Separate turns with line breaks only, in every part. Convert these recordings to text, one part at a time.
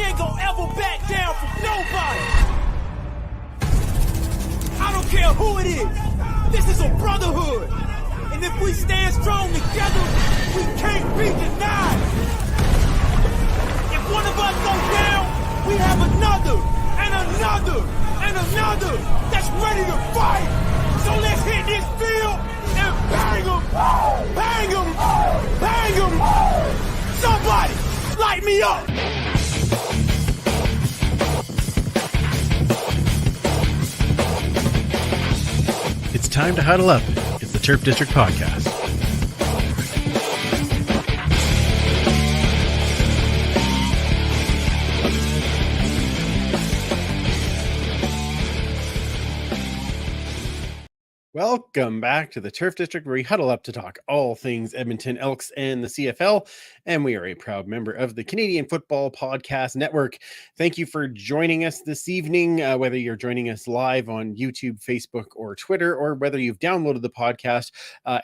ain't gonna ever back down from nobody. I don't care who it is. This is a brotherhood. And if we stand strong together, we can't be denied. If one of us goes down, we have another, and another, and another that's ready to fight. So let's hit this field and bang them, bang them, bang them. Somebody light me up.
It's time to huddle up. It's the Turf District Podcast. Welcome back to the Turf District, where we huddle up to talk all things Edmonton Elks and the CFL. And we are a proud member of the Canadian Football Podcast Network. Thank you for joining us this evening, whether you're joining us live on YouTube, Facebook, or Twitter, or whether you've downloaded the podcast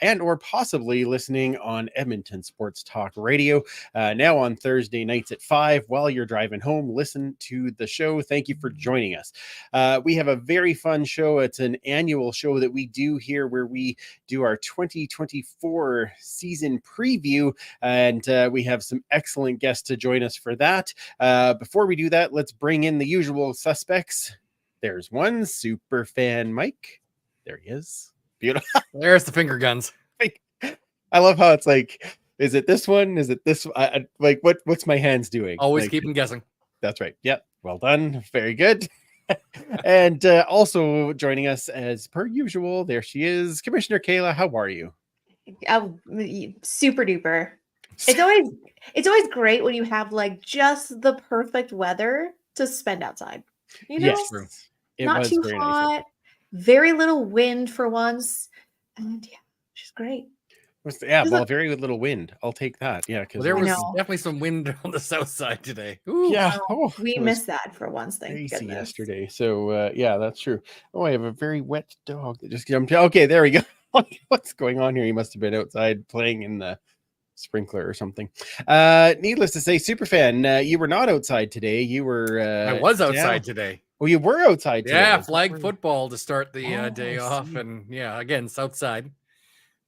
and or possibly listening on Edmonton Sports Talk Radio. Now on Thursday nights at 5 while you're driving home, listen to the show. Thank you for joining us. We have a very fun show. It's an annual show that we do here where we do our 2024 season preview, and we have some excellent guests to join us for that. Before we do that, let's bring in the usual suspects. There's one super fan, Mike. There he is. Beautiful.
There's the finger guns.
I love how it's like, is it this one? Is it this? Like, what's my hands doing?
Always
like,
keep them guessing.
That's right. Yep. Well done. Very good. And also joining us as per usual, there she is, Commissioner Kayla. How are you?
Oh, super duper. It's always great when you have like just the perfect weather to spend outside. You know,
Yes,
not too hot, nice. Very little wind for once, and yeah, she's great.
Very little wind. I'll take that. Yeah, because
there was definitely some wind on the south side today.
Ooh, yeah,
we missed that for once. Thank goodness.
Yesterday. So yeah, that's true. Oh, I have a very wet dog that just jumped. Okay, there we go. What's going on here? He must have been outside playing in the sprinkler or something. Needless to say, Superfan, you were not outside today. You were.
I was outside today.
Oh, you were outside today.
Yeah, flag football to start the day off, and yeah, again, south side.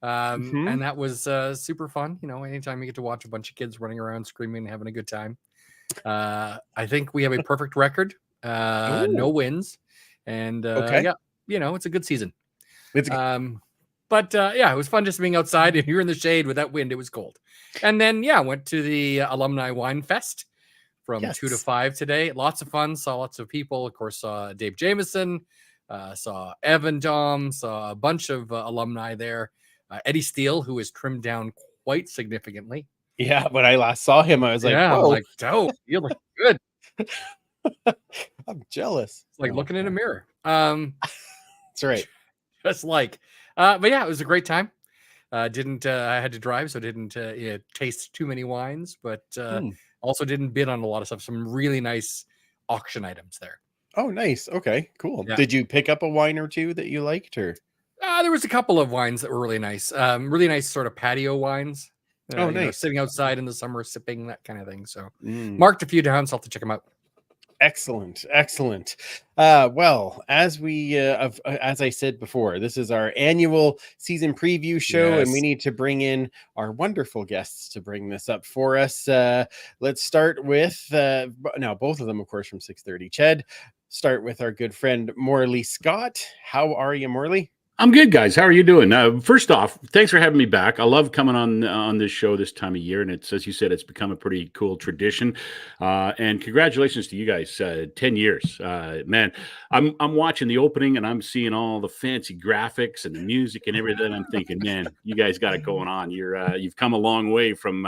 And that was super fun. You know, anytime you get to watch a bunch of kids running around screaming and having a good time. I think we have a perfect record. No wins, and yeah, you know, it's a good season. But yeah, it was fun just being outside, and you're in the shade with that wind. It was cold. And then yeah, went to the Alumni Wine Fest from 2 to 5 today. Lots of fun. Saw lots of people. Of course, saw Dave Jameson, saw Evan Dom, saw a bunch of alumni there. Eddie Steele, who is trimmed down quite significantly.
Yeah, when I last saw him, I was like,
"Yeah, like, dope. You look good."
I'm jealous.
It's like looking in a mirror.
That's right.
Just like, but yeah, it was a great time. I had to drive, so didn't taste too many wines, but also didn't bid on a lot of stuff. Some really nice auction items there.
Oh, nice. Okay, cool.
Yeah.
Did you pick up a wine or two that you liked, or?
There was a couple of wines that were really nice. Really nice sort of patio wines.
Nice.
You know, sitting outside in the summer, sipping, that kind of thing. So marked a few down, so I'll have to check them out.
Excellent. Well, as I said before, this is our annual season preview show, and we need to bring in our wonderful guests to bring this up for us. Let's start with now both of them, of course, from 6:30. Ched, start with our good friend Morley Scott. How are you, Morley?
I'm good, guys. How are you doing? First off, thanks for having me back. I love coming on this show this time of year, and it's, as you said, it's become a pretty cool tradition. And congratulations to you guys. 10 years, man. I'm watching the opening, and I'm seeing all the fancy graphics and the music and everything. I'm thinking, man, you guys got it going on. You've come a long way from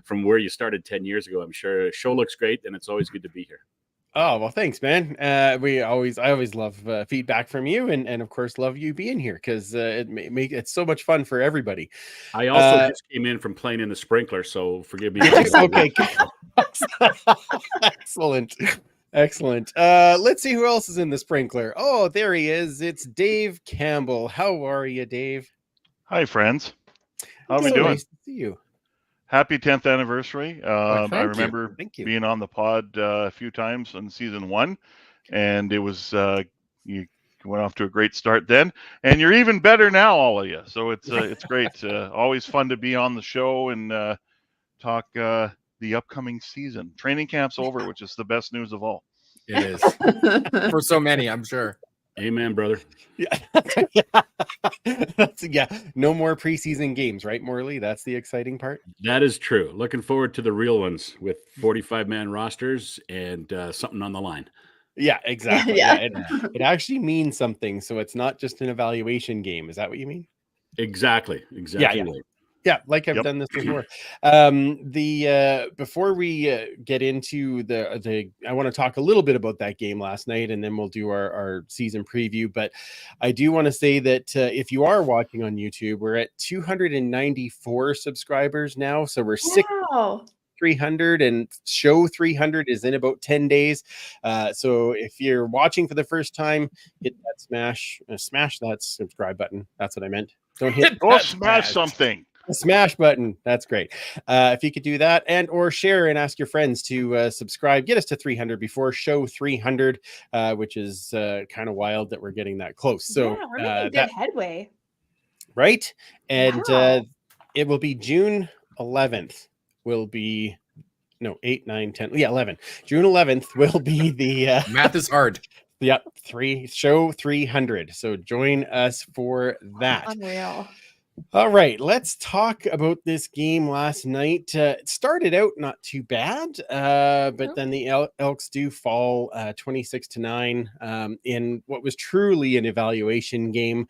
where you started 10 years ago. I'm sure the show looks great, and it's always good to be here.
Oh, well, thanks, man. I always love feedback from you, and of course love you being here, because it's so much fun for everybody.
I also just came in from playing in the sprinkler, so forgive me.
Okay. Excellent. Let's see who else is in the sprinkler. Oh, there he is. It's Dave Campbell. How are you, Dave?
Hi, friends. How are we doing?
Nice to see you.
happy 10th anniversary. I
thank you.
remember
Thank you.
being on the pod a few times on season 1, and it was you went off to a great start then, and you're even better now, all of you. So it's great. Always fun to be on the show and talk the upcoming season. Training camp's over, which is the best news of all.
It is for so many, I'm sure.
Amen, brother.
Yeah. Yeah. No more preseason games, right, Morley? That's the exciting part.
That is true. Looking forward to the real ones with 45-man rosters and something on the line.
Yeah, exactly.
Yeah.
It actually means something. So it's not just an evaluation game. Is that what you mean?
Exactly.
Yeah.
Right.
Yeah, like I've
Yep.
done this before. Before we get into I want to talk a little bit about that game last night, and then we'll do our season preview. But I do want to say that if you are watching on YouTube, we're at 294 subscribers now, so we're
Wow.
300, and show 300 is in about 10 days. So if you're watching for the first time, hit that smash that subscribe button. That's what I meant. Don't hit
Go
that
smash something.
the smash button. That's great. If you could do that, and or share and ask your friends to subscribe, get us to 300 before show 300, which is kind of wild that we're getting that close. So
yeah, we're making good headway.
right, and
Wow.
it will be June 11th. Will be 8, 9, 10. Yeah, 11. June 11th will be the
Math is hard.
yeah, show 300. So join us for that.
Unreal.
All right, let's talk about this game last night. It started out not too bad, but then the Elks do fall 26-9 in what was truly an evaluation game.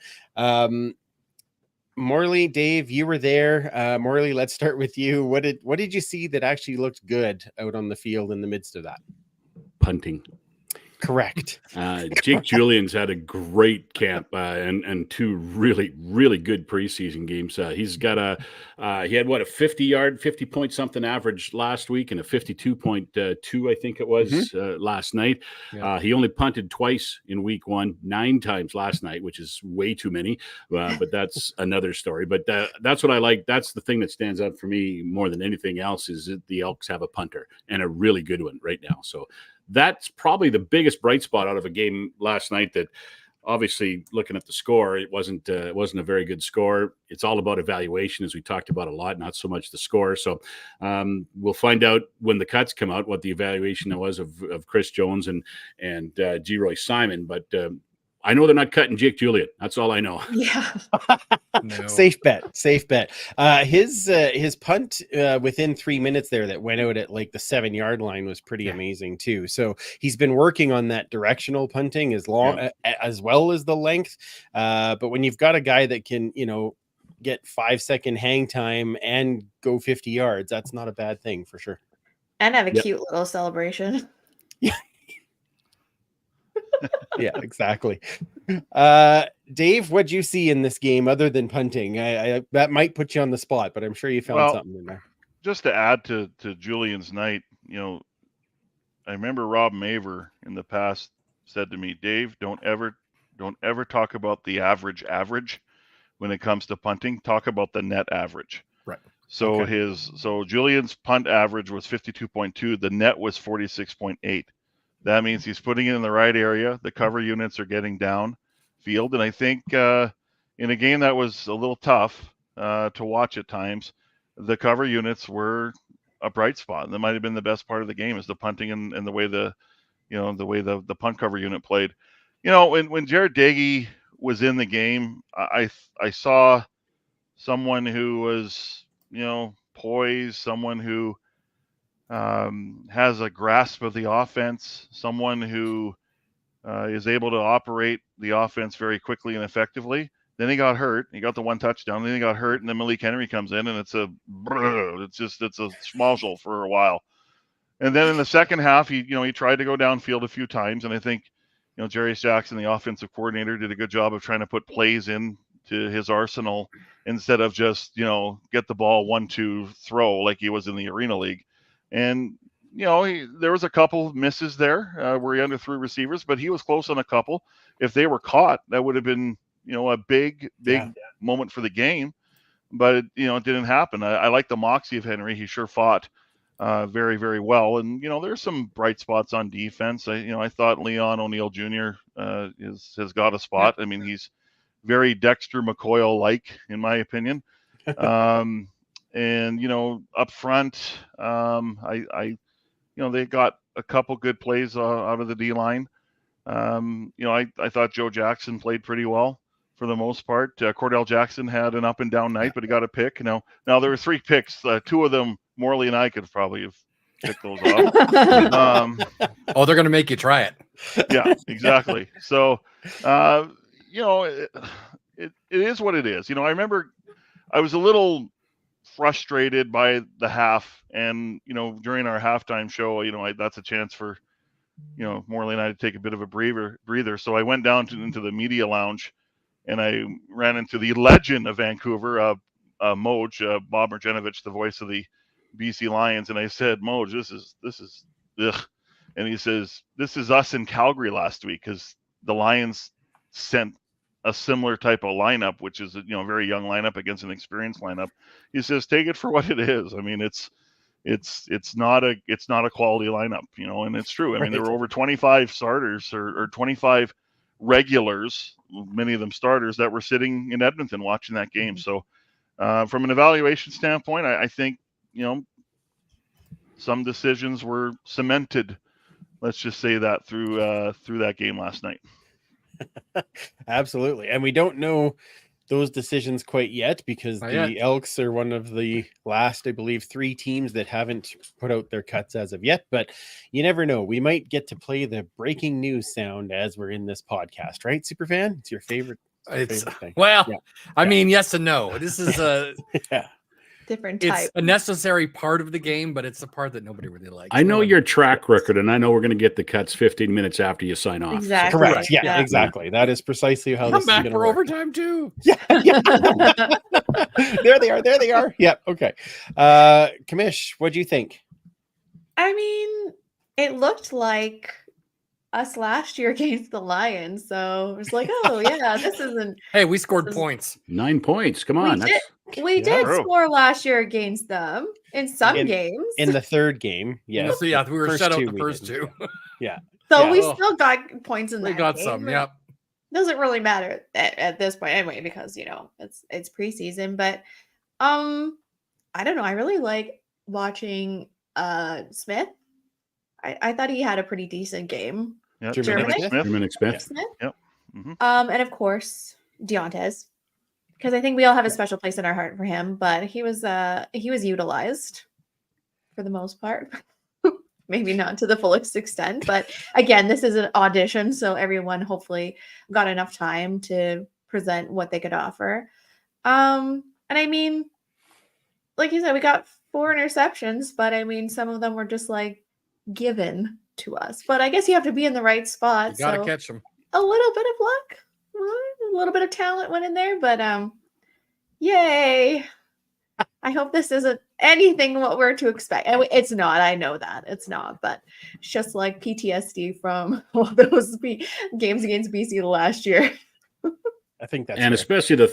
Morley, Dave, you were there. Morley, let's start with you. What did you see that actually looked good out on the field in the midst of that?
Punting.
Correct.
Jake Julian's had a great camp and 2 really, really good preseason games. He's got he had a 50 point something average last week and a 52.2, I think it was last night.
Yeah.
He only punted twice in week 1, 9 times last night, which is way too many. But that's another story. But that's what I like. That's the thing that stands out for me more than anything else is that the Elks have a punter, and a really good one right now. So that's probably the biggest bright spot out of a game last night. That obviously, looking at the score, it wasn't a very good score. It's all about evaluation, as we talked about a lot, not so much the score. So we'll find out when the cuts come out what the evaluation was of Chris Jones and G. Roy Simon. But I know they're not cutting Jake Julian. That's all I know.
Yeah.
No.
Safe bet. His punt within 3 minutes there that went out at like the 7-yard line was pretty amazing too. So he's been working on that directional punting as well as the length. But when you've got a guy that can, get 5-second hang time and go 50 yards, that's not a bad thing for sure.
And have a cute little celebration.
Yeah, exactly. Dave, what'd you see in this game other than punting? I that might put you on the spot, but I'm sure you found something in there.
Just to add to Julian's night, I remember Rob Maver in the past said to me, Dave, don't ever talk about the average when it comes to punting. Talk about the net average.
Right.
So Julian's punt average was 52.2. The net was 46.8. That means he's putting it in the right area. The cover units are getting downfield. And I think in a game that was a little tough to watch at times, the cover units were a bright spot. And that might have been the best part of the game is the punting and the way the punt cover unit played. When Jared Dagey was in the game, I saw someone who was, poised, someone who has a grasp of the offense, someone who is able to operate the offense very quickly and effectively. Then he got hurt. He got the 1 touchdown. Then he got hurt, and then Malik Henry comes in, and it's a schmozzle for a while. And then in the second half, he tried to go downfield a few times, and I think Jarius Jackson, the offensive coordinator, did a good job of trying to put plays in to his arsenal instead of just get the ball 1-2 throw like he was in the Arena League. And, there was a couple misses there where he underthrew receivers, but he was close on a couple. If they were caught, that would have been, a big moment for the game. but it didn't happen. I like the moxie of Henry. He sure fought very, very well. And there's some bright spots on defense. I thought Leon O'Neill Jr. Has got a spot. I mean, he's very Dexter McCoy like, in my opinion. And up front, they got a couple good plays out of the D line. I thought Joe Jackson played pretty well for the most part. Cordell Jackson had an up and down night, but he got a pick. Now there were 3 picks. 2 of them, Morley and I could probably have picked those off.
They're going to make you try it.
Yeah, exactly. So, it is what it is. I remember I was a little frustrated by the half, and during our halftime show, that's a chance for Morley and I to take a bit of a breather. So I went down into the media lounge, and I ran into the legend of Vancouver, Moj, Bob Marjanovic, the voice of the BC Lions, and I said, Moj, this is ugh. And he says, this is us in Calgary last week, because the Lions sent a similar type of lineup, which is a very young lineup against an experienced lineup. He says, take it for what it is. I mean, it's not a quality lineup, and it's true. I mean, there were over 25 starters or 25 regulars, many of them starters, that were sitting in Edmonton watching that game. So from an evaluation standpoint, I think some decisions were cemented, let's just say that, through that game last night.
Absolutely. And we don't know those decisions quite yet, because the Elks are one of the last, I believe, 3 teams that haven't put out their cuts as of yet. But you never know. We might get to play the breaking news sound as we're in this podcast, right, Superfan? It's your favorite. Thing.
Well, yeah. I mean, yes and no. This is a
different type.
It's a necessary part of the game, but it's a part that nobody really likes.
I know your track record, and I know we're going to get the cuts 15 minutes after you sign off.
Exactly.
Correct. Yeah, exactly. That is precisely how this is going to work.
Come back for overtime too.
Yeah. There they are. Yeah. Okay. Kamish, what do you think?
I mean, it looked like us last year against the Lions, so it was like, oh yeah, this isn't.
Hey, we scored points.
9 points. Come on.
We did score last year against them in some games.
In the third game, yes.
So we were shut out the first 2.
Yeah.
So we still got points in that.
We got
game.
some. Yep.
Doesn't really matter at this point anyway, because it's preseason. But I don't know. I really like watching Smith. I thought he had a pretty decent game.
Yeah,
Germanic Smith.
Yep. Mm-hmm.
And of course Deontez, because I think we all have a special place in our heart for him. But he was utilized for the most part. Maybe not to the fullest extent, but again, this is an audition, so everyone hopefully got enough time to present what they could offer. And I mean, like you said, we got 4 interceptions, but I mean, some of them were just like given to us. But I guess you have to be in the right spot.
You gotta catch them.
A little bit of luck, a little bit of talent went in there, but yay! I hope this isn't anything what we're to expect. And it's not. I know that it's not, but it's just like PTSD from all those games against BC last year.
I think that's
and
fair.
Especially the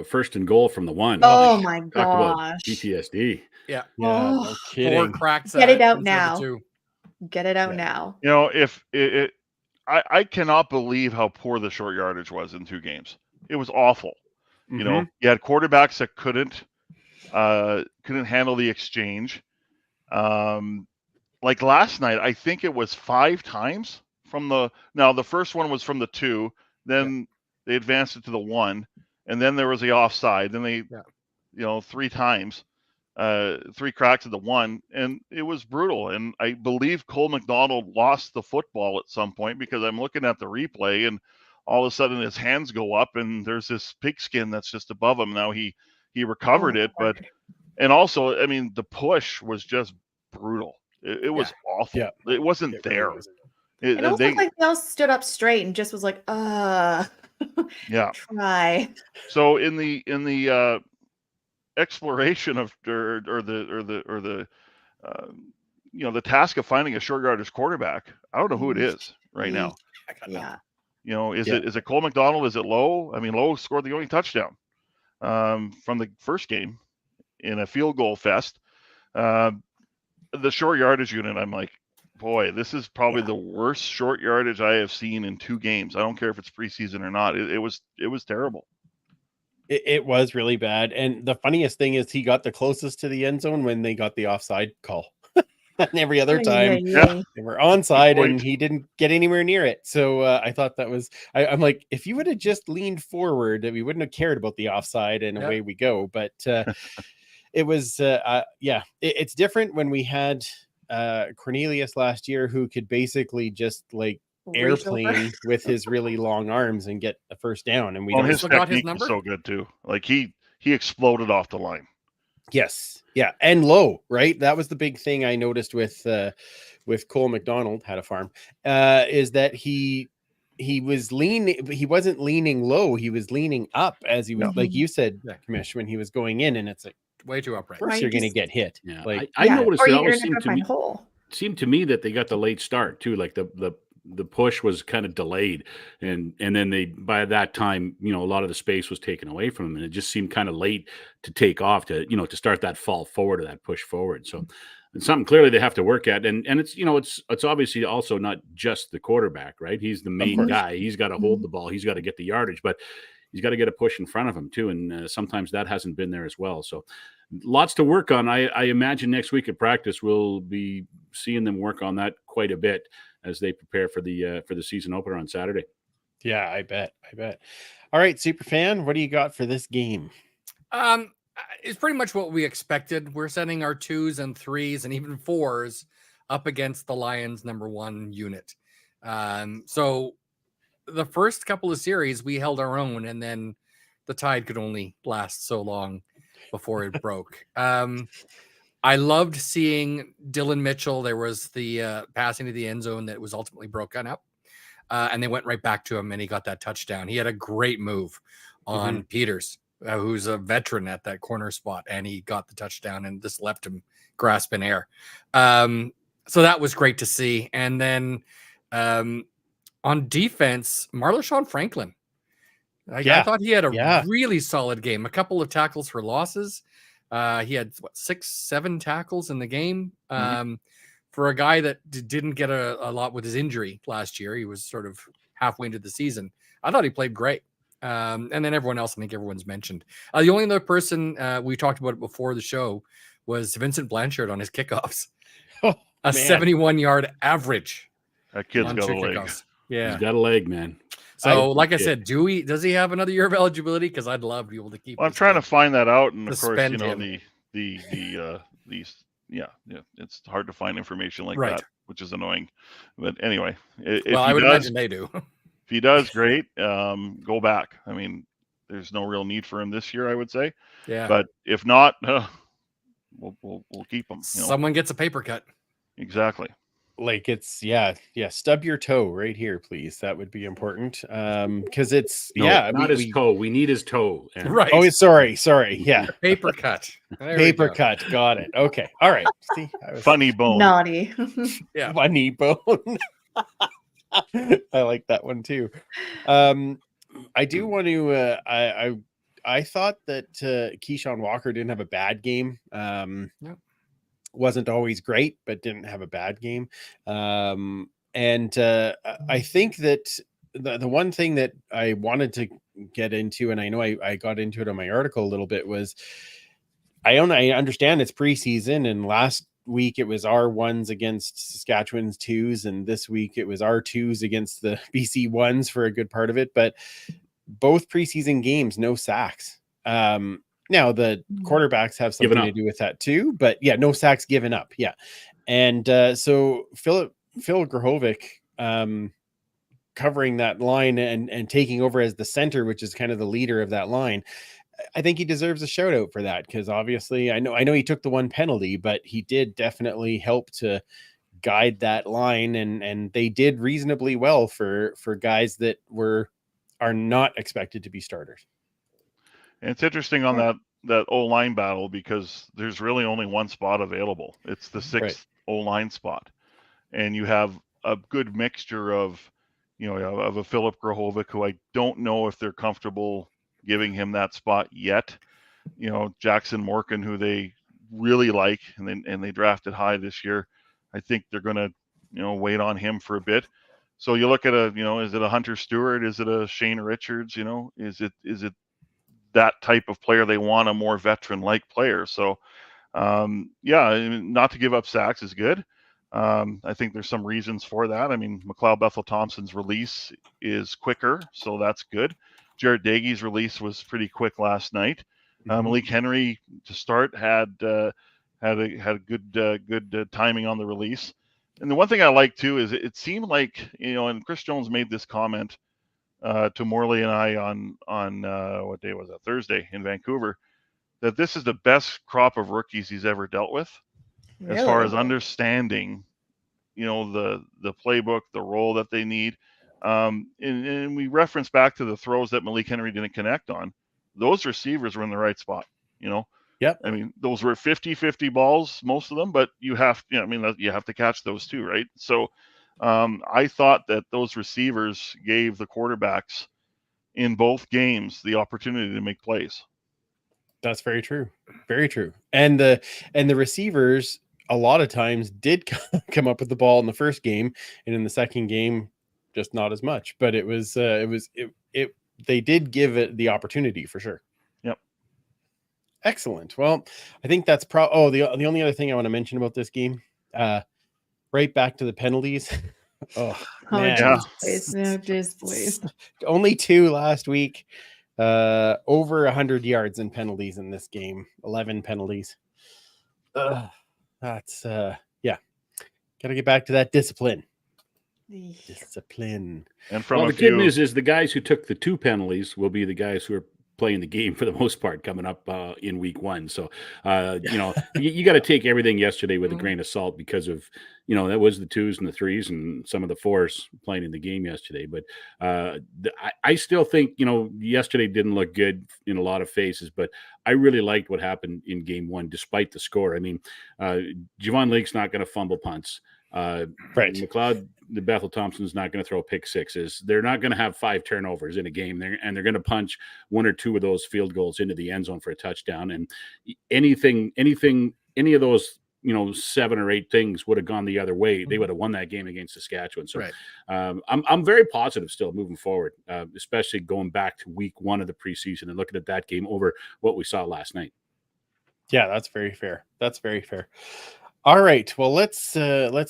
first and goal from the 1.
Oh my
Talk about
gosh.
PTSD.
Yeah.
No kidding.
4 cracks.
Get it out now. Get it out now.
If I cannot believe how poor the short yardage was in 2 games. It was awful.
Mm-hmm.
You had quarterbacks that couldn't handle the exchange. Like last night, I think it was 5 times from the first one was from the 2, then they advanced it to the 1, and then there was the offside. Then they, 3 times, 3 cracks at the 1, and it was brutal. And I believe Cole McDonald lost the football at some point, because I'm looking at the replay, and all of a sudden his hands go up, and there's this pigskin that's just above him. Now he recovered it, but and also, I mean, the push was just brutal. It was awful.
Yeah.
It wasn't there.
It almost looked like they all stood up straight and just was like,
yeah.
Try.
So in the exploration of the task of finding a short yardage quarterback, I don't know who it is right now.
Yeah.
Is it Cole McDonald? Is it Lowe? I mean, Lowe scored the only touchdown. from the first game in a field goal fest. The short yardage unit, I'm like, boy, this is probably the worst short yardage I have seen in 2 games. I don't care if it's preseason or not. It was terrible.
It was really bad. And the funniest thing is he got the closest to the end zone when they got the offside call. And every other time they were onside and he didn't get anywhere near it. So I thought that was, I'm like, if you would have just leaned forward, we wouldn't have cared about the offside and away we go. But it was, it's different when we had Cornelius last year, who could basically just like airplane with his really long arms and get a first down. And we
his technique was so good too. Like he exploded off the line.
Yes. Yeah. And low, right? That was the big thing I noticed with Cole McDonald, had a farm, is that he was leaning, he wasn't leaning low. He was leaning up as he was, like you said, Commish, when he was going in, and it's like
way too upright.
Of course you're going to get hit.
Yeah.
Like
I noticed
or
it
you're
always
going to find a hole.
Seemed to me that they got the late start too. Like the push was kind of delayed, and then they, by that time, a lot of the space was taken away from them, and it just seemed kind of late to take off, to to start that fall forward or that push forward. So it's something clearly they have to work at, and it's it's obviously also not just the quarterback, right? He's the main guy. He's got to hold the ball. He's got to get the yardage, but he's got to get a push in front of him too, and sometimes that hasn't been there as well. So lots to work on. I imagine next week at practice we'll be seeing them work on that quite a bit as they prepare for the season opener on Saturday.
Yeah, I bet. All right, Superfan, what do you got for this game?
It's pretty much what we expected. We're sending our 2s and 3s and even 4s up against the Lions' #1 unit. So the first couple of series we held our own, and then the tide could only last so long before it broke. I loved seeing Dylan Mitchell. There was the passing to the end zone that was ultimately broken up, and they went right back to him, and he got that touchdown. He had a great move on Peters, who's a veteran at that corner spot, and he got the touchdown and just left him grasping air. So that was great to see. And then on defense, Marlon Franklin. I thought he had a really solid game. A couple of tackles for losses. He had 6-7 tackles in the game. For a guy that didn't get a lot with his injury last year, he was sort of halfway into the season. I thought he played great. And then everyone else, I think everyone's mentioned. The only other person we talked about it before the show was Vincent Blanchard on his kickoffs. A 71-yard average.
That kid's got a leg.
Yeah,
he's got a leg, man.
So, like I said, does he have another year of eligibility? Because I'd love to be able to keep.
Well, I'm trying to find that out, and of course,
him.
It's hard to find information like that, which is annoying. But anyway,
I would imagine they do.
If he does, great. Go back. I mean, there's no real need for him this year, I would say.
Yeah.
But if not, we'll keep him.
Someone gets a paper cut.
Exactly.
Like it's stub your toe right here, please. That would be important. Because it's
not his toe. We need his toe.
Right.
Oh, sorry. Yeah.
Paper cut.
Paper cut. Got it. Okay. All right. See,
funny bone.
Naughty.
Yeah. Funny bone. I like that one too. I do want to I thought that Keyshawn Walker didn't have a bad game. Wasn't always great, but didn't have a bad game. And I think that the one thing that I wanted to get into, and I know I got into it on my article a little bit, was I understand it's preseason, and last week it was our 1s against Saskatchewan's 2s, and this week it was our 2s against the BC 1s for a good part of it. But both preseason games, no sacks. Now the quarterbacks have something to do with that too, but no sacks given up. Yeah. And so Phil Grahovic covering that line and taking over as the center, which is kind of the leader of that line. I think he deserves a shout out for that, because obviously I know he took the 1 penalty, but he did definitely help to guide that line, and they did reasonably well for guys that are not expected to be starters.
And it's interesting on that O-line battle, because there's really only one spot available. It's the 6th O-line spot. And you have a good mixture of, of a Philip Grahovic, who I don't know if they're comfortable giving him that spot yet. You know, Jackson Morgan, who they really like, and they drafted high this year. I think they're going to, you know, wait on him for a bit. So you look at is it a Hunter Stewart? Is it a Shane Richards? You know, is it that type of player they want, a more veteran-like player? So, not to give up sacks is good. I think there's some reasons for that. I mean, McLeod Bethel-Thompson's release is quicker, so that's good. Jarrett Daigie's release was pretty quick last night. Malik Henry to start had good timing on the release. And the one thing I like too is it seemed like, you know, and Chris Jones made this comment to Morley and I on what day was that? Thursday in Vancouver, that this is the best crop of rookies he's ever dealt with, as far as understanding, you know, the playbook, the role that they need. And we reference back to the throws that Malik Henry didn't connect on. Those receivers were in the right spot, you know.
Yep.
I mean, those were 50-50 balls, most of them, but you have to catch those too, right? So I thought that those receivers gave the quarterbacks in both games the opportunity to make plays.
That's very true. Very true. And the receivers a lot of times did come up with the ball in the first game, and in the second game, just not as much. But they did give it the opportunity for sure.
Yep.
Excellent. Well, I think that's the only other thing I want to mention about this game, right back to the penalties. Man.
Please.
Only 2 last week. Over 100 yards in penalties in this game. 11 penalties. That's gotta get back to that discipline.
And
the good news is the guys who took the 2 penalties will be the guys who are playing the game for the most part coming up in week 1. So, you got to take everything yesterday with a grain of salt, because of, you know, that was the 2s and the 3s and some of the 4s playing in the game yesterday. But I still think, you know, yesterday didn't look good in a lot of phases, but I really liked what happened in game 1, despite the score. I mean, Javon Lake's not going to fumble punts.
Right.
McLeod Bethel-Thompson's not going to throw pick sixes. They're not going to have 5 turnovers in a game. They're going to punch 1 or 2 of those field goals into the end zone for a touchdown. And any of those, you know, 7 or 8 things would have gone the other way. They would have won that game against Saskatchewan. So I'm very positive still moving forward, especially going back to week 1 of the preseason and looking at that game over what we saw last night.
Yeah, that's very fair. That's very fair. All right. Well, let's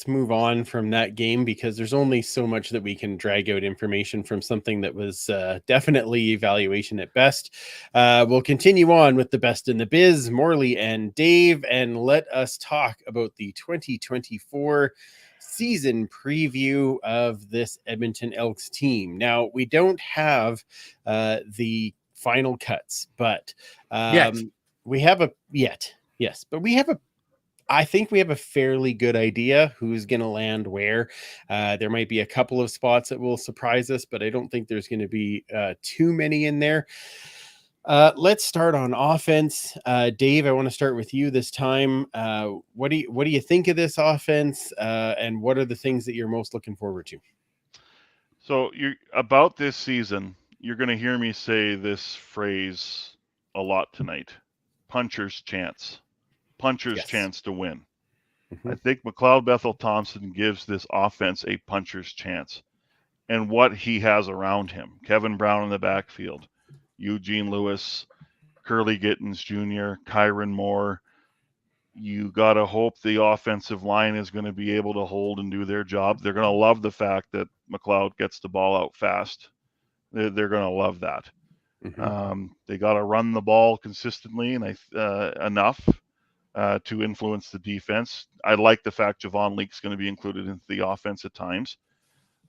move on from that game, because there's only so much that we can drag out information from something that was definitely evaluation at best. We'll continue on with the best in the biz, Morley and Dave, and let us talk about the 2024 season preview of this Edmonton Elks team. Now, we don't have the final cuts, but we have I think we have a fairly good idea who's going to land where. There might be a couple of spots that will surprise us, but I don't think there's going to be too many in there. Let's start on offense. Dave, I want to start with you this time. What do you think of this offense, and what are the things that you're most looking forward to?
So about this season, you're going to hear me say this phrase a lot tonight: puncher's chance. Puncher's chance to win. I think McLeod Bethel-Thompson gives this offense a puncher's chance. And what he has around him: Kevin Brown in the backfield, Eugene Lewis, Curly Gittins Jr., Kyron Moore. You got to hope the offensive line is going to be able to hold and do their job. They're going to love the fact that McLeod gets the ball out fast. They're going to love that. They got to run the ball consistently and enough to influence the defense. I like the fact Javon Lake's going to be included into the offense at times.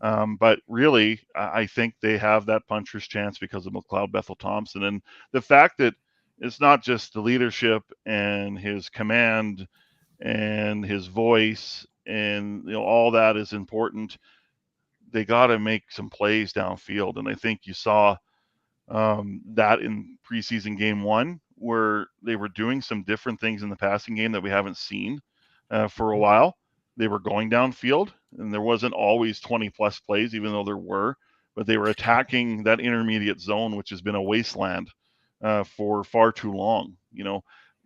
But really, I think they have that puncher's chance because of McLeod Bethel-Thompson. And the fact that it's not just the leadership and his command and his voice and, you know, all that is important. They got to make some plays downfield. And I think you saw that in preseason game 1, where they were doing some different things in the passing game that we haven't seen for a while. They were going downfield, and there wasn't always 20 plus plays, even though there were, but they were attacking that intermediate zone, which has been a wasteland for far too long.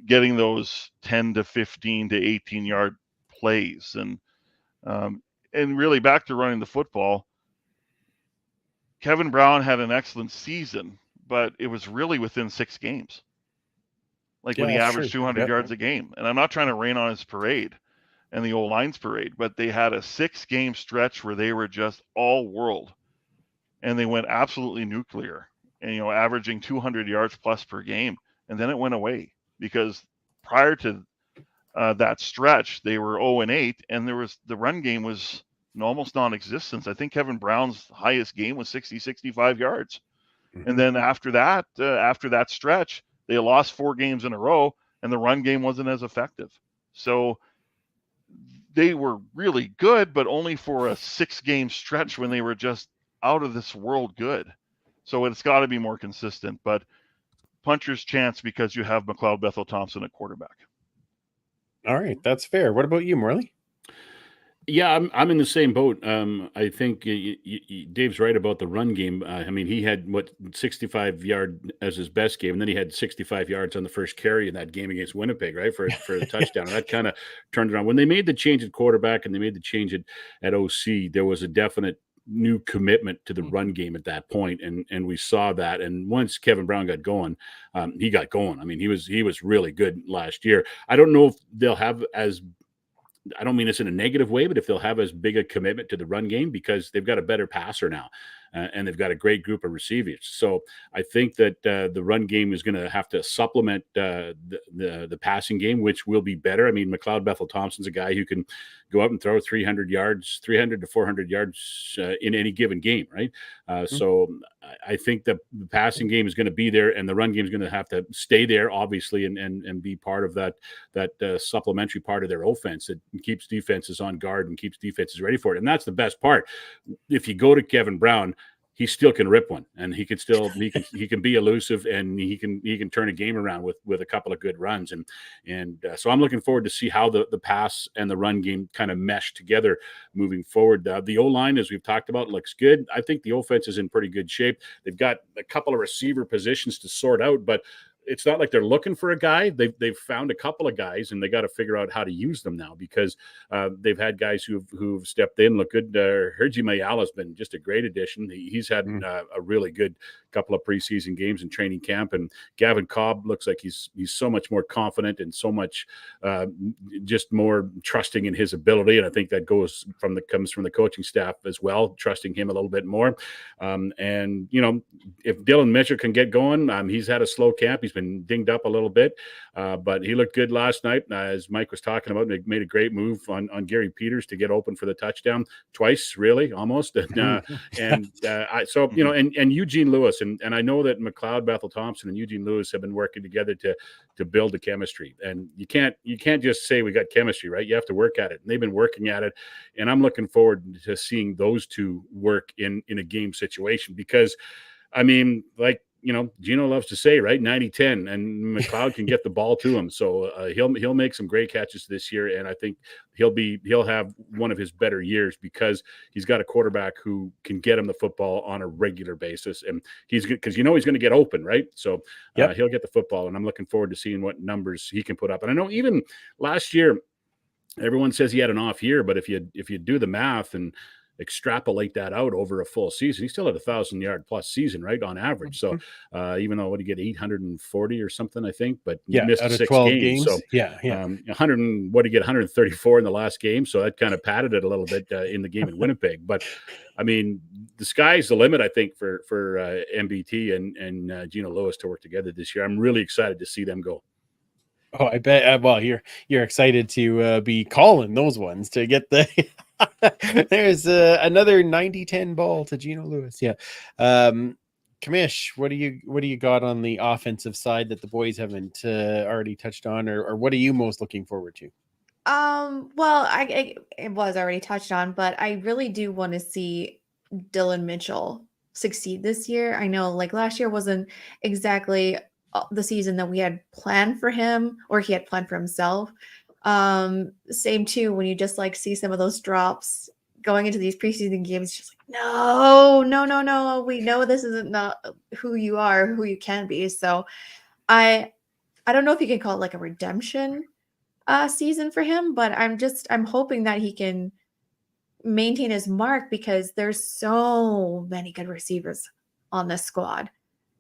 Getting those 10 to 15 to 18 yard plays, and really back to running the football. Kevin Brown had an excellent season, but it was really within 6 games. When he averaged 200 yards a game. And I'm not trying to rain on his parade and the O-line's parade, but they had a 6-game stretch where they were just all world. And they went absolutely nuclear and, averaging 200 yards plus per game. And then it went away because prior to that stretch, they were 0-8, and the run game was almost non-existent. I think Kevin Brown's highest game was 65 yards. Mm-hmm. And then after that stretch, they lost 4 games in a row, and the run game wasn't as effective. So they were really good, but only for a 6-game stretch when they were just out of this world good. So it's got to be more consistent. But puncher's chance because you have McLeod Bethel-Thompson at quarterback.
All right, that's fair. What about you, Morley?
Yeah, I'm in the same boat. I think Dave's right about the run game. He had 65 yard as his best game, and then he had 65 yards on the first carry in that game against Winnipeg, right, for a touchdown. And that kind of turned it around. When they made the change at quarterback and they made the change at OC, there was a definite new commitment to the run game at that point, and we saw that. And once Kevin Brown got going, he got going. He was really good last year. I don't know if they'll have I don't mean this in a negative way, but if they'll have as big a commitment to the run game, because they've got a better passer now, and they've got a great group of receivers. So I think that the run game is going to have to supplement the passing game, which will be better. McLeod Bethel-Thompson's a guy who can go out and throw 300 to 400 yards in any given game, right? So I think the passing game is going to be there, and the run game is going to have to stay there, obviously, and be part of that supplementary part of their offense that keeps defenses on guard and keeps defenses ready for it. And that's the best part. If you go to Kevin Brown, he still can rip one, and he can be elusive, and he can turn a game around with a couple of good runs. And so I'm looking forward to see how the pass and the run game kind of mesh together moving forward. The O-line, as we've talked about, looks good. I think the offense is in pretty good shape. They've got a couple of receiver positions to sort out, but it's not like they're looking for a guy. They've found a couple of guys, and they got to figure out how to use them now, because they've had guys who've stepped in, look good. Herji Mayala's been just a great addition. He's had a really good couple of preseason games in training camp, and Gavin Cobb looks like he's so much more confident and so much just more trusting in his ability. And I think that comes from the coaching staff as well, trusting him a little bit more. And if Dylan Mitchell can get going, he's had a slow camp. He's been dinged up a little bit, but he looked good last night. As Mike was talking about, they made a great move on Gary Peters to get open for the touchdown twice, really, almost. And Eugene Lewis, and I know that McLeod Bethel-Thompson and Eugene Lewis have been working together to build the chemistry. And you can't just say we got chemistry, right? You have to work at it. And they've been working at it. And I'm looking forward to seeing those two work in a game situation, because Gino loves to say, right, 90-10, and McLeod can get the ball to him. So he'll make some great catches this year, and I think he'll have one of his better years, because he's got a quarterback who can get him the football on a regular basis, and he's going to get open, right? So he'll get the football, and I'm looking forward to seeing what numbers he can put up. And I know even last year, everyone says he had an off year, but if you do the math and extrapolate that out over a full season, he still had 1,000-yard plus season, right, on average. So even though, what did he get, 840 or something, I think, but missed 6 games. So 100, what did he get, 134 in the last game. So that kind of padded it a little bit in the game in Winnipeg. But the sky's the limit, I think, for MBT and Gino Lewis to work together this year. I'm really excited to see them go.
Oh, I bet. Well, you're excited to be calling those ones to get the. There's another 90-10 ball to Gino Lewis. Yeah. Kamish, what do you got on the offensive side that the boys haven't already touched on, or what are you most looking forward to?
Well, it was already touched on, but I really do want to see Dylan Mitchell succeed this year. I know, like, last year wasn't exactly the season that we had planned for him, or he had planned for himself. Same too, when you just see some of those drops going into these preseason games, just like, no. We know this isn't not who you are, who you can be. So I don't know if you can call it like a redemption season for him, but I'm hoping that he can maintain his mark because there's so many good receivers on this squad.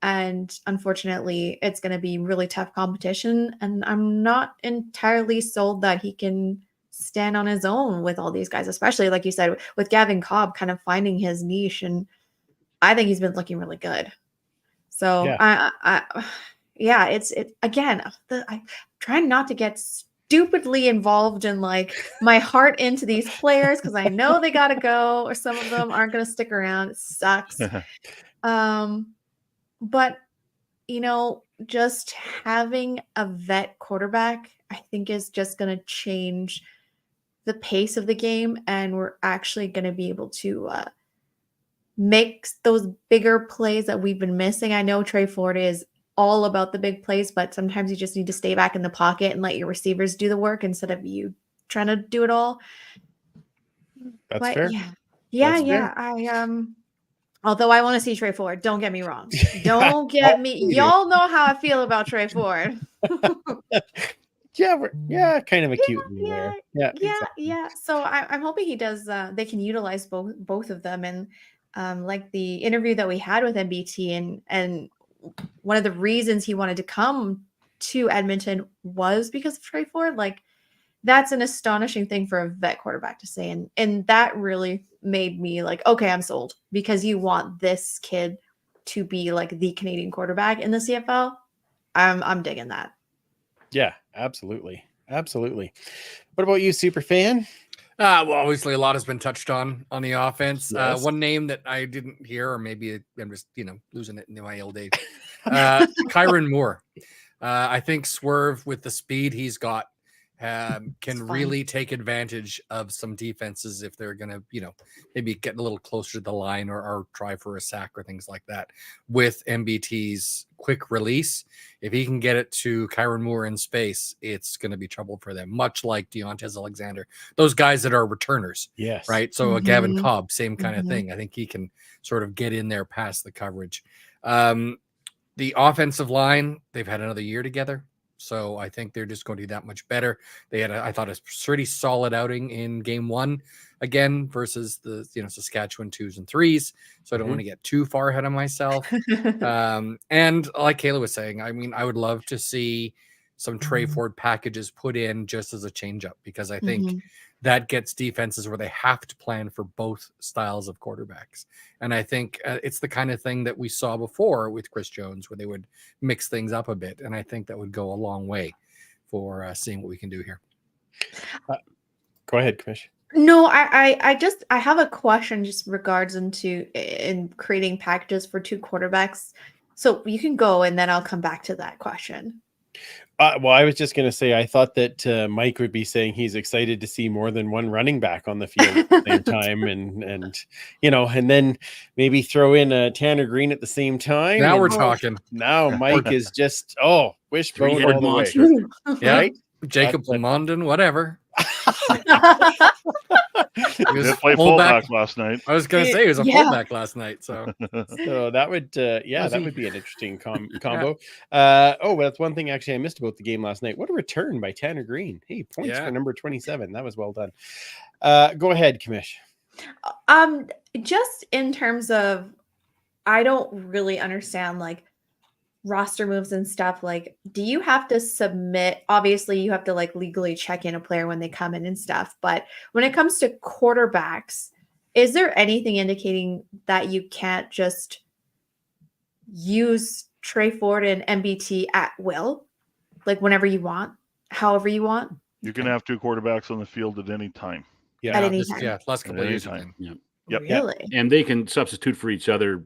And unfortunately, it's going to be really tough competition. And I'm not entirely sold that he can stand on his own with all these guys, especially like you said, with Gavin Cobb kind of finding his niche. And I think he's been looking really good. So
Yeah.
it's again, I'm trying not to get stupidly involved in like my heart into these players because I know they got to go or some of them aren't going to stick around. It sucks. But, just having a vet quarterback, I think is just going to change the pace of the game. And we're actually going to be able to make those bigger plays that we've been missing. I know Trey Ford is all about the big plays, but sometimes you just need to stay back in the pocket and let your receivers do the work instead of you trying to do it all.
That's fair.
Yeah.
That's fair.
Although I want to see Trey Ford, don't get me wrong. Don't get me. Y'all know how I feel about Trey Ford.
Kind of a cute there. Yeah.
Yeah. So I'm hoping he does. They can utilize both of them, and like the interview that we had with MBT, and one of the reasons he wanted to come to Edmonton was because of Trey Ford. Like, that's an astonishing thing for a vet quarterback to say. And that really made me like, okay, I'm sold, because you want this kid to be like the Canadian quarterback in the CFL. I'm digging that.
Yeah, absolutely. Absolutely. What about you, super fan?
Well, obviously a lot has been touched on the offense.
Yes.
One name that I didn't hear, or maybe I'm just, losing it in my old age. Kyron Moore. I think Swerve, with the speed he's got, can really take advantage of some defenses if they're going to, maybe get a little closer to the line or try for a sack or things like that. With MBT's quick release, if he can get it to Kyron Moore in space, it's going to be trouble for them, much like Deontez Alexander, those guys that are returners.
Yes.
Right. So Gavin Cobb, same kind of thing. I think he can sort of get in there past the coverage. The offensive line, they've had another year together. So I think they're just going to do that much better. They had, I thought, a pretty solid outing in game one again versus the Saskatchewan 2s and 3s. So I don't want to get too far ahead of myself. And like Kayla was saying, I mean, I would love to see some Trey Ford packages put in just as a changeup, because I think that gets defenses where they have to plan for both styles of quarterbacks. And I think it's the kind of thing that we saw before with Chris Jones, where they would mix things up a bit. And I think that would go a long way for seeing what we can do here.
Go ahead, Krish.
No, I have a question just regards in creating packages for two quarterbacks. So you can go, and then I'll come back to that question.
Well, I was just going to say, I thought that Mike would be saying he's excited to see more than one running back on the field at the same time. And then maybe throw in Tanner Green at the same time.
Now we're talking.
Now Mike is just, wishbone all the
monster.
way.
Yeah.
Right?
Jacob Lamondon, whatever.
He did play fullback last night.
I was going to say he was a fullback last night. So
that would, that would be an interesting combo. That's one thing actually I missed about the game last night. What a return by Tanner Green. Hey, points for number 27. That was well done. Go ahead, Kamish.
Just in terms of, I don't really understand like roster moves and stuff. Like, do you have to submit? Obviously you have to like legally check in a player when they come in and stuff, but when it comes to quarterbacks, is there anything indicating that you can't just use Trey Ford and MBT at will, like whenever you want, however you want?
You can have two quarterbacks on the field at any time.
Yeah,
at any time.
Last couple of years.
Yep.
Really?
And they can substitute for each other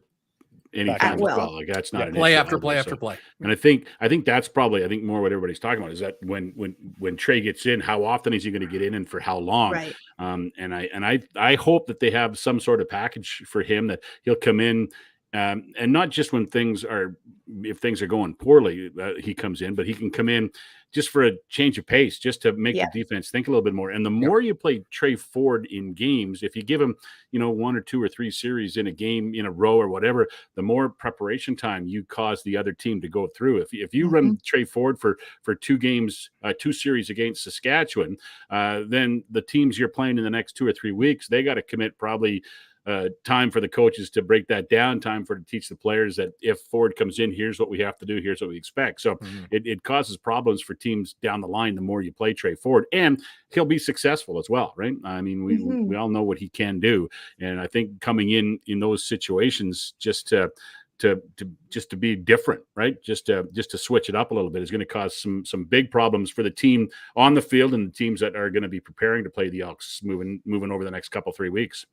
anytime as well. Like, that's not an
play
issue
after play after play.
And I think that's probably more what everybody's talking about, is that when Trey gets in, how often is he going to get in and for how long?
Right.
And I hope that they have some sort of package for him, that he'll come in And not just when if things are going poorly, he comes in, but he can come in just for a change of pace, just to make the defense think a little bit more. And the more you play Trey Ford in games, if you give him, 1 or 2 or 3 series in a game in a row or whatever, the more preparation time you cause the other team to go through. If you run Trey Ford for 2 games, 2 series against Saskatchewan, then the teams you're playing in the next 2 or 3 weeks, they got to commit probably time for the coaches to break that down, time to teach the players that if Ford comes in, here's what we have to do, here's what we expect. So it causes problems for teams down the line the more you play Trey Ford, and he'll be successful as well, right? I mean, we all know what he can do, and I think coming in those situations just to be different, right? Just to switch it up a little bit is going to cause some big problems for the team on the field and the teams that are going to be preparing to play the Elks moving over the next 3 weeks.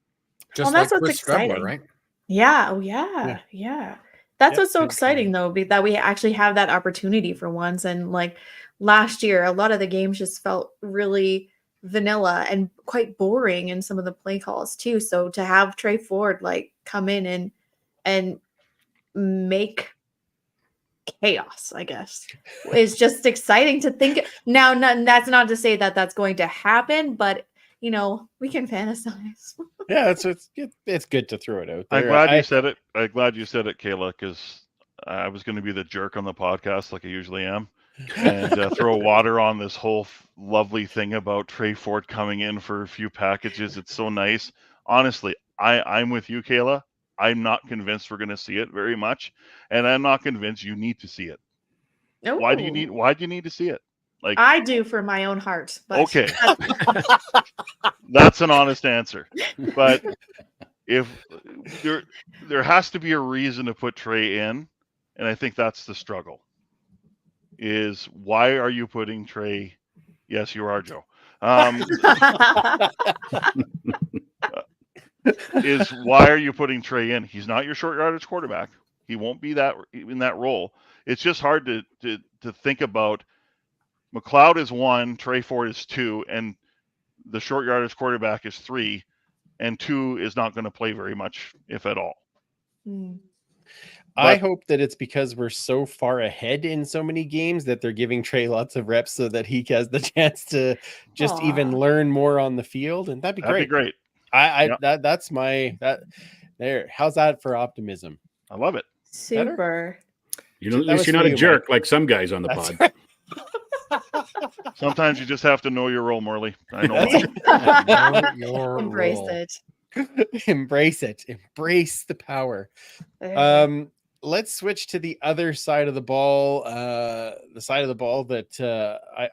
Just
that's
like
what's
Chris Strebler,
exciting,
right?
Yeah. Oh, yeah. That's what's so exciting, though, that we actually have that opportunity for once. And like last year, a lot of the games just felt really vanilla and quite boring in some of the play calls too. So to have Trey Ford like come in and make chaos, I guess, is just exciting to think. Now, that's not to say that that's going to happen, but we can fantasize.
Yeah, it's good to throw it out there.
I'm glad you said it. I'm glad you said it, Kayla, because I was going to be the jerk on the podcast like I usually am, and throw water on this whole lovely thing about Trey Ford coming in for a few packages. It's so nice. Honestly, I'm with you, Kayla. I'm not convinced we're going to see it very much, and I'm not convinced you need to see it.
Ooh.
Why do you need to see it? Like,
I do for my own heart. But
okay, that's an honest answer. But if there has to be a reason to put Trey in, and I think that's the struggle. Is why are you putting Trey? Yes, you are, Joe. Is why are you putting Trey in? He's not your short yardage quarterback. He won't be that in that role. It's just hard to think about. McLeod is 1, Trey Ford is 2, and the short yardage quarterback is 3, and 2 is not going to play very much, if at all.
I hope that it's because we're so far ahead in so many games that they're giving Trey lots of reps so that he has the chance to just even learn more on the field, and that'd be great. That's my there. How's that for optimism?
I love it.
Super.
At least you're not a jerk like some guys on the pod.
Right.
Sometimes you just have to know your role, Morley. I know.
Embrace it.
Embrace it. Embrace the power. Let's switch to the other side of the ball. The side of the ball that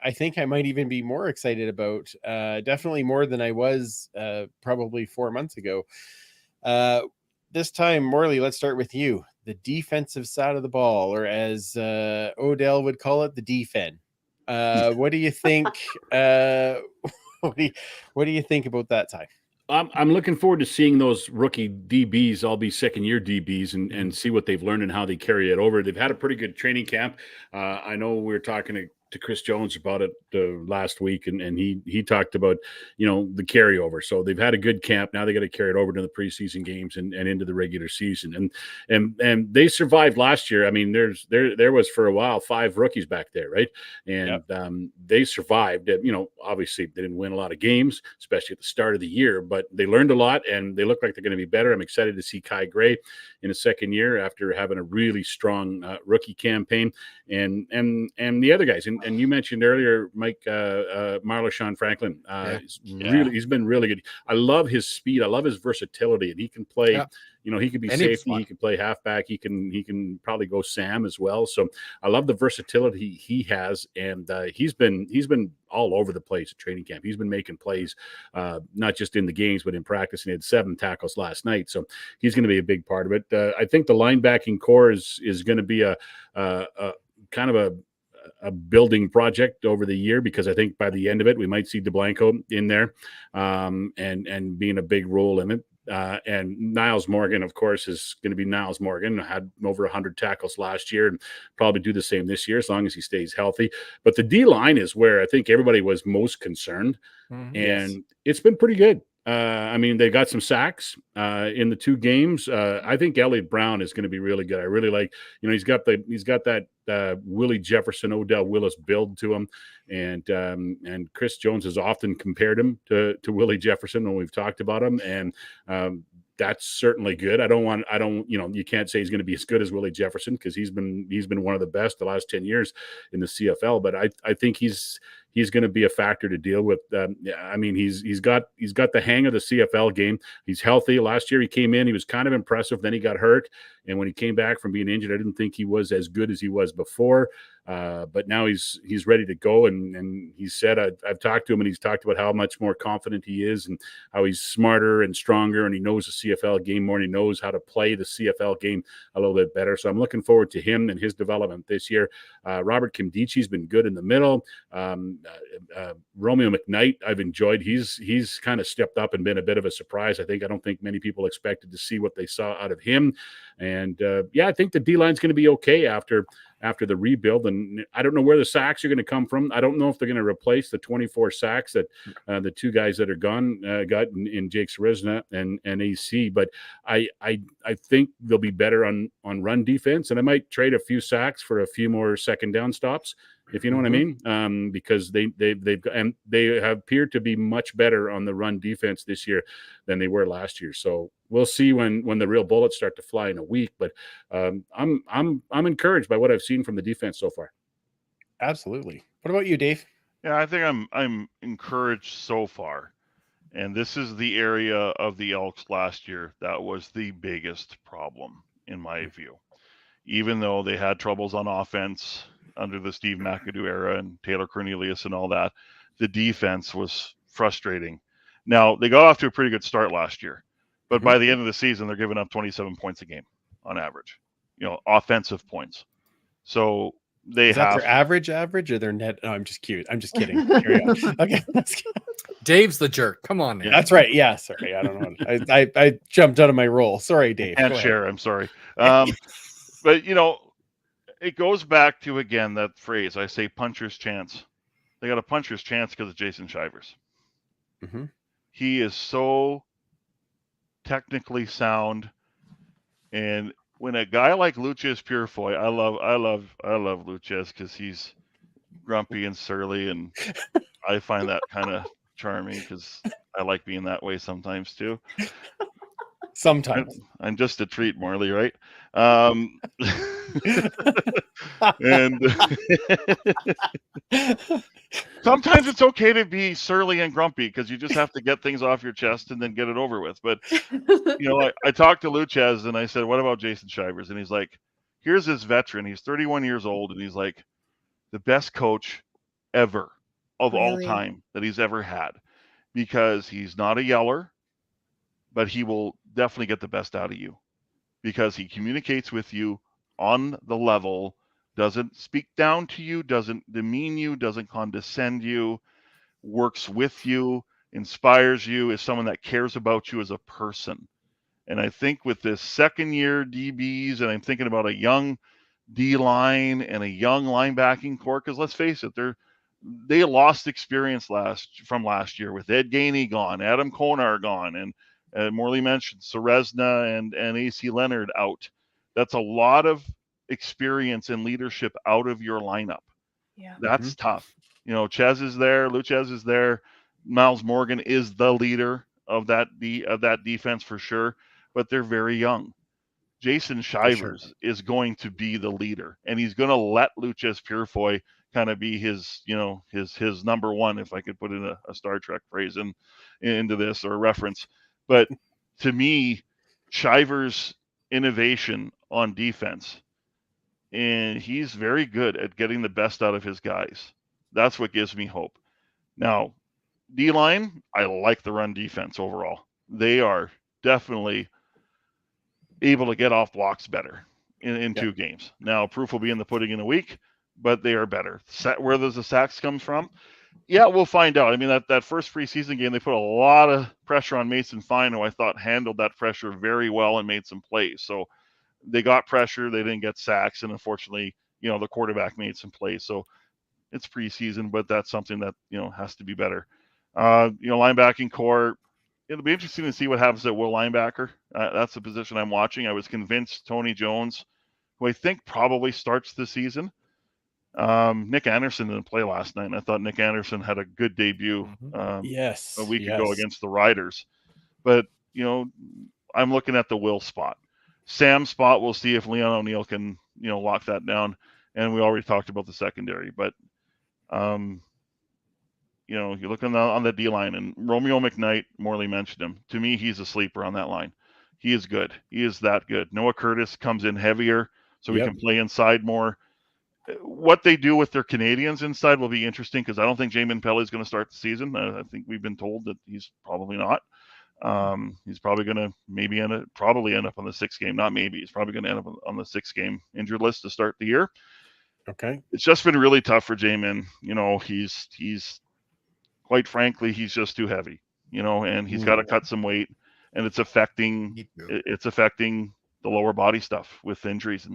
I think I might even be more excited about. Definitely more than I was probably 4 months ago. This time, Morley, let's start with you. The defensive side of the ball, or as Odell would call it, the defen. What do you think? What do you think about that time?
I'm looking forward to seeing those rookie DBs all be second-year DBs and see what they've learned and how they carry it over. They've had a pretty good training camp. I know we were talking to Chris Jones about it last week, and he talked about the carryover. So they've had a good camp. Now they got to carry it over to the preseason games and into the regular season. And they survived last year. I mean, there was for a while 5 rookies back there, right? And they survived. Obviously they didn't win a lot of games, especially at the start of the year, but they learned a lot and they look like they're going to be better. I'm excited to see Kai Gray in his second year after having a really strong rookie campaign, and the other guys. And you mentioned earlier, Mike, Marlon Franklin. He's been really good. I love his speed. I love his versatility, and he can play. Yeah. He could be safety. He can play halfback. He can probably go Sam as well. So I love the versatility he has, and he's been all over the place at training camp. He's been making plays, not just in the games, but in practice. And he had 7 tackles last night, so he's going to be a big part of it. I think the linebacking core is going to be a kind of a building project over the year, because I think by the end of it, we might see DeBlanco in there and being a big role in it. And Niles Morgan, of course, is going to be Niles Morgan. Had over 100 tackles last year and probably do the same this year as long as he stays healthy. But the D line is where I think everybody was most concerned, and it's been pretty good. I mean, they got some sacks in the 2 games. I think Elliott Brown is going to be really good. I really like, he's got that Willie Jefferson, Odell Willis build to him, and Chris Jones has often compared him to Willie Jefferson when we've talked about him, and that's certainly good. You can't say he's going to be as good as Willie Jefferson because he's been one of the best the last 10 years in the CFL. But I think he's going to be a factor to deal with. I mean, he's got the hang of the CFL game. He's healthy. Last year he came in, he was kind of impressive. Then he got hurt, and when he came back from being injured, I didn't think he was as good as he was before. But now he's ready to go, and he said I've talked to him, and he's talked about how much more confident he is, and how he's smarter and stronger, and he knows the CFL game more, and he knows how to play the CFL game a little bit better. So I'm looking forward to him and his development this year. Robert Kimdichi's been good in the middle. Romeo McKnight, I've enjoyed. He's kind of stepped up and been a bit of a surprise. I don't think many people expected to see what they saw out of him. And I think the D-line's going to be okay after the rebuild. And I don't know where the sacks are going to come from. I don't know if they're going to replace the 24 sacks that the 2 guys that are gone got in Jake Seresna and AC. But I think they'll be better on run defense, and I might trade a few sacks for a few more second down stops, if you know what I mean, because they have appeared to be much better on the run defense this year than they were last year. So we'll see when the real bullets start to fly in a week. But I'm encouraged by what I've seen from the defense so far.
Absolutely. What about you, Dave?
Yeah, I think I'm encouraged so far. And this is the area of the Elks last year that was the biggest problem, in my view. Even though they had troubles on offense under the Steve McAdoo era and Taylor Cornelius and all that, the defense was frustrating. Now, they got off to a pretty good start last year, but by the end of the season, they're giving up 27 points a game on average, offensive points. So is that
their average or their net? No, I'm just cute. I'm just kidding. Okay.
Dave's the jerk. Come on,
now. That's right. Yeah. Sorry. I don't know. I jumped out of my role. Sorry, Dave.
Can't share. I'm sorry. But it goes back to, again, that phrase, I say puncher's chance. They got a puncher's chance because of Jason Shivers. He is so technically sound. And when a guy like Lucius Purifoy, I love Lucius because he's grumpy and surly, and I find that kind of charming because I like being that way sometimes too.
Sometimes
I'm just a treat, Morley, right? And sometimes it's okay to be surly and grumpy because you just have to get things off your chest and then get it over with. But I talked to Lucius and I said, "What about Jason Shivers?" And he's like, "Here's this veteran. He's 31 years old, and he's like the best coach ever of all time that he's ever had because he's not a yeller, but he will definitely get the best out of you because he communicates with you on the level, doesn't speak down to you, doesn't demean you, doesn't condescend you, works with you, inspires you, is someone that cares about you as a person." And I think with this second year DBs, and I'm thinking about a young D-line and a young linebacking core, because let's face it, they lost experience from last year with Ed Gainey gone, Adam Konar gone, and Morley mentioned Seresna and AC Leonard out. That's a lot of experience and leadership out of your lineup.
Yeah,
that's tough. Ches is there, Lucius is there, Miles Morgan is the leader of that defense for sure, but they're very young. Jason Shivers is going to be the leader, and he's going to let Lucius Purifoy kind of be his number one, if I could put in a Star Trek phrase into this or a reference. But to me, Shivers' innovation on defense, and he's very good at getting the best out of his guys. That's what gives me hope. Now, D-line, I like the run defense overall. They are definitely able to get off blocks better in 2 games. Now, proof will be in the pudding in a week, but they are better. Where does the sacks come from? Yeah, we'll find out. I mean, that first preseason game, they put a lot of pressure on Mason Fine, who I thought handled that pressure very well and made some plays. So they got pressure, they didn't get sacks, and unfortunately, the quarterback made some plays. So it's preseason, but that's something that has to be better. Linebacking core, it'll be interesting to see what happens at will linebacker. That's the position I'm watching. I was convinced Tony Jones, who I think probably starts the season. Nick Anderson didn't play last night, and I thought Nick Anderson had a good debut
Yes.
a week ago against the Riders. But, I'm looking at the Will spot. Sam's spot, we'll see if Leon O'Neill can, lock that down. And we already talked about the secondary. But, you're looking on the D-line, and Romeo McKnight, Morley mentioned him. To me, he's a sleeper on that line. He is good. He is that good. Noah Curtis comes in heavier, so we can play inside more. What they do with their Canadians inside will be interesting, because I don't think Jamin Pelly is going to start the season. I think we've been told that he's probably not. He's probably going to probably end up on the 6th game. Not maybe. He's probably going to end up on the 6th game injured list to start the year.
Okay.
It's just been really tough for Jamin. He's quite frankly, he's just too heavy, and he's got to cut some weight, and it's affecting the lower body stuff with injuries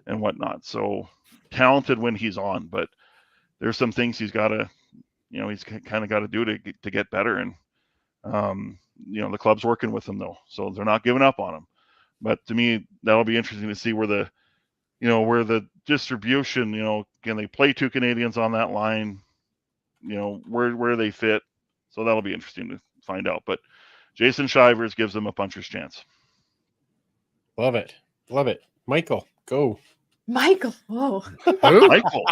and whatnot. So talented when he's on, but there's some things he's got to, he's kind of got to do to get better. And, the club's working with him though, so they're not giving up on him. But to me, that'll be interesting to see where the distribution, can they play 2 Canadians on that line, where they fit. So that'll be interesting to find out. But Jason Shivers gives them a puncher's chance.
Love it. Michael, go.
Michael. Whoa.
Michael.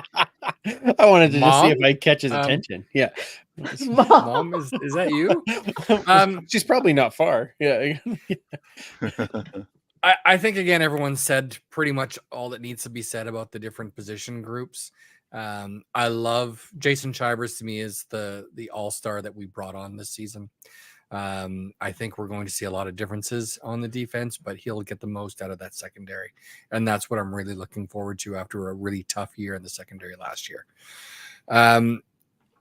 I wanted to just see
Mom?
if I catch his attention. Yeah.
Mom, is that you?
She's probably not far. Yeah.
I think, again, everyone said pretty much all that needs to be said about the different position groups. I love Jason Shivers. To me, is the all-star that we brought on this season. I think we're going to see a lot of differences on the defense, but he'll get the most out of that secondary. And that's what I'm really looking forward to after a really tough year in the secondary last year.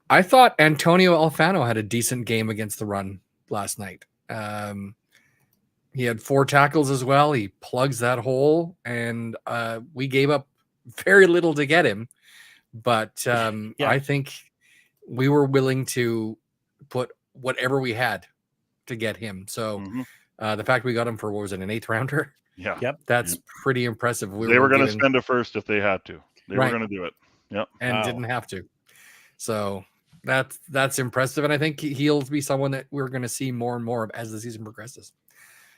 I thought Antonio Alfano had a decent game against the run last night. He had 4 tackles as well. He plugs that hole, and we gave up very little to get him. But I think we were willing to put whatever we had to get him. So the fact we got him for, what was it, an 8th rounder?
Yeah.
Yep.
That's pretty impressive.
They were going to spend a first if they had to. They were going to do it. Yep.
And didn't have to. So that's impressive. And I think he'll be someone that we're going to see more and more of as the season progresses.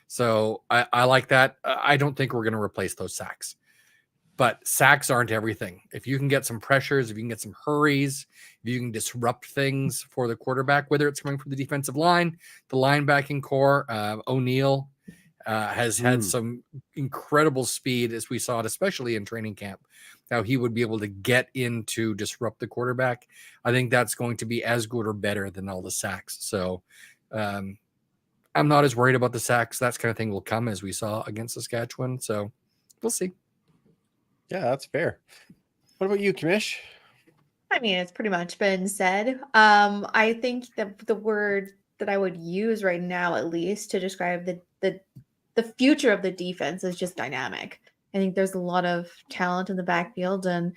So I like that. I don't think we're going to replace those sacks. But sacks aren't everything. If you can get some pressures, if you can get some hurries, if you can disrupt things for the quarterback, whether it's coming from the defensive line, the linebacking core, O'Neill has had some incredible speed, as we saw it, especially in training camp, how he would be able to get in to disrupt the quarterback. I think that's going to be as good or better than all the sacks. So I'm not as worried about the sacks. That kind of thing will come, as we saw against Saskatchewan. So we'll see.
Yeah, that's fair. What about you, Kamish?
I mean, it's pretty much been said. I think that the word that I would use right now, at least, to describe the future of the defense is just dynamic. I think there's a lot of talent in the backfield, and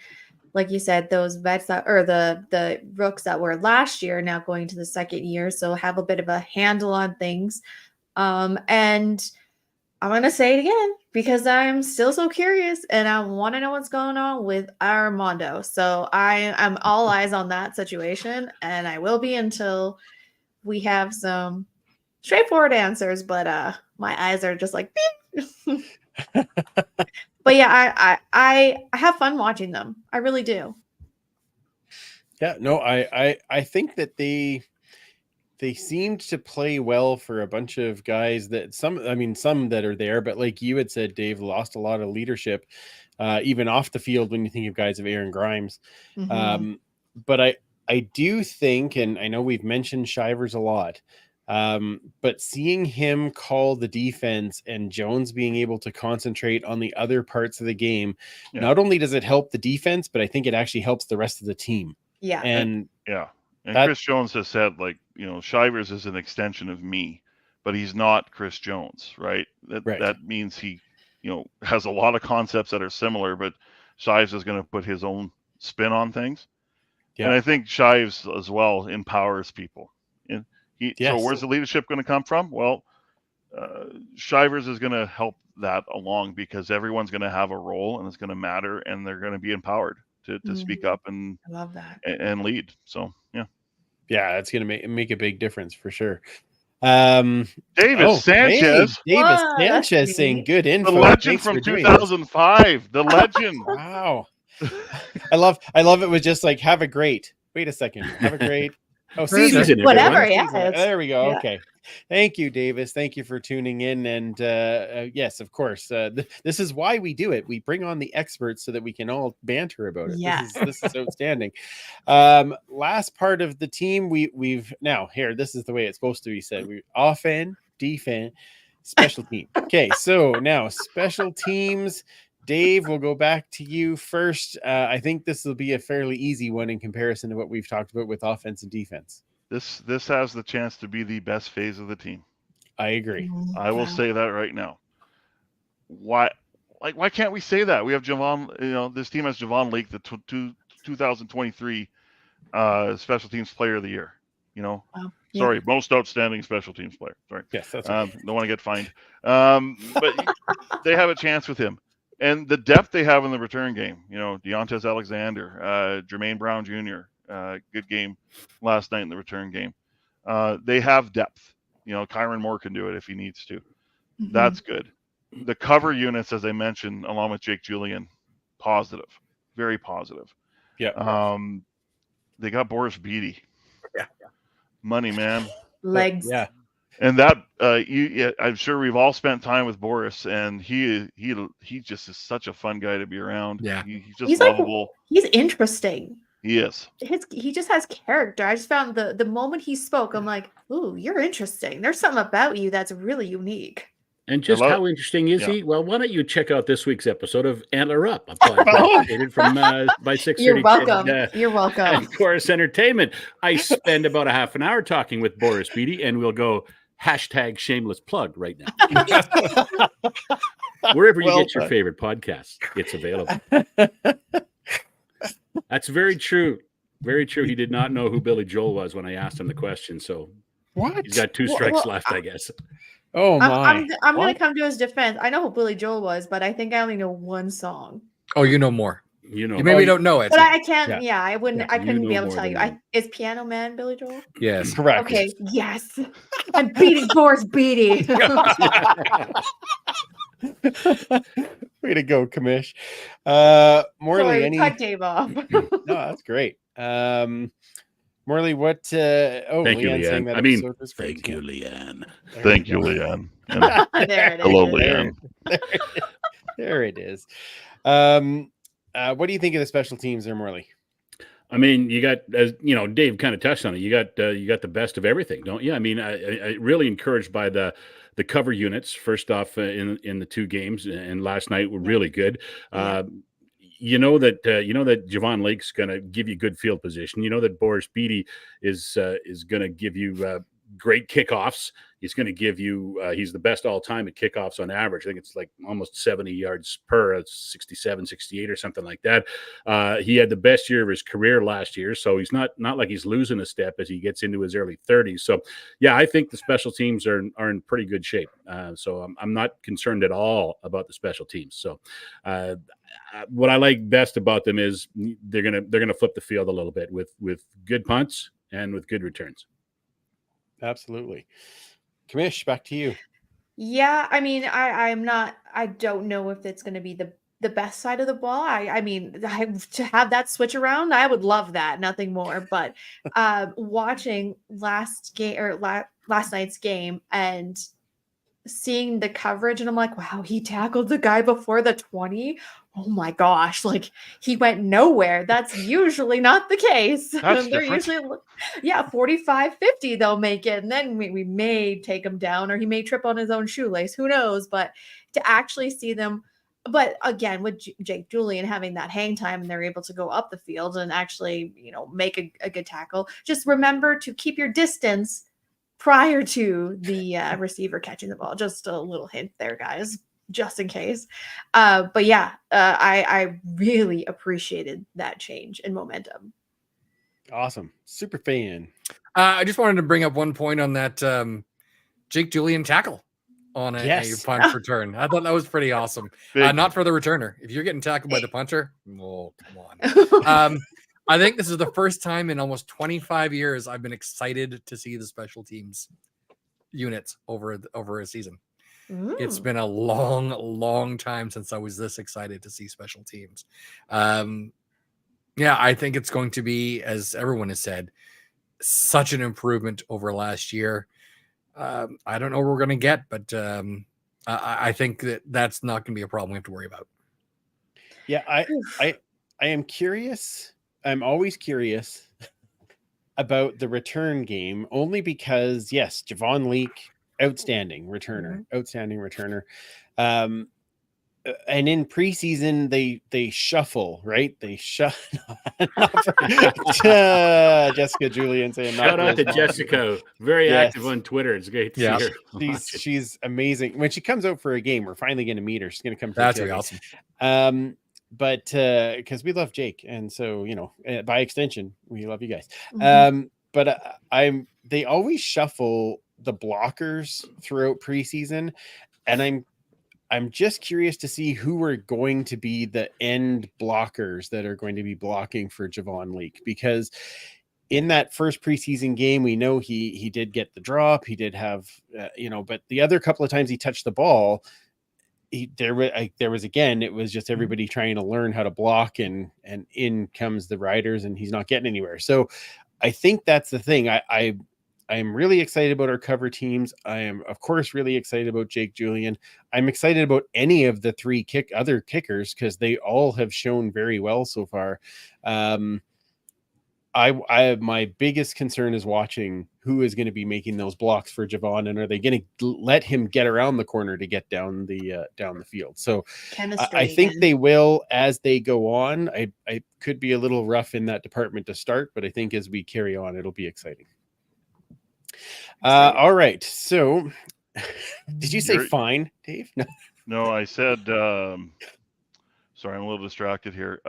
like you said, those vets the rooks that were last year now going to the 2nd year, so have a bit of a handle on things. And I'm going to say it again because I'm still so curious and I want to know what's going on with Armando. So I am all eyes on that situation, and I will be until we have some straightforward answers, but my eyes are just like beep. But yeah, I have fun watching them. I really do.
Yeah, no, I think that they seemed to play well for a bunch of guys that some that are there, but like you had said, Dave, lost a lot of leadership, even off the field when you think of guys of Aaron Grimes. But I do think, and I know we've mentioned Shivers a lot, but seeing him call the defense and Jones being able to concentrate on the other parts of the game, not only does it help the defense, but I think it actually helps the rest of the team.
Yeah.
And Chris Jones has said, Shivers is an extension of me, but he's not Chris Jones, right? That means he, has a lot of concepts that are similar, but Shives is going to put his own spin on things. Yeah. And I think Shives as well empowers people. And So
Yes.
where's the leadership going to come from? Well, Shivers is going to help that along because everyone's going to have a role and it's going to matter and they're going to be empowered to speak up and
I love that.
and lead. So
Yeah, it's going to make a big difference for sure.
Davis Sanchez,
Davis
What? That's
Sanchez saying
neat.
good
the
info.
legend
Thanks
from
for doing this.
2005, the legend.
Wow. I love it was just like have a great. Wait a second. Have a great. Oh,
Season,
season.
Whatever,
everyone.
yeah.
Season.
it's-
There we go.
yeah.
Okay. Thank you, Davis. Thank you for tuning in. And yes, of course, this is why we do it. We bring on the experts so that we can all banter about it.
Yeah.
This is outstanding. Last part of the team, we've now here. This is the way it's supposed to be said. We offense, defense, special team. Okay, so now special teams. Dave, we'll go back to you first. I think this will be a fairly easy one in comparison to what we've talked about with offense and defense.
This has the chance to be the best phase of the team.
I agree.
I will say that right now. Why can't we say that? We have Javon, this team has Javon Lake, the 2023 special teams player of the year.
Wow. Yeah.
Sorry, most outstanding special teams player. Sorry.
Yes, that's right.
Don't want to get fined. But they have a chance with him. And the depth they have in the return game, Deontez Alexander, Jermaine Brown Jr., good game last night in the return game. They have depth. Kyron Moore can do it if he needs to.
Mhm.
That's good. The cover units, as I mentioned, along with Jake Julian, positive, very positive.
Yeah.
They got Boris Beatty.
Yeah.
Money, man.
Legs.
Yeah.
And that I'm sure we've all spent time with Boris, and he just is such a fun guy to be around.
Yeah.
He's just
He's like-
lovable.
He's interesting.
He is.
He just has character. I just found the moment he spoke, I'm like, ooh, you're interesting. There's something about you that's really unique.
And just
Hello?
how interesting is
Yeah.
he? Well, why don't you check out this week's episode of Antler Up, a podcast from by 6:30.
You're welcome. You're welcome.
And Chorus Entertainment. I spend about a half an hour talking with Boris Beatty, and we'll go #shameless plug right now. Wherever you
Well
get your
done.
favorite podcasts, it's available. That's very true. Very true. He did not know who Billy Joel was when I asked him the question, so
What?
he's got two
Well,
strikes
well,
left, I guess.
Oh my.
I'm going
What?
to come to his defense. I know who Billy Joel was, but I think I only know one song.
Oh, you know more.
You know,
You maybe don't know it.
But I can't.
Yeah.
Yeah, I wouldn't.
Yeah,
I
you
couldn't be
know
able to
more
tell
than
you.
me.
Is Piano Man Billy Joel?
Yes.
Correct.
Okay. Yes. I'm beating Boris Beatty.
Way to go, Kamish. Morley,
Sorry,
any?
cut Dave off.
No, that's great. Morley, what? Oh,
Thank you,
Leanne saying
Leanne.
that
I mean,
episode was great.
thank you, Leanne.
There
Thank
we
you,
go.
Leanne. And
There it is.
hello,
There,
Leanne.
there it is. What do you think of the special teams there, Morley?
I mean, you got, as you know, Dave kind of touched on it. You got the best of everything, don't you? I mean, I really encouraged by the cover units. First off, in the two games, and last night were really good.
Yeah.
You know that Javon Lake's going to give you good field position. You know that Boris Beatty is going to give you great kickoffs. He's going to give you. He's the best all time at kickoffs on average. I think it's like almost 70 yards per. It's 67, 68 or something like that. He had the best year of his career last year, so he's not like he's losing a step as he gets into his early 30s. So, yeah, I think the special teams are in pretty good shape. So I'm not concerned at all about the special teams. So, what I like best about them is they're gonna flip the field a little bit with good punts and with good returns.
Absolutely. Kamish, back to you.
Yeah, I mean, I don't know if it's going to be the best side of the ball. I mean, to have that switch around, I would love that, nothing more. But watching last night's game and seeing the coverage, and I'm like, wow, he tackled the guy before the 20. Oh my gosh, like he went nowhere. That's usually not the case.
That's
They're
different.
usually 45, 50, they'll make it. And then we may take him down, or he may trip on his own shoelace. Who knows? But to actually see them, but again, with Jake Julian having that hang time and they're able to go up the field and actually, make a good tackle, just remember to keep your distance prior to the receiver catching the ball. Just a little hint there, guys, just in case. But yeah, I really appreciated that change in momentum.
Awesome. Super fan.
I just wanted to bring up one point on that Jake Julian tackle on a
Yes.
punt return. I thought that was pretty awesome.
Big.
Not for the returner. If you're getting tackled by the punter, oh, come on. I think this is the first time in almost 25 years I've been excited to see the special teams units over a season. It's been a long time since I was this excited to see special teams. Yeah, I think it's going to be, as everyone has said, such an improvement over last year. I don't know what we're going to get, but I think that's not going to be a problem we have to worry about.
Yeah, I am curious. I'm always curious about the return game, only because yes, Javon Leak, outstanding returner. And in preseason, they shuffle, right? They Jessica Julian saying,
shout out to Jessica, very active on Twitter. It's great to see her.
She's amazing. When she comes out for a game, we're finally going to meet her. She's going to come.
That's really awesome.
But because we love Jake, and so by extension, we love you guys. But they always shuffle the blockers throughout preseason, and I'm just curious to see who are going to be the end blockers that are going to be blocking for Javon Leak, because in that first preseason game, we know he did get the drop. He did have, but the other couple of times he touched the ball, there was again, it was just everybody trying to learn how to block, and in comes the Riders, and he's not getting anywhere. So I think that's the thing. I'm really excited about our cover teams. I am, of course, really excited about Jake Julian. I'm excited about any of the three other kickers, because they all have shown very well so far. My biggest concern is watching who is going to be making those blocks for Javon, and are they going to let him get around the corner to get down the field? So I think they will as they go on. I could be a little rough in that department to start, but I think as we carry on, it'll be exciting. All right. So did you say fine, Dave?
No, I said, sorry, I'm a little distracted here.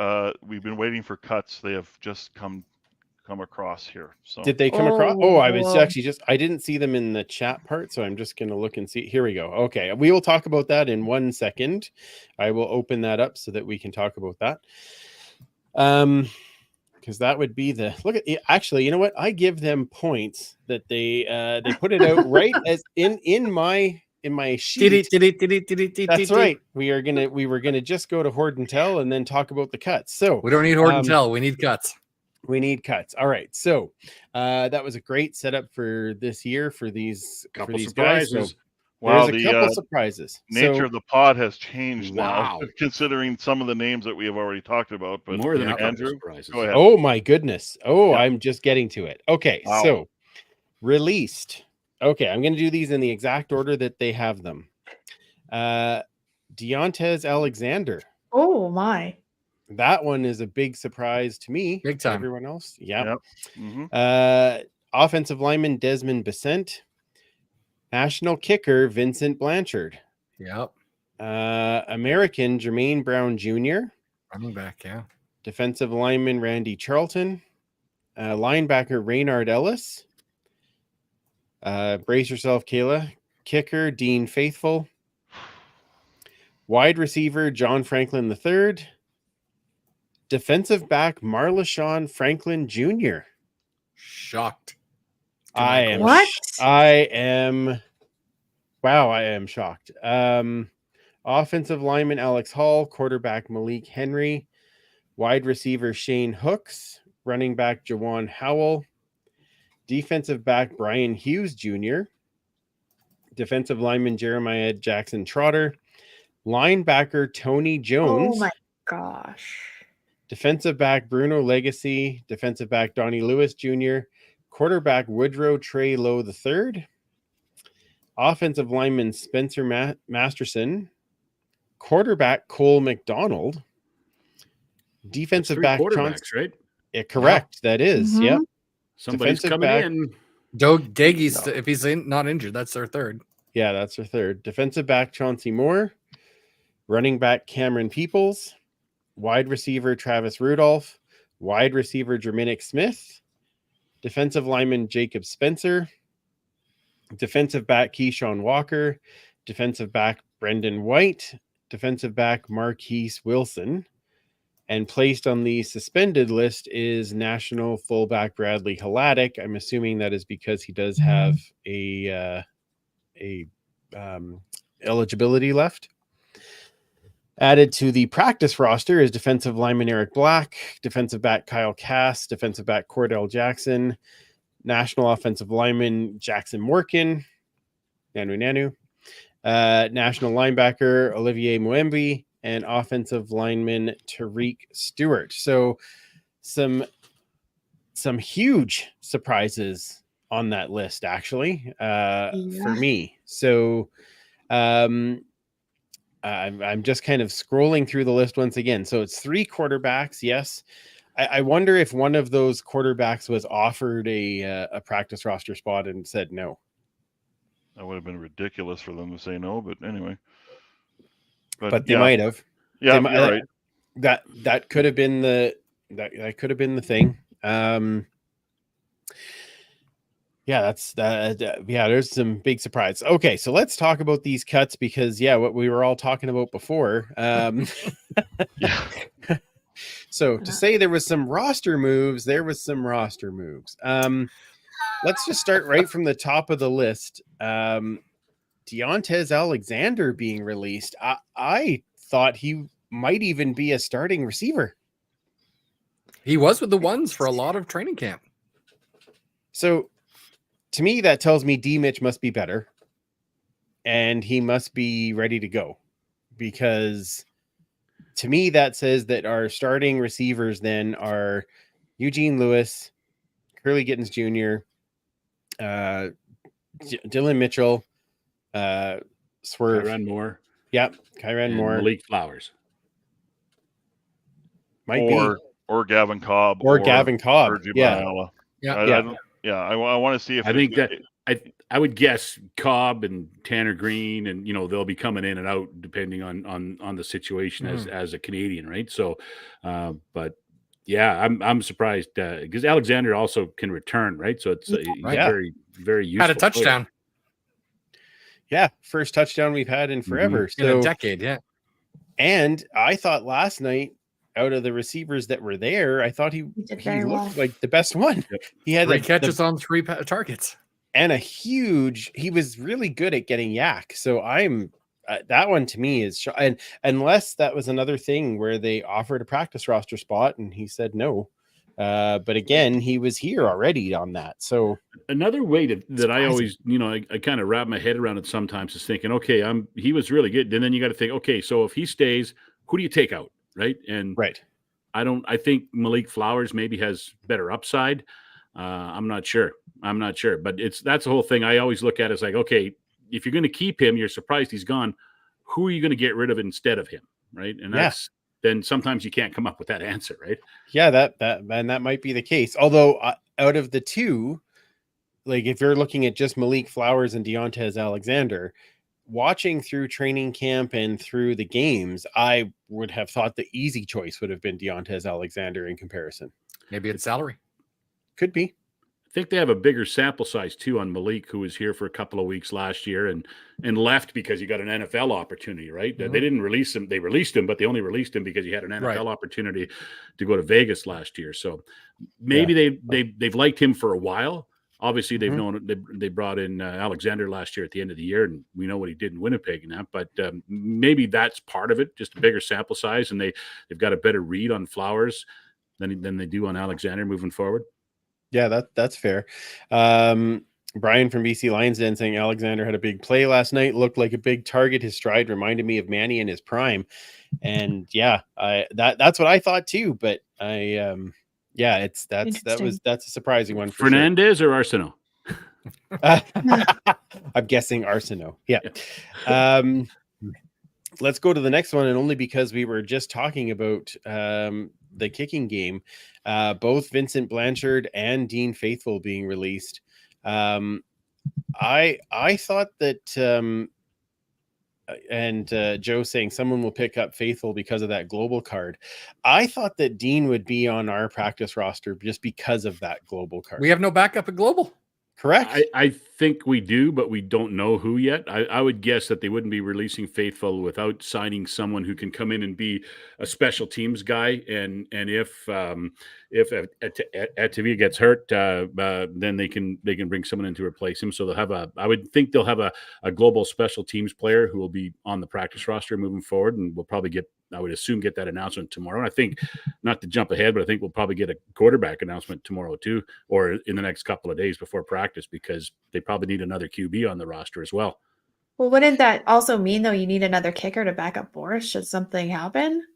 We've been waiting for cuts. They have just come across here. So
did they come across? Oh, I was actually I didn't see them in the chat part, so I'm just going to look and see. Here we go. Okay. We will talk about that in 1 second. I will open that up so that we can talk about that. Because that would be actually, you know what? I give them points that they put it out right as in my sheet. That's right. We were gonna just go to Hoard and Tell and then talk about the cuts. So
we don't need Hoard and Tell. We need cuts.
We need cuts. All right. So that was a great setup for this year for these
surprises.
Guys. So there's a couple surprises.
Nature of the pod has changed now, considering some of the names that we have already talked about. But
more than a couple
Andrew,
surprises.
Go ahead.
Oh my goodness. I'm just getting to it. Okay. Wow. So released. Okay. I'm going to do these in the exact order that they have them. Deontez Alexander.
Oh my.
That one is a big surprise to me.
Big time.
Everyone else. Yeah.
Mm-hmm.
Offensive lineman Desmond Besant. National kicker Vincent Blanchard.
Yep.
American Jermaine Brown Jr.
Running back, yeah.
Defensive lineman Randy Charlton. Linebacker Raynard Ellis. Brace yourself, Kayla. Kicker Dean Faithful. Wide receiver John Franklin III. Defensive back Marlashon Franklin Jr.
Shocked.
I am shocked. Offensive lineman Alex Hall, quarterback Malik Henry, wide receiver Shane Hooks, running back Jawan Howell, defensive back Brian Hughes Jr., defensive lineman Jeremiah Jackson Trotter, linebacker Tony Jones.
Oh my gosh.
Defensive back Bruno Legacy, defensive back Donnie Lewis Jr., quarterback Woodrow Trey Lowe III, offensive lineman Spencer Masterson, quarterback Cole McDonald, defensive back
quarterbacks, right?
Yeah, correct. Yeah. That is. Mm-hmm. Yep.
Somebody's coming in.
Doug Daggy's, if he's not injured, that's their third.
Yeah, that's their third. Defensive back Chauncey Moore, running back Cameron Peoples, wide receiver Travis Rudolph, wide receiver Jerminic Smith, defensive lineman Jacob Spencer, defensive back Keyshawn Walker, defensive back Brendan White, defensive back Marquise Wilson, and placed on the suspended list is national fullback Bradley Haladic. I'm assuming that is because he does have a eligibility left. Added to the practice roster is defensive lineman Eric Black, defensive back Kyle Cass, defensive back Cordell Jackson, national offensive lineman Jackson Morkin, Nanu, national linebacker Olivier Muembi, and offensive lineman Tariq Stewart. So some huge surprises on that list, actually, for me. So I'm just kind of scrolling through the list once again. So it's 3 quarterbacks. Yes. I wonder if one of those quarterbacks was offered a practice roster spot and said no.
That would have been ridiculous for them to say no, but anyway.
But they might have.
Yeah,
you're
right.
That could have been that could have been the thing. Yeah, that's that. Yeah, there's some big surprise. Okay, so let's talk about these cuts because what we were all talking about before.
Yeah.
So to say there was some roster moves, there was some roster moves. Let's just start right from the top of the list. Deontez Alexander being released. I thought he might even be a starting receiver.
He was with the ones for a lot of training camp.
So to me, that tells me D Mitch must be better and he must be ready to go, because to me, that says that our starting receivers then are Eugene Lewis, Curly Gittens Jr., Dylan Mitchell, Swerve.
Kyron Moore.
Yep, Kyron Moore.
Malik Flowers.
Might be.
Or Gavin Cobb.
Or Gavin Cobb.
Sergi
Yeah.
Barnella.
Yeah.
I want to see if
I think that I would guess Cobb and Tanner Green, and they'll be coming in and out depending on the situation as a Canadian, right? So, but yeah, I'm surprised because Alexander also can return, right? So it's very, very useful.
Had a touchdown.
Yeah, first touchdown we've had in forever.
In a decade, yeah.
And I thought last night, out of the receivers that were there, I thought he looked like the best one. Yep. He had
3 catches on 3 targets.
And he was really good at getting yak. So I'm that one to me is, and unless that was another thing where they offered a practice roster spot and he said no. But again, he was here already on that. So
another way that I always, I kind of wrap my head around it sometimes is thinking, okay, he was really good. And then you got to think, okay, so if he stays, who do you take out? Right. And I think Malik Flowers maybe has better upside. I'm not sure, but that's the whole thing. I always look at it as like, okay, if you're going to keep him, you're surprised he's gone. Who are you going to get rid of instead of him? Right. And then sometimes you can't come up with that answer. Right.
Yeah. That might be the case. Although out of the two, like if you're looking at just Malik Flowers and Deontez Alexander, watching through training camp and through the games, I would have thought the easy choice would have been Deontez Alexander in comparison.
Maybe it's salary.
Could be.
I think they have a bigger sample size too on Malik, who was here for a couple of weeks last year and left because he got an NFL opportunity, right? Mm-hmm. They didn't release him. They released him, but they only released him because he had an NFL opportunity to go to Vegas last year. So maybe they've liked him for a while. Obviously, they've known they brought in Alexander last year at the end of the year, and we know what he did in Winnipeg and that. But maybe that's part of it, just a bigger sample size, and they've got a better read on Flowers than they do on Alexander moving forward.
Yeah, that's fair. Brian from BC Lions Den saying Alexander had a big play last night, looked like a big target. His stride reminded me of Manny in his prime, and that's what I thought too. But that's a surprising one. For
Fernandez or Arsenault?
I'm guessing Arsenault. Yeah. Let's go to the next one, and only because we were just talking about the kicking game, both Vincent Blanchard and Dean Faithful being released. I thought that Joe saying someone will pick up Faithful because of that global card. I thought that Dean would be on our practice roster just because of that global card.
We have no backup at global.
Correct.
I think we do, but we don't know who yet. I would guess that they wouldn't be releasing Faithful without signing someone who can come in and be a special teams guy. And if Atavia gets hurt, then they can bring someone in to replace him. So they'll have I would think they'll have a global special teams player who will be on the practice roster moving forward, and we'll probably get that announcement tomorrow. And I think, not to jump ahead, but I think we'll probably get a quarterback announcement tomorrow too, or in the next couple of days before practice, because they probably need another QB on the roster as well.
Well, wouldn't that also mean, though, you need another kicker to back up Boris should something happen?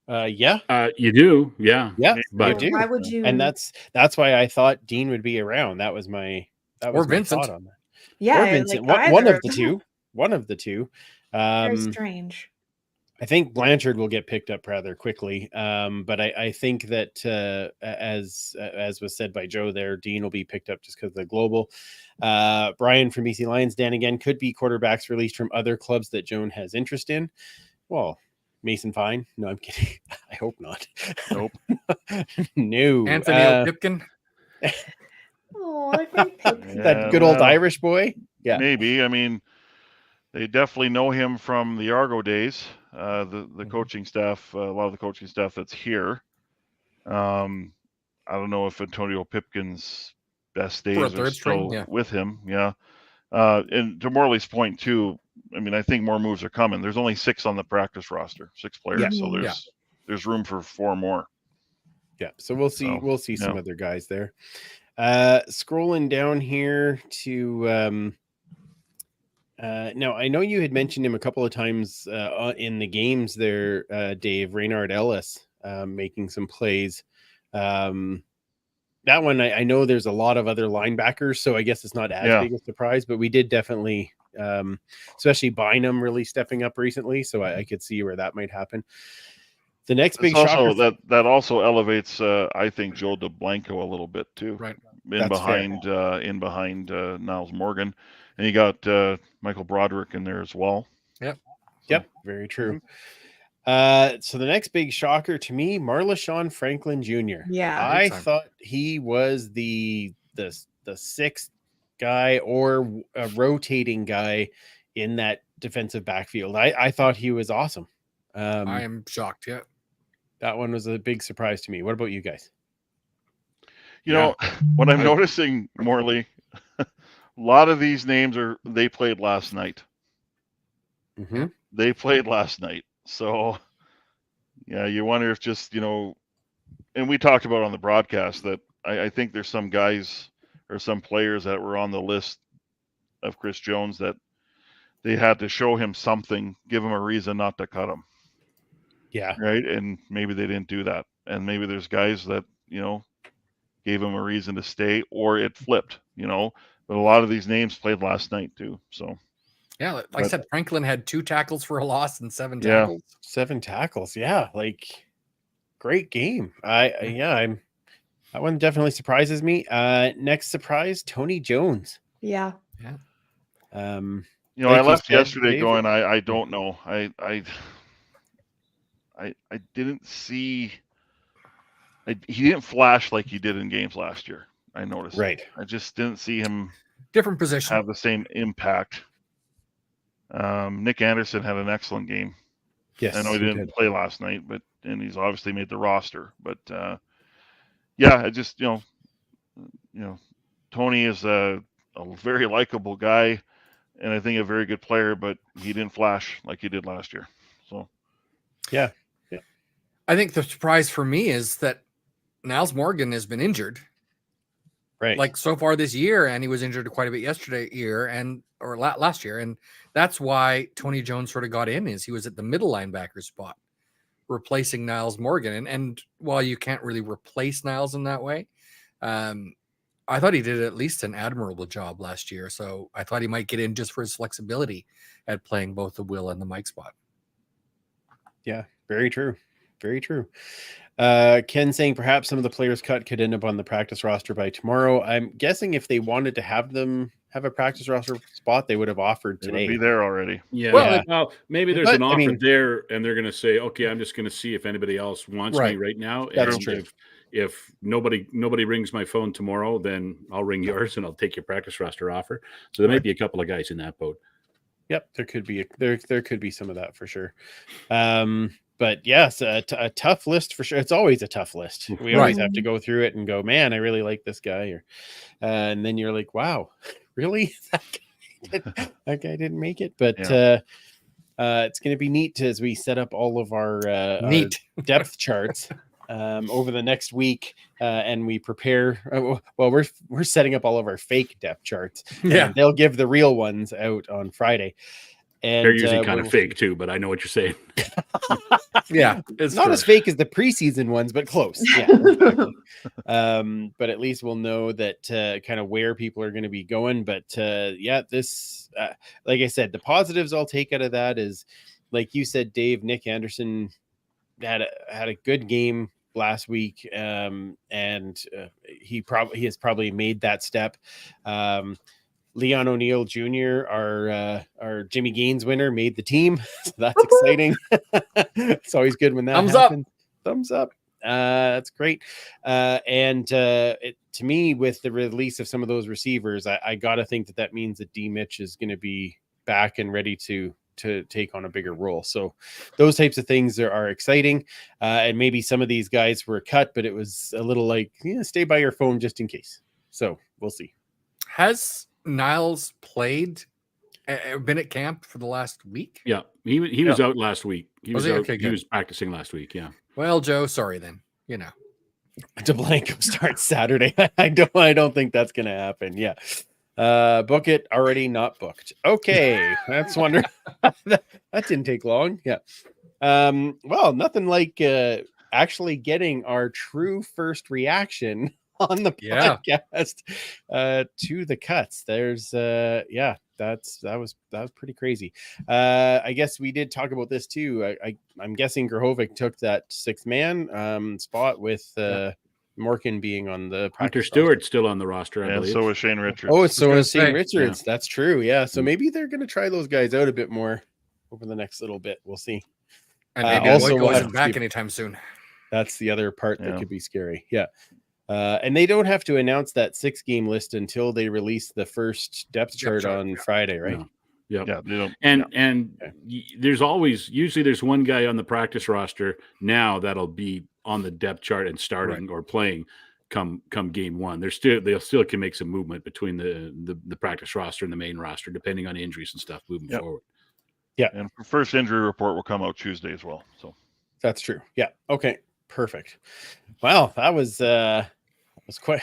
Yeah.
You do. Yeah.
Yeah.
But
do.
Why would you?
And that's why I thought Dean would be around. That was my
Vincent.
thought on that.
Yeah,
Or Vincent.
like
One
either.
of the two. One of the two.
Very strange.
I think Blanchard will get picked up rather quickly. But I think that as was said by Joe there, Dean will be picked up just because of the global. Brian from BC Lions, Dan again, could be quarterbacks released from other clubs that Joan has interest in. Well, Mason Fine. No, I'm kidding. I hope not.
Nope.
No.
Anthony Pipkin.
Oh, I think
That good old Irish boy. Yeah.
Maybe. I mean, they definitely know him from the Argo days. The coaching staff, a lot of the coaching staff that's here. I don't know if Antonio Pipkin's best days are still with him. Yeah. And to Morley's point too, I mean, I think more moves are coming. There's only 6 on the practice roster, 6 players.
Yeah.
So there's room for 4 more.
Yeah. So we'll see some other guys there. Scrolling down here to now I know you had mentioned him a couple of times in the games there, Dave, Reynard Ellis making some plays. That one I know there's a lot of other linebackers, so I guess it's not as big a surprise, but we did definitely especially Bynum really stepping up recently, so I could see where that might happen. The next big shocker
that also elevates I think Joe DeBlanco a little bit too.
Right.
In behind Niles Morgan, and you got Michael Broderick in there as well.
Yep, very true. So the next big shocker to me, Marleshon Franklin Jr.
Yeah,
I thought he was the 6th guy or a rotating guy in that defensive backfield. I thought he was awesome.
I am shocked. Yeah,
that one was a big surprise to me. What about you guys?
You know, what I'm noticing, Morley, a lot of these names they played last night.
Mm-hmm.
They played last night. So, yeah, you wonder if just, and we talked about on the broadcast that I think there's some guys or some players that were on the list of Chris Jones that they had to show him something, give him a reason not to cut him.
Yeah.
Right. And maybe they didn't do that. And maybe there's guys that, gave him a reason to stay, or it flipped, but a lot of these names played last night too. So,
yeah, like I said, Franklin had 2 tackles for a loss and 7 tackles.
7 tackles. Yeah. Like great game. That one definitely surprises me. Next surprise, Tony Jones.
Yeah.
I left yesterday going, I don't know. I didn't see. He didn't flash like he did in games last year. I noticed.
Right.
I just didn't see him
different position
have the same impact. Nick Anderson had an excellent game.
Yes,
I know he didn't play last night, and he's obviously made the roster. But I just Tony is a very likable guy, and I think a very good player, but he didn't flash like he did last year. So
yeah.
I think the surprise for me is that Niles Morgan has been injured,
right?
Like so far this year, and he was injured quite a bit last year, and that's why Tony Jones sort of got in. Is he was at the middle linebacker spot, replacing Niles Morgan, and while you can't really replace Niles in that way, I thought he did at least an admirable job last year. So I thought he might get in just for his flexibility at playing both the Will and the Mike spot.
Yeah, very true. Very true. Ken saying perhaps some of the players cut could end up on the practice roster by tomorrow. I'm guessing if they wanted to have them have a practice roster spot, they would have offered
They would be there already.
Yeah.
Well,
Well, maybe there's
but,
an
I
offer
mean-
there, and they're going to say, "Okay, I'm just going to see if anybody else wants me
Right.
right now."
That's
and
true.
if nobody rings my phone tomorrow, then I'll ring yours and I'll take your practice roster offer. So there might be a couple of guys in that boat.
Yep, there could be there could be some of that for sure. But yes, a tough list for sure. It's always a tough list. We always have to go through it and go, man, I really like this guy, or and then you're like, wow, really? That guy didn't make it. But it's going to be neat as we set up all of our depth charts over the next week, and we prepare. Well, we're setting up all of our fake depth charts.
Yeah,
They'll give the real ones out on Friday. And
they're usually kind of fake too, but I know what you're saying.
yeah,
it's not as fake as the preseason ones, but close. Yeah, exactly. But at least we'll know that kind of where people are going to be going. But this, like I said, the positives I'll take out of that is, like you said, Dave, Nick Anderson had a good game last week, and he has probably made that step. Leon O'Neill Jr., our Jimmy Gaines winner, made the team. So that's exciting. It's always good when that happens. Thumbs up. That's great. To me, with the release of some of those receivers, I got to think that means that D Mitch is going to be back and ready to take on a bigger role. So those types of things are exciting. And maybe some of these guys were cut, but it was a little like, stay by your phone just in case. So we'll see.
Has Niles been at camp for the last week?
Yeah, he was out last week. He was out.
Okay,
he was practicing last week. Yeah.
Well, Joe, sorry then.
DeBlanco starts Saturday. I don't think that's going to happen. Yeah. Book it, already not booked. Okay, that's wonderful. That didn't take long. Yeah. Well, nothing like actually getting our true first reaction on the podcast to the cuts. There's that was pretty crazy. I guess we did talk about this too. I'm guessing Grahovic took that 6th man spot with Morgan being on the
Hunter Stewart's still on the roster, I believe.
So is Shane Richards.
Oh, so is Shane Richards.
Yeah.
That's true. Yeah. So maybe they're going to try those guys out a bit more over the next little bit. We'll see.
And maybe Loico isn't back anytime soon.
That's the other part that could be scary. Yeah. And they don't have to announce that 6-game list until they release the first depth chart on Friday, right?
Yeah.
Yeah. They don't,
and there's usually there's one guy on the practice roster now that'll be on the depth chart and starting or playing come game one. They'll still can make some movement between the practice roster and the main roster, depending on injuries and stuff moving forward.
Yeah.
And first injury report will come out Tuesday as well. So
that's true. Yeah. Okay. Perfect. Wow. That was quite.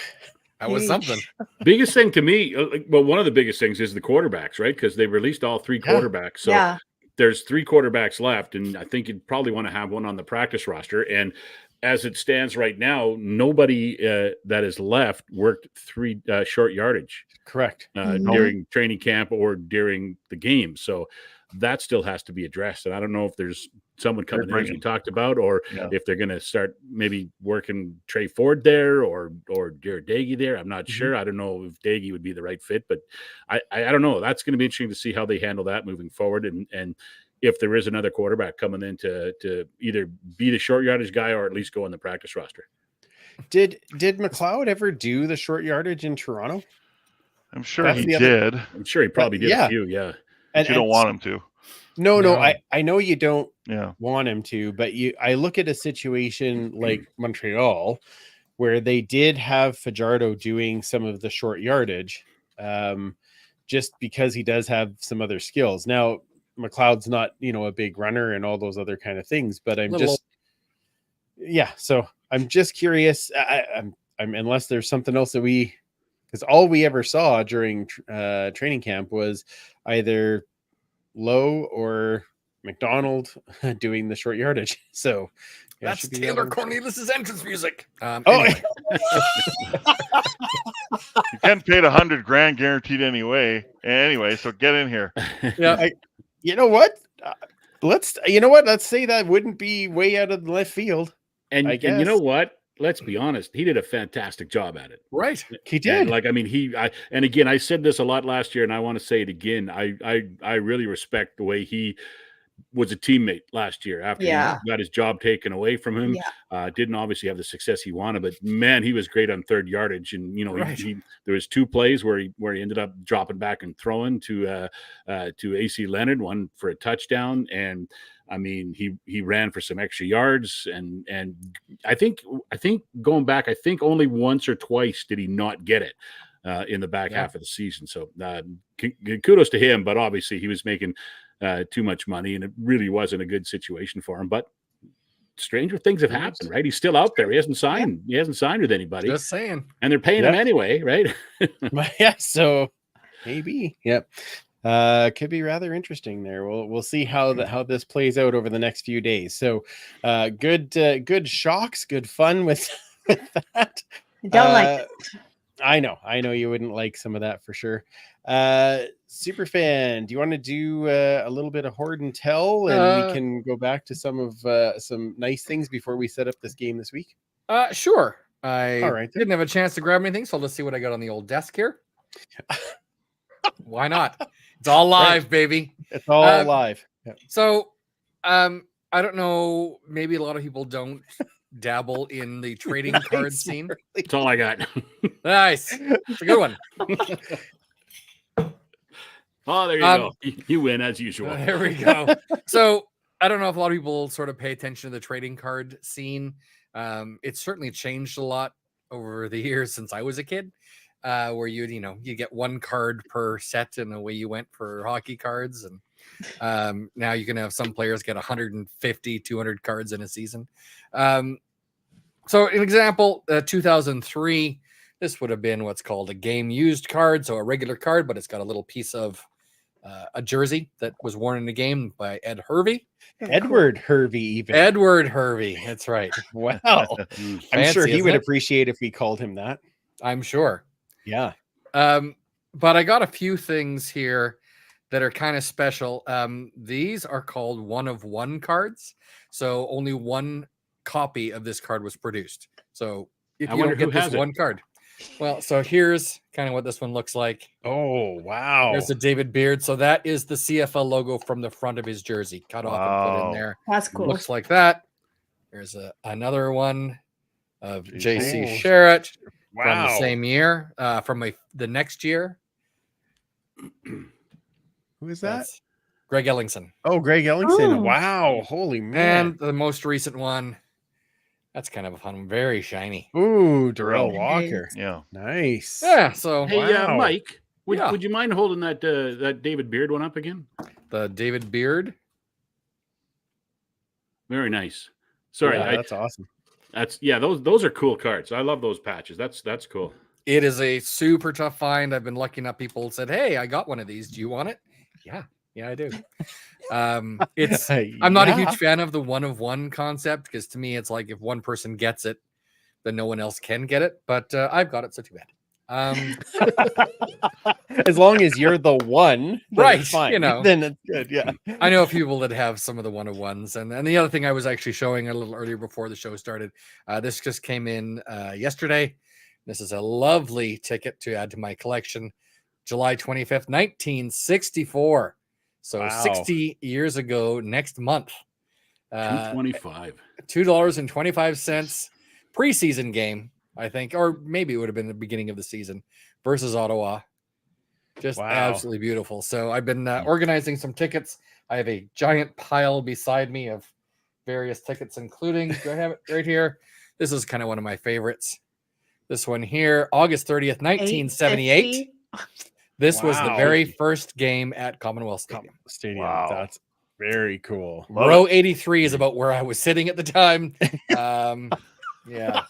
That was something.
Biggest thing to me, one of the biggest things is the quarterbacks, right? Because they released all 3 quarterbacks. So there's 3 quarterbacks left, and I think you'd probably want to have one on the practice roster. And as it stands right now, nobody that is left worked 3 short yardage.
Correct.
During training camp or during the game. So that still has to be addressed. And I don't know if there's someone coming in as we talked about, or if they're going to start maybe working Trey Ford there or Jared Dagey there. I'm not sure. I don't know if Dagey would be the right fit, but I don't know. That's going to be interesting to see how they handle that moving forward. And if there is another quarterback coming in to either be the short yardage guy or at least go on the practice roster.
Did McLeod ever do the short yardage in Toronto?
I'm sure he did.
I'm sure he probably did a few. Yeah.
But you don't want him to.
No. I know you don't
Yeah.
want him to, but I look at a situation like Montreal where they did have Fajardo doing some of the short yardage, just because he does have some other skills. Now, McLeod's not, a big runner and all those other kind of things, but so I'm just curious. I'm unless there's something else that because all we ever saw during training camp was either Lowe or McDonald doing the short yardage. So
that's Taylor Cornelius's entrance music.
Anyway.
You can't pay $100,000 guaranteed anyway. So get in here.
Yeah.
You know what? Let's say that wouldn't be way out of the left field.
And you know what? let's be honest, he did a fantastic job at it.
Right.
He
And
did.
like, I mean, and again, I said this a lot last year, and I want to say it again. I really respect the way he was a teammate last year after
Yeah.
he got his job taken away from him.
Yeah.
Didn't obviously have the success he wanted, but man, he was great on third yardage. And
Right.
there was 2 plays where he ended up dropping back and throwing to AC Leonard, one for a touchdown, and I mean he ran for some extra yards, and I think going back, I think only once or twice did he not get it in the back half of the season. So kudos to him, but obviously he was making too much money, and it really wasn't a good situation for him. But stranger things have happened, right? He's still out there. He hasn't signed. He hasn't signed with anybody.
Just saying.
And they're paying him anyway, right?
Yeah. So maybe. Yep. Could be rather interesting there. We'll see how this plays out over the next few days. So good shocks, good fun with that.
I don't like it.
I know you wouldn't like some of that for sure. Superfan, do you want to do a little bit of hoard and tell, and we can go back to some nice things before we set up this game this week?
Sure. I
All right, then.
didn't have a chance to grab anything, so let's see what I got on the old desk here. Why not? It's all live, baby.
It's all live. Yep.
So, I don't know. Maybe a lot of people don't dabble in the trading card scene.
That's all I got.
Nice. It's a good one.
Oh, there you go. You win as usual.
There we go. So I don't know if a lot of people sort of pay attention to the trading card scene. It's certainly changed a lot over the years since I was a kid, where you get 1 card per set, and away you went for hockey cards. And now you can have some players get 150, 200 cards in a season. So an example, 2003, this would have been what's called a game used card. So a regular card, but it's got a little piece of a jersey that was worn in the game by Ed Hervey.
Edward Hervey, even.
Edward Hervey. That's right.
Wow. I'm sure he would
isn't it?
appreciate if we called him that.
I'm sure.
Yeah.
But I got a few things here that are kind of special. These are called 1-of-1 cards. So only 1 copy of this card was produced. So if you don't get this 1 card. Well, so here's kind of what this one looks like.
Oh, wow.
There's the David Beard. So that is the CFL logo from the front of his jersey, cut off and put in there.
That's cool.
Looks like that. There's another one of JC
Oh,
Sherritt from
wow.
the same year, from the next year.
Who is that?
That's Greg Ellingson.
Oh, Greg Ellingson.
Oh.
Wow. Holy man.
And the most recent one, that's kind of a fun one. Very shiny.
Ooh, Darrell
Nice.
Walker.
Yeah.
Nice.
Yeah. So
Hey,
Wow.
Mike,
Yeah.
would you mind holding that David Beard one up again?
the David Beard.
Very nice. Sorry,
Yeah, that's awesome.
those are cool cards. I love those patches. That's cool.
It is a super tough find. I've been lucky enough. People said, "Hey, I got one of these. Do you want it?" Yeah, I do. It's. I'm not a huge fan of the 1-of-1 concept, because to me, it's like if one person gets it, then no one else can get it. But I've got it, so too bad.
As long as you're the one, then
Right,
it's fine.
you know.
Then it's good. Yeah.
I know people that have some of the 1-of-1s, and the other thing I was actually showing a little earlier before the show started. This just came in yesterday. This is a lovely ticket to add to my collection. July 25th, 1964. So
Wow.
60 years ago next month.
$2.25.
$2.25 preseason game, I think, or maybe it would have been the beginning of the season versus Ottawa. Just
Wow.
absolutely beautiful. So I've been organizing some tickets. I have a giant pile beside me of various tickets, including, do I have it right here? This is kind of one of my favorites. This one here, August 30th, 1978. This was the
Wow.
very first game at Commonwealth Stadium.
Wow.
That's very cool.
Love
Row 83 is about where I was sitting at the time. Yeah.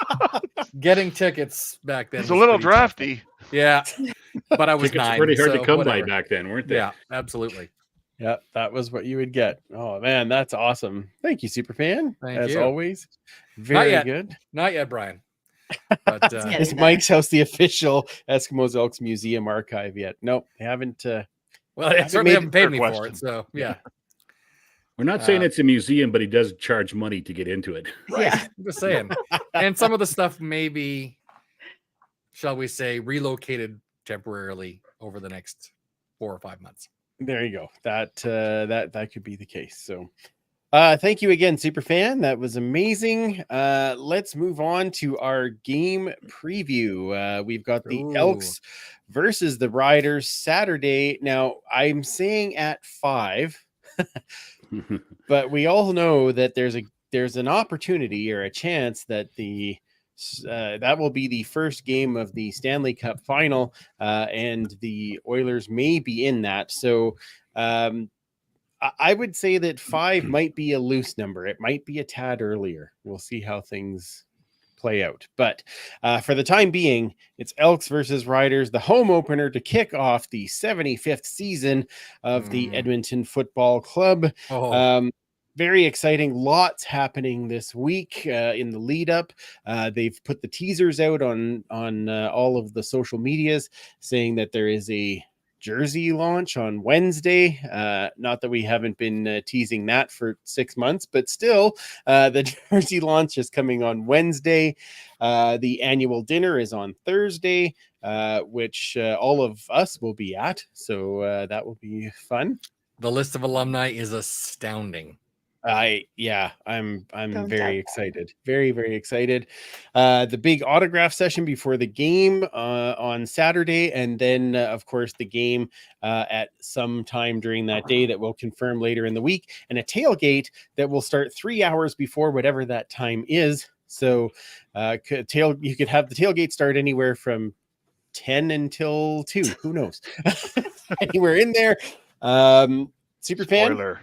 Getting tickets back then.
It's a
was
little
pretty tough.
drafty.
Yeah. But I was
Tickets were
9.
pretty hard
so
to come
whatever.
by back then, weren't they?
Yeah, absolutely.
Yeah, that was what you would get. Oh man, that's awesome. Thank you, Superfan.
Thank
as
you.
always. Very
yet.
good.
Not yet, Brian. But
Yeah.
Is Mike's house the official Eskimos Elks Museum archive yet? Nope, they haven't.
well, they
haven't
certainly
made
haven't paid
fair
me for
question.
it. So yeah.
We're not saying it's a museum, but he does charge money to get into it.
Right.
Yeah.
I'm just saying. And some of the stuff may be, shall we say, relocated temporarily over the next 4 or 5 months.
There you go. That could be the case. So thank you again, Superfan. That was amazing. Let's move on to our game preview. We've got the Elks versus the Riders Saturday. Now, I'm saying at 5, but we all know that there's an opportunity or a chance that that will be the first game of the Stanley Cup final, and the Oilers may be in that. So I would say that 5 might be a loose number. It might be a tad earlier. We'll see how things play out. But for the time being, it's Elks versus Riders, the home opener to kick off the 75th season of the Edmonton Football Club. Very exciting. Lots happening this week in the lead up. They've put the teasers out on all of the social medias saying that there is a jersey launch on Wednesday. Not that we haven't been teasing that for 6 months, but still, the jersey launch is coming on Wednesday. The annual dinner is on Thursday, which all of us will be at. So that will be fun.
The list of alumni is astounding.
I'm very excited. Very, very excited. The big autograph session before the game on Saturday, and then of course the game at some time during that day that we'll confirm later in the week, and a tailgate that will start 3 hours before whatever that time is. So you could have the tailgate start anywhere from 10 until 2. Who knows? Anywhere in there. Superfan.
Spoiler.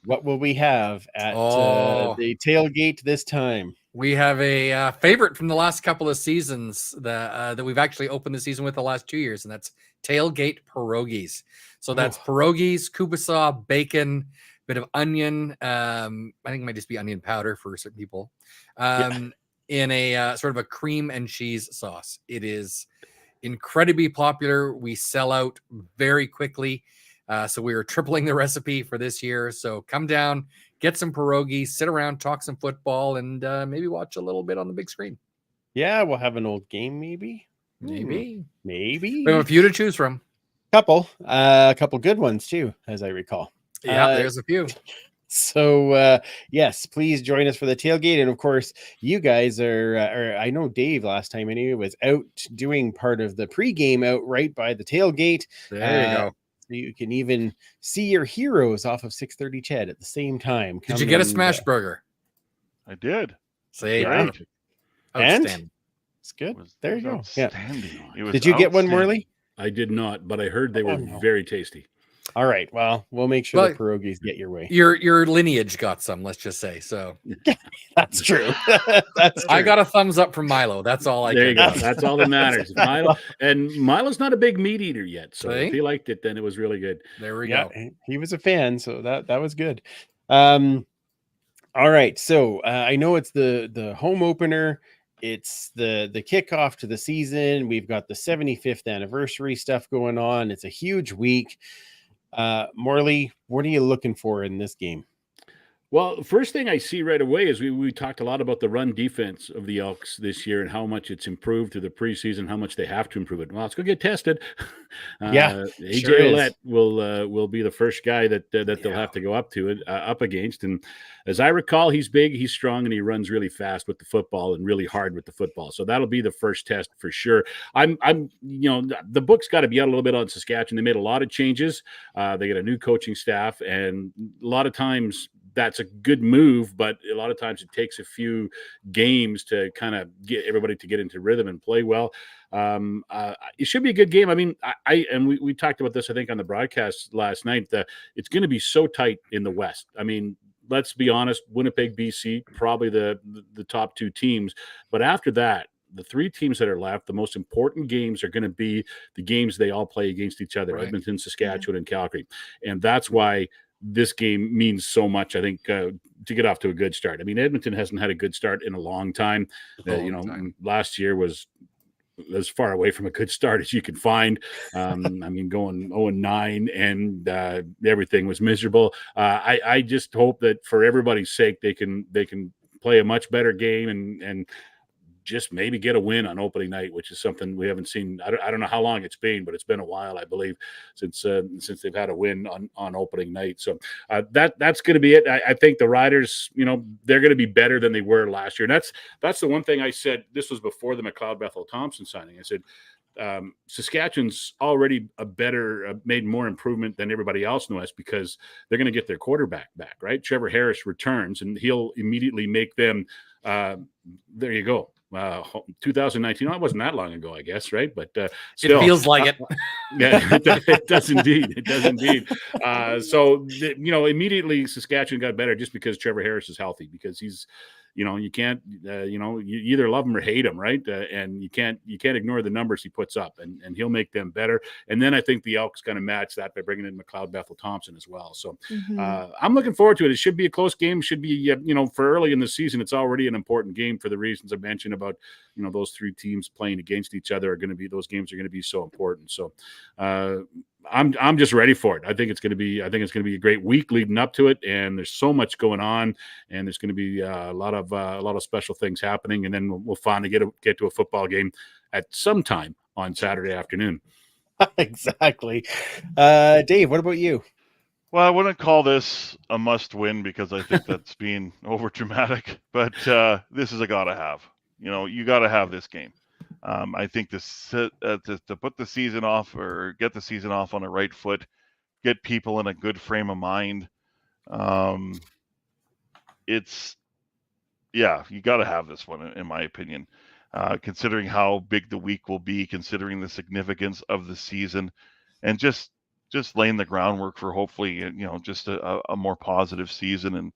What will we have at the tailgate this time?
We have a favorite from the last couple of seasons that we've actually opened the season with the last 2 years, and that's tailgate pierogies. So that's pierogies, kubasa, bacon, bit of onion. I think it might just be onion powder for certain people. In a sort of a cream and cheese sauce. It is incredibly popular. We sell out very quickly. So we are tripling the recipe for this year. So come down, get some pierogies, sit around, talk some football, and maybe watch a little bit on the big screen.
Yeah, we'll have an old game, maybe.
Maybe.
We
have a few to choose from.
A couple good ones too, as I recall.
Yeah, there's a few.
So yes, please join us for the tailgate. And of course, you guys are I know Dave last time anyway was out doing part of the pregame out right by the tailgate.
There you go.
You can even see your heroes off of 630 Ched at the same time.
Did you get a smash burger?
I did.
Say
and it's good. There you go. Yeah. Did you get one, Morley?
I did not, but I heard they were very tasty.
All right. Well, we'll make sure the pierogies get your way.
Your lineage got some, let's just say. So
that's true. That's true.
I got a thumbs up from Milo. That's all I
There you
can
go. That's all that matters. Milo's not a big meat eater yet. So if he liked it, then it was really good.
There we go.
He was a fan, so that was good. All right. So I know it's the home opener. It's the kickoff to the season. We've got the 75th anniversary stuff going on. It's a huge week. Morley, what are you looking for in this game?
Well, first thing I see right away is we talked a lot about the run defense of the Elks this year and how much it's improved through the preseason, how much they have to improve it. Well, let's go get tested. AJ Ouellette will be the first guy that they'll have to go up against. And as I recall, he's big, he's strong, and he runs really fast with the football and really hard with the football. So that'll be the first test for sure. The book's got to be out a little bit on Saskatchewan. They made a lot of changes. They got a new coaching staff, and a lot of times that's a good move, but a lot of times it takes a few games to kind of get everybody to get into rhythm and play well. It should be a good game. I mean, we talked about this, I think, on the broadcast last night, that it's going to be so tight in the West. I mean, let's be honest, Winnipeg, BC, probably the top 2 teams. But after that, the 3 teams that are left, the most important games are going to be the games they all play against each other, right. Edmonton, Saskatchewan, and Calgary. And that's why this game means so much, I think, to get off to a good start. I mean, Edmonton hasn't had a good start in a long time. Last year was as far away from a good start as you could find. I mean, going 0-9 and everything was miserable. I just hope that for everybody's sake, they can play a much better game and just maybe get a win on opening night, which is something we haven't seen. I don't know how long it's been, but it's been a while, I believe, since they've had a win on opening night. So that's going to be it. I think the Riders, they're going to be better than they were last year. And that's the one thing I said. This was before the McLeod-Bethel-Thompson signing. I said, Saskatchewan's already made more improvement than everybody else in the West because they're going to get their quarterback back, right? Trevor Harris returns, and he'll immediately make them. There you go. 2019. Well, it wasn't that long ago, I guess, right? But still,
it feels like it.
Yeah, it does indeed. It does indeed. So immediately Saskatchewan got better just because Trevor Harris is healthy, because he's. You can't, you either love him or hate him, right? And you can't ignore the numbers he puts up, and he'll make them better. And then I think the Elks kind of match that by bringing in McLeod-Bethel-Thompson as well. So I'm looking forward to it. It should be a close game. Should be, for early in the season, it's already an important game for the reasons I mentioned about, those three teams playing against each other those games are going to be so important. So I'm just ready for it. I think it's going to be a great week leading up to it, and there's so much going on, and there's going to be a lot of special things happening, and then we'll finally get to a football game at some time on Saturday afternoon.
Exactly. Dave, what about you?
Well, I wouldn't call this a must-win because I think that's being over dramatic, but this is a gotta have. You got to have this game. I think to put the season off, or get the season off on the right foot, get people in a good frame of mind. You got to have this one, in my opinion, considering how big the week will be, considering the significance of the season, and just laying the groundwork for hopefully, just a more positive season. And,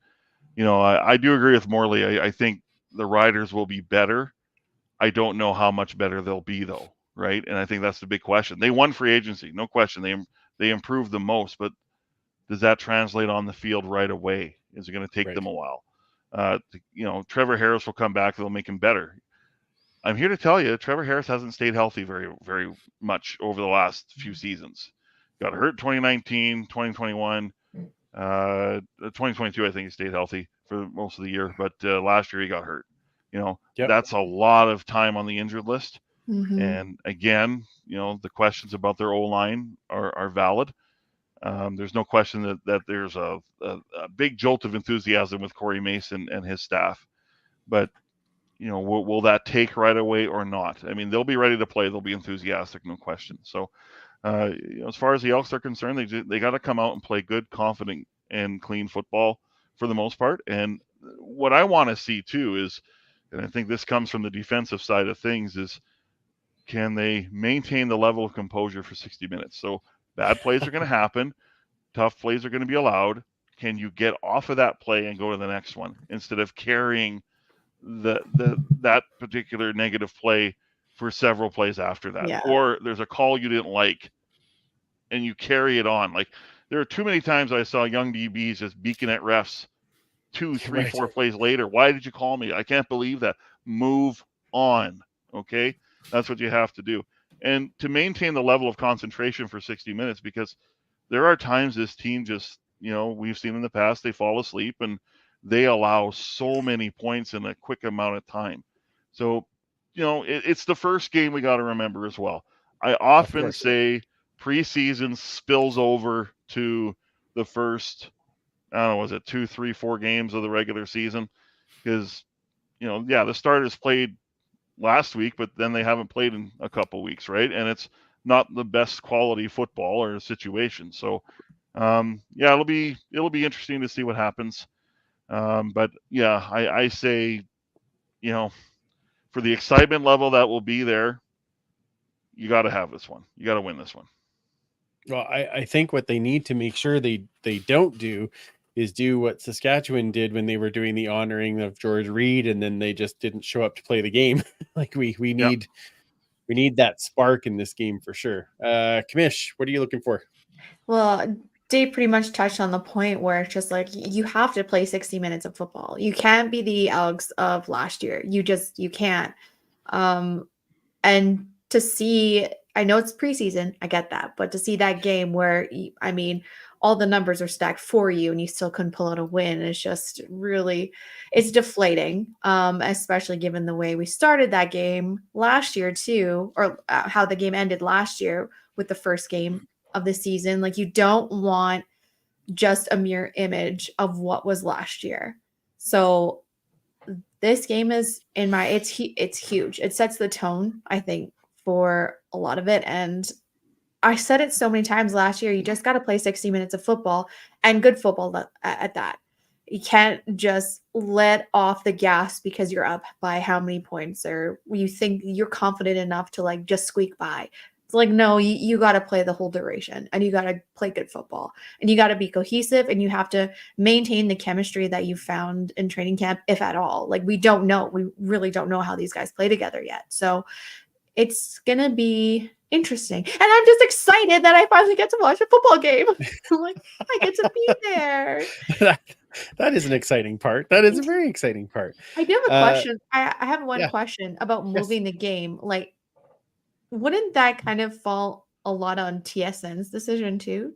I do agree with Morley. I think the Riders will be better. I don't know how much better they'll be, though, right? And I think that's the big question. They won free agency, no question. They improved the most, but does that translate on the field right away? Is it going to take them a while? Trevor Harris will come back. They'll make him better. I'm here to tell you, Trevor Harris hasn't stayed healthy very, very much over the last few seasons. Got hurt 2019, 2021, 2022. I think he stayed healthy for most of the year, but last year he got hurt. That's a lot of time on the injured list.
Mm-hmm.
And again, the questions about their O-line are valid. There's no question that there's a big jolt of enthusiasm with Corey Mason and his staff. But, will that take right away or not? I mean, they'll be ready to play. They'll be enthusiastic, no question. So, as far as the Elks are concerned, they got to come out and play good, confident, and clean football for the most part. And what I want to see, too, is, and I think this comes from the defensive side of things, is can they maintain the level of composure for 60 minutes? So bad plays are going to happen. Tough plays are going to be allowed. Can you get off of that play and go to the next one instead of carrying that particular negative play for several plays after that?
Yeah.
Or there's a call you didn't like and you carry it on. Like, there are too many times I saw young DBs just beacon at refs 2, 3, 4 plays later. Why did you call me? I can't believe that. Move on. Okay. That's what you have to do. And to maintain the level of concentration for 60 minutes, because there are times this team just, we've seen in the past, they fall asleep and they allow so many points in a quick amount of time. So, it's the first game we got to remember as well. I often say preseason spills over to the first, I don't know, was it 2, 3, 4 games of the regular season? Because, the starters played last week, but then they haven't played in a couple weeks, right? And it's not the best quality football or situation. So, it'll be interesting to see what happens. But yeah, I say, for the excitement level that will be there, you got to have this one. You got to win this one.
Well, I think what they need to make sure they don't do is do what Saskatchewan did when they were doing the honoring of George Reed, and then they just didn't show up to play the game. Like we need that spark in this game for sure. Kamish, what are you looking for?
Well, Dave pretty much touched on the point where it's just like you have to play 60 minutes of football. You can't be the Elks of last year. You can't. And to see I know it's preseason, I get that, but to see that game where I mean, all the numbers are stacked for you and you still couldn't pull out a win is just really, it's deflating. Especially given the way we started that game last year too, or how the game ended last year with the first game of the season. Like, you don't want just a mirror image of what was last year. So this game is it's huge. It sets the tone, I think, for a lot of it. And I said it so many times last year, you just got to play 60 minutes of football, and good football at that. You can't just let off the gas because you're up by how many points, or you think you're confident enough to like just squeak by. It's like, no, you got to play the whole duration, and you got to play good football, and you got to be cohesive, and you have to maintain the chemistry that you found in training camp, if at all. Like, we really don't know how these guys play together yet. So it's going to be interesting. And I'm just excited that I finally get to watch a football game. I'm like, I get to be there.
That is an exciting part. That is a very exciting part.
I do have a question. I have one
yeah.
question about moving the game. Like, wouldn't that kind of fall a lot on TSN's decision too?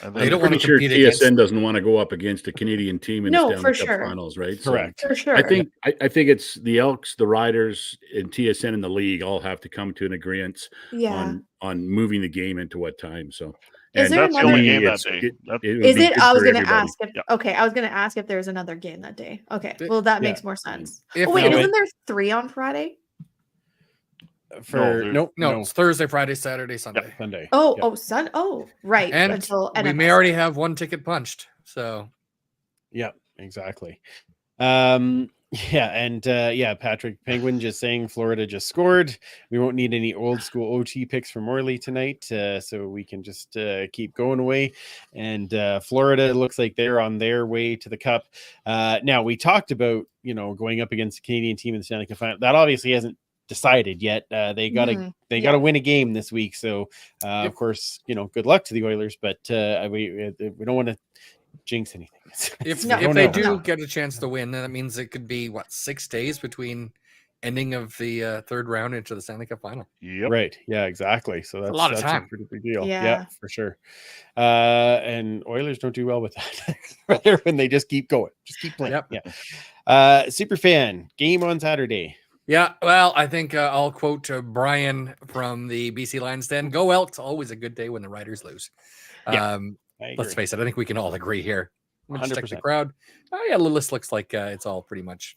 They don't
pretty
want to
sure
compete
TSN
against...
doesn't want to go up against a Canadian team in the Stanley Cup Finals, right?
Correct.
For sure.
I think it's the Elks, the Riders, and TSN and the league all have to come to an agreement on moving the game into what time. So,
is there
that's the only game that day.
I was going to ask if I was going to ask if there's another game that day. Okay, well, that makes more sense. Isn't there 3 on Friday?
No,
it's Thursday, Friday, Saturday, Sunday.
Yep, Sunday.
Right.
And
until
we may already have one ticket punched. So,
yeah, exactly. Patrick Penguin just saying Florida just scored. We won't need any old school OT picks from Morley tonight, so we can just keep going away. And Florida looks like they're on their way to the Cup. Now, we talked about going up against a Canadian team in the Stanley Cup Final. That obviously hasn't decided yet. They gotta win a game this week. So of course, good luck to the Oilers, but we don't want to jinx anything.
If they do get a chance to win, then that means it could be 6 days between ending of the third round into the Stanley Cup Final.
Yep.
Right. Yeah, exactly. So that's
a lot of time.
A pretty big deal.
Yeah,
for sure. And Oilers don't do well with that when they just keep going, just keep playing.
Yep.
Yeah. Super fan game on Saturday.
Yeah, well, I think I'll quote Brian from the BC Lions Den. Go Elks. Always a good day when the Riders lose. Let's face it. I think we can all agree here. I'm going to check the crowd. Oh, yeah, the list looks like it's all pretty much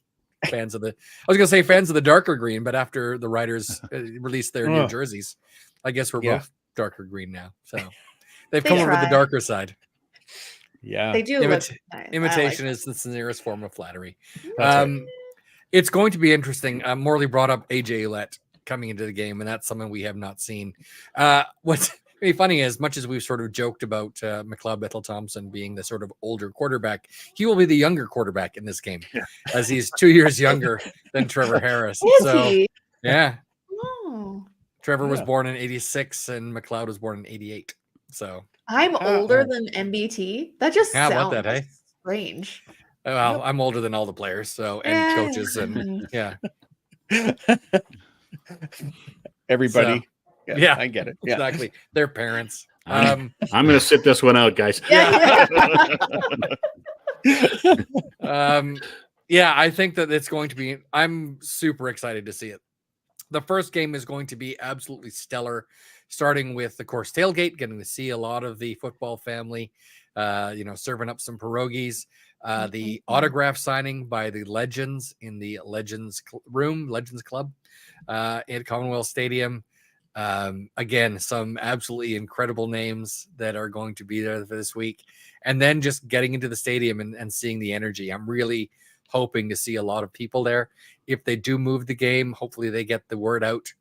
fans of the... I was going to say fans of the darker green, but after the Riders released their new jerseys, I guess we're both darker green now. So they've come over to the darker side.
Yeah.
They do.
Imitation is the nearest form of flattery. It's going to be interesting. Morley brought up AJ Ouellette coming into the game, and that's something we have not seen. What's really funny is, much as we've sort of joked about McLeod Bethel Thompson being the sort of older quarterback, he will be the younger quarterback in this game, as he's 2 years younger than Trevor Harris.
He?
Yeah.
Oh.
Trevor was born in 86, and McLeod was born in 88. So
I'm older than MBT. That just sounds strange.
Well, I'm older than all the players, and coaches, and
everybody.
So, yeah,
I get it. Yeah.
Exactly. Their parents.
I'm going to sit this one out, guys.
I think that it's going to be. I'm super excited to see it. The first game is going to be absolutely stellar, starting with, of course, tailgate, getting to see a lot of the football family, serving up some pierogies. The autograph signing by the legends in the Legends Club at Commonwealth Stadium. Again, some absolutely incredible names that are going to be there for this week. And then just getting into the stadium and seeing the energy. I'm really hoping to see a lot of people there. If they do move the game, hopefully they get the word out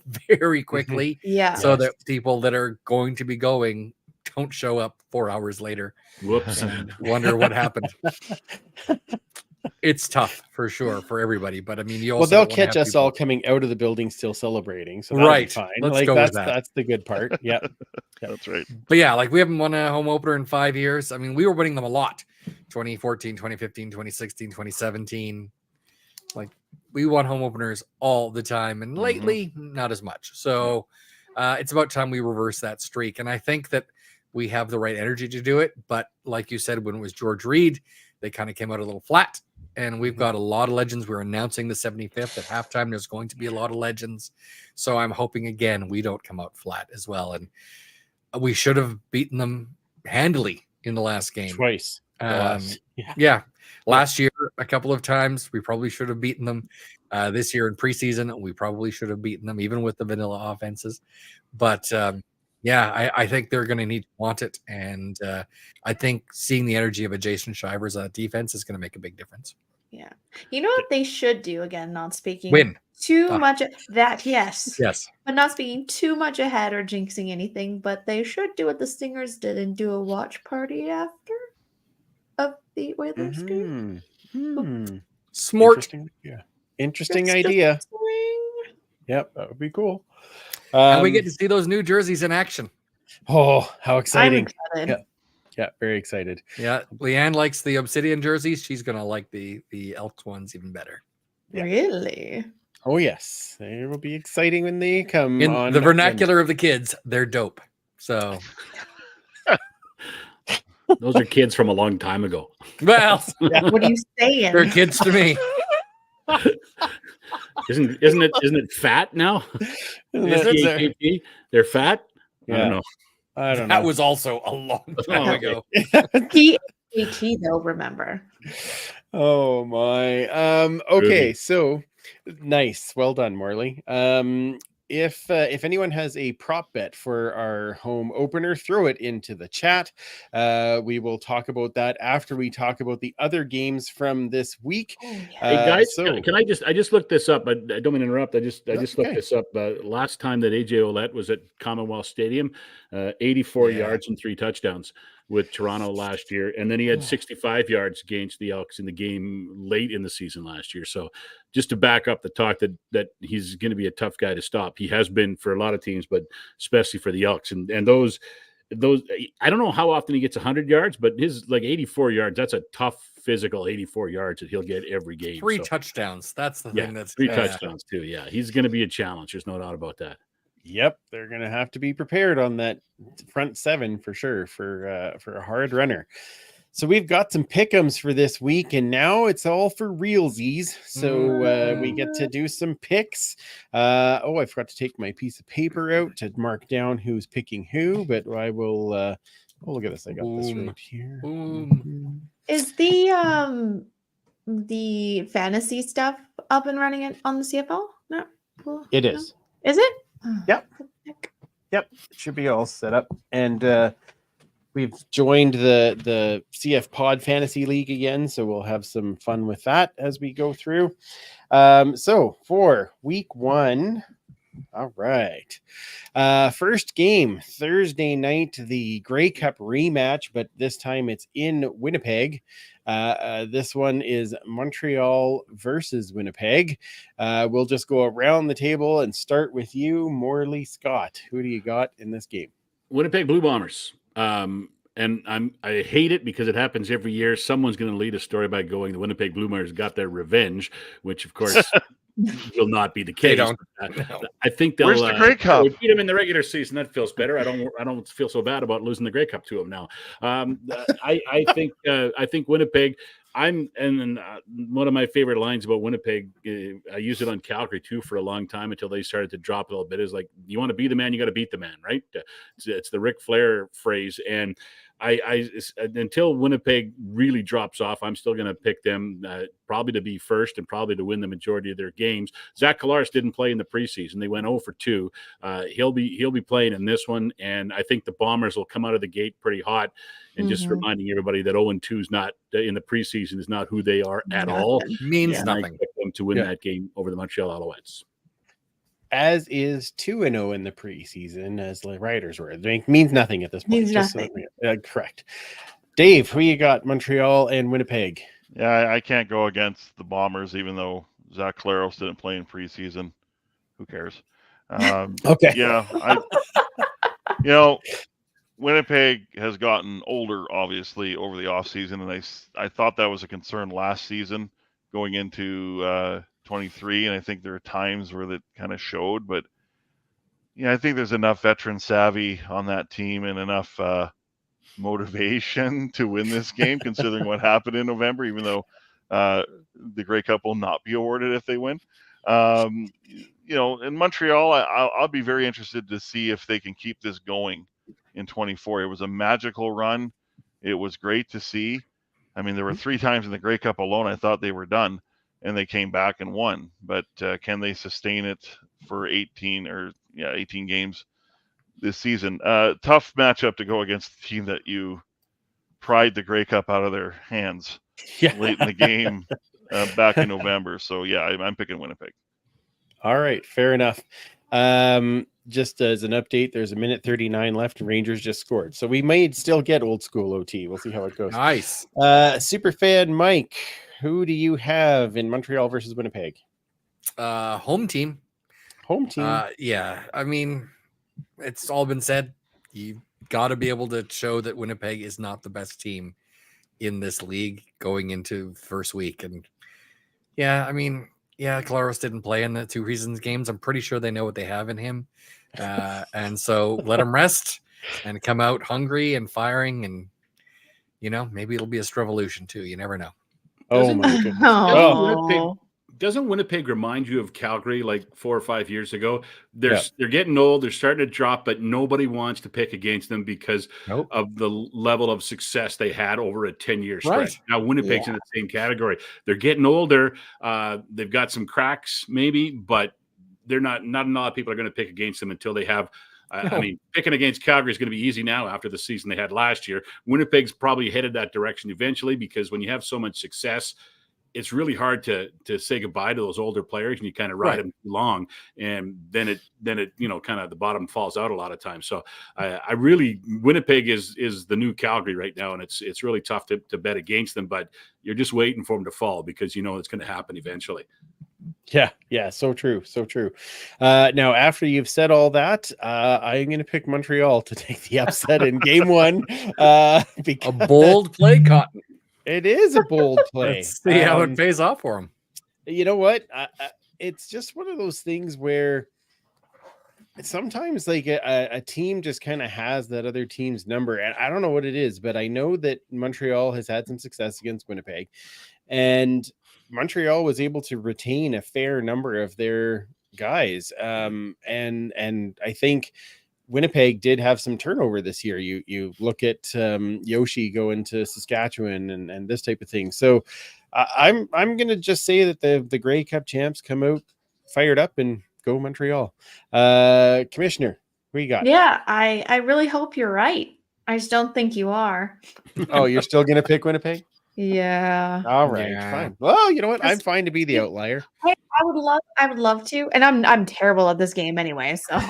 very quickly. So that people that are going to be going don't show up 4 hours later.
Whoops.
And wonder what happened. It's tough for sure for everybody, but I mean,
they'll catch us all coming out of the building still celebrating. So that'll be fine.
Let's go with that.
That's the good part. Yeah.
That's right.
But we haven't won a home opener in 5 years. I mean, we were winning them a lot. 2014, 2015, 2016, 2017. we want home openers all the time, and lately not as much. So it's about time we reverse that streak. And I think that we have the right energy to do it. But like you said, when it was George Reed, they kind of came out a little flat. And we've got a lot of legends. We're announcing the 75th at halftime. There's going to be a lot of legends. So I'm hoping, again, we don't come out flat as well. And we should have beaten them handily in the last game.
Twice.
Last year, a couple of times, we probably should have beaten them. This year in preseason, we probably should have beaten them, even with the vanilla offenses. But I think they're going to need to want it. And I think seeing the energy of a Jason Shivers on defense is going to make a big difference.
Yeah. You know what they should do, again, not speaking
Win.
too much that, yes.
Yes.
But not speaking too much ahead or jinxing anything, but they should do what the Stingers did and do a watch party after of the Oilers game.
Smart.
Interesting idea. Yep, that would be cool.
And we get to see those new jerseys in action.
Oh, how exciting.
I'm excited.
Yeah, very excited.
Yeah, Leanne likes the Obsidian jerseys. She's going to like the Elks ones even better.
Yeah.
Really?
Oh, yes. They will be exciting when they come
In
on.
the vernacular of the kids, they're dope. So...
Those are kids from a long time ago.
Well,
what are you saying?
they're kids to me.
Isn't it fat now?
Is it?
They're fat?
Yeah.
I don't know.
I don't know.
That was also a long time ago.
PAT though, remember.
Oh my. Okay, so nice. Well done, Morley. If anyone has a prop bet for our home opener, throw it into the chat. We will talk about that after we talk about the other games from this week.
Oh, yeah.
Hey guys,
so
can I just looked this up? I don't mean to interrupt. I just looked this up. Last time that AJ Ouellette was at Commonwealth Stadium, 84 yards and 3 touchdowns with Toronto last year, and then he had 65 yards against the Elks in the game late in the season last year. So just to back up the talk that he's going to be a tough guy to stop. He has been for a lot of teams, but especially for the Elks. And those I don't know how often he gets 100 yards, but his 84 yards, that's a tough physical 84 yards that he'll get every game.
3 touchdowns. That's the thing. That's
3 touchdowns too. Yeah, he's going to be a challenge. There's no doubt about that.
Yep, they're going to have to be prepared on that front 7 for sure for a hard runner. So we've got some pick'ems for this week, and now it's all for realsies. So we get to do some picks. I forgot to take my piece of paper out to mark down who's picking who, but I will. Oh, look at this! I got this right here.
Is the fantasy stuff up and running on the CFL? No,
It is.
Is it?
Yep. Yep. It should be all set up. And we've joined the CF Pod Fantasy League again, so we'll have some fun with that as we go through. So for week 1, all right. First game, Thursday night, the Grey Cup rematch, but this time it's in Winnipeg. This one is Montreal versus Winnipeg. We'll just go around the table and start with you, Morley Scott. Who do you got in this game?
Winnipeg Blue Bombers. And I hate it because it happens every year. Someone's going to lead a story by going the Winnipeg Blue Bombers got their revenge, which of course will not be the case. I think they'll.
Where's the Grey Cup?
Beat them in the regular season. That feels better. I don't feel so bad about losing the Grey Cup to them now. I think Winnipeg. One of my favorite lines about Winnipeg, I used it on Calgary too for a long time until they started to drop a little bit, is like, you want to be the man, you got to beat the man, right? It's the Ric Flair phrase. And I until Winnipeg really drops off, I'm still going to pick them probably to be first and probably to win the majority of their games. Zach Collaros didn't play in the preseason; they went 0 for 2. He'll be playing in this one, and I think the Bombers will come out of the gate pretty hot. And just reminding everybody that 0-2 is not in the preseason is not who they are at all.
Means nothing.
I expect them to win that game over the Montreal Alouettes.
As is 2-0 in the preseason, as the Riders were. It means nothing at this point.
Means nothing.
Correct. Dave, who you got? Montreal and Winnipeg.
Yeah, I can't go against the Bombers, even though Zach Collaros didn't play in preseason. Who cares?
Okay.
Yeah, Winnipeg has gotten older, obviously, over the offseason, and I thought that was a concern last season going into 23, and I think there are times where that kind of showed. But yeah, I think there's enough veteran savvy on that team and enough motivation to win this game, considering what happened in November. Even though the Grey Cup will not be awarded if they win. In Montreal, I'll be very interested to see if they can keep this going in 24. It was a magical run. It was great to see. I mean, there were 3 times in the Grey Cup alone I thought they were done, and they came back and won. But can they sustain it for 18 games this season? Tough matchup to go against the team that you pried the Grey Cup out of their hands late in the game back in November. So, yeah, I'm picking Winnipeg.
All right, fair enough. Just as an update, there's a minute 39 left, and Rangers just scored. So we might still get old school OT. We'll see how it goes.
Nice.
Superfan Mike, who do you have in Montreal versus Winnipeg?
Home team.
Home team.
Yeah, I mean, it's all been said. You got to be able to show that Winnipeg is not the best team in this league going into first week. And yeah, I mean, Claros didn't play in the 2 Reasons games. I'm pretty sure they know what they have in him. And so let him rest and come out hungry and firing. And, maybe it'll be a Strevolution too. You never know.
Oh my goodness.
Doesn't Winnipeg remind you of Calgary like 4 or 5 years ago? They're getting old. They're starting to drop, but nobody wants to pick against them because of the level of success they had over a 10-year stretch. Right. Now Winnipeg's in the same category. They're getting older. They've got some cracks maybe, but they're not a lot of people are going to pick against them until they have. I mean, picking against Calgary is going to be easy now after the season they had last year. Winnipeg's probably headed that direction eventually because when you have so much success, it's really hard to say goodbye to those older players, and you kind of ride them too long, and then it kind of the bottom falls out a lot of times. So I really Winnipeg is the new Calgary right now, and it's really tough to bet against them, but you're just waiting for them to fall because it's going to happen eventually.
Yeah, so true. Now, after you've said all that, I'm going to pick Montreal to take the upset in game 1.
Because a bold play, Cotton.
It is a bold play.
Let's see how it pays off for him.
You know what? It's just one of those things where sometimes like a team just kind of has that other team's number. And I don't know what it is, but I know that Montreal has had some success against Winnipeg. And Montreal was able to retain a fair number of their guys. And I think Winnipeg did have some turnover this year. You look at Yoshi going to Saskatchewan and this type of thing. So I'm going to just say that the Grey Cup champs come out fired up and go Montreal. Commissioner, who you got?
Yeah, I really hope you're right. I just don't think you are.
Oh, you're still going to pick Winnipeg?
Yeah.
All right, fine. Well, you know what? I'm fine to be the outlier.
Hey, I would love to, and I'm terrible at this game anyway. So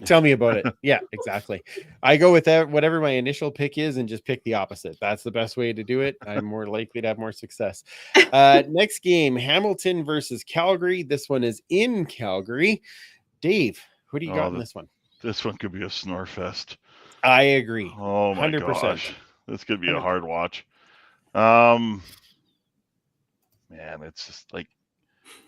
tell me about it. Yeah, exactly. I go with that, whatever my initial pick is, and just pick the opposite. That's the best way to do it. I'm more likely to have more success. Next game: Hamilton versus Calgary. This one is in Calgary. Dave, who do you got in this one?
This one could be a snore fest.
I agree.
Oh my 100%. Gosh, this could be 100%. A hard watch. Man, it's just like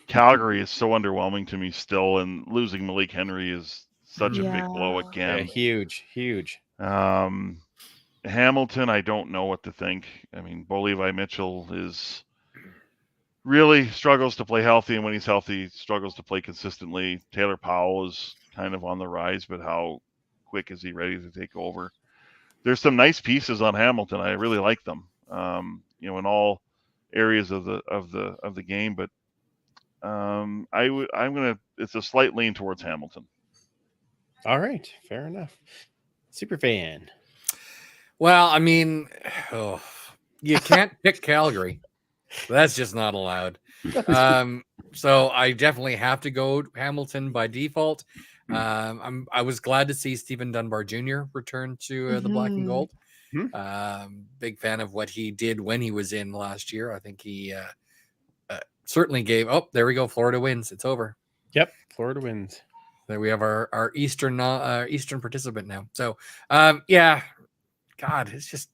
Calgary is so underwhelming to me still, and losing Malik Henry is such a big blow again.
Yeah, huge.
Hamilton, I don't know what to think. I mean, Bo Levi Mitchell really struggles to play healthy, and when he's healthy, struggles to play consistently. Taylor Powell is kind of on the rise, but how quick is he ready to take over? There's some nice pieces on Hamilton. I really like them. In all areas of the game, but it's a slight lean towards Hamilton.
All right, fair enough. Superfan.
Well, I mean, you can't pick Calgary. That's just not allowed. So I definitely have to go Hamilton by default. I was glad to see Stephen Dunbar Jr. return to the black and gold. Big fan of what he did when he was in last year. I think he certainly gave. Oh, there we go. Florida wins. It's over.
Yep, Florida wins.
There we have our Eastern participant now. So yeah, God, it's just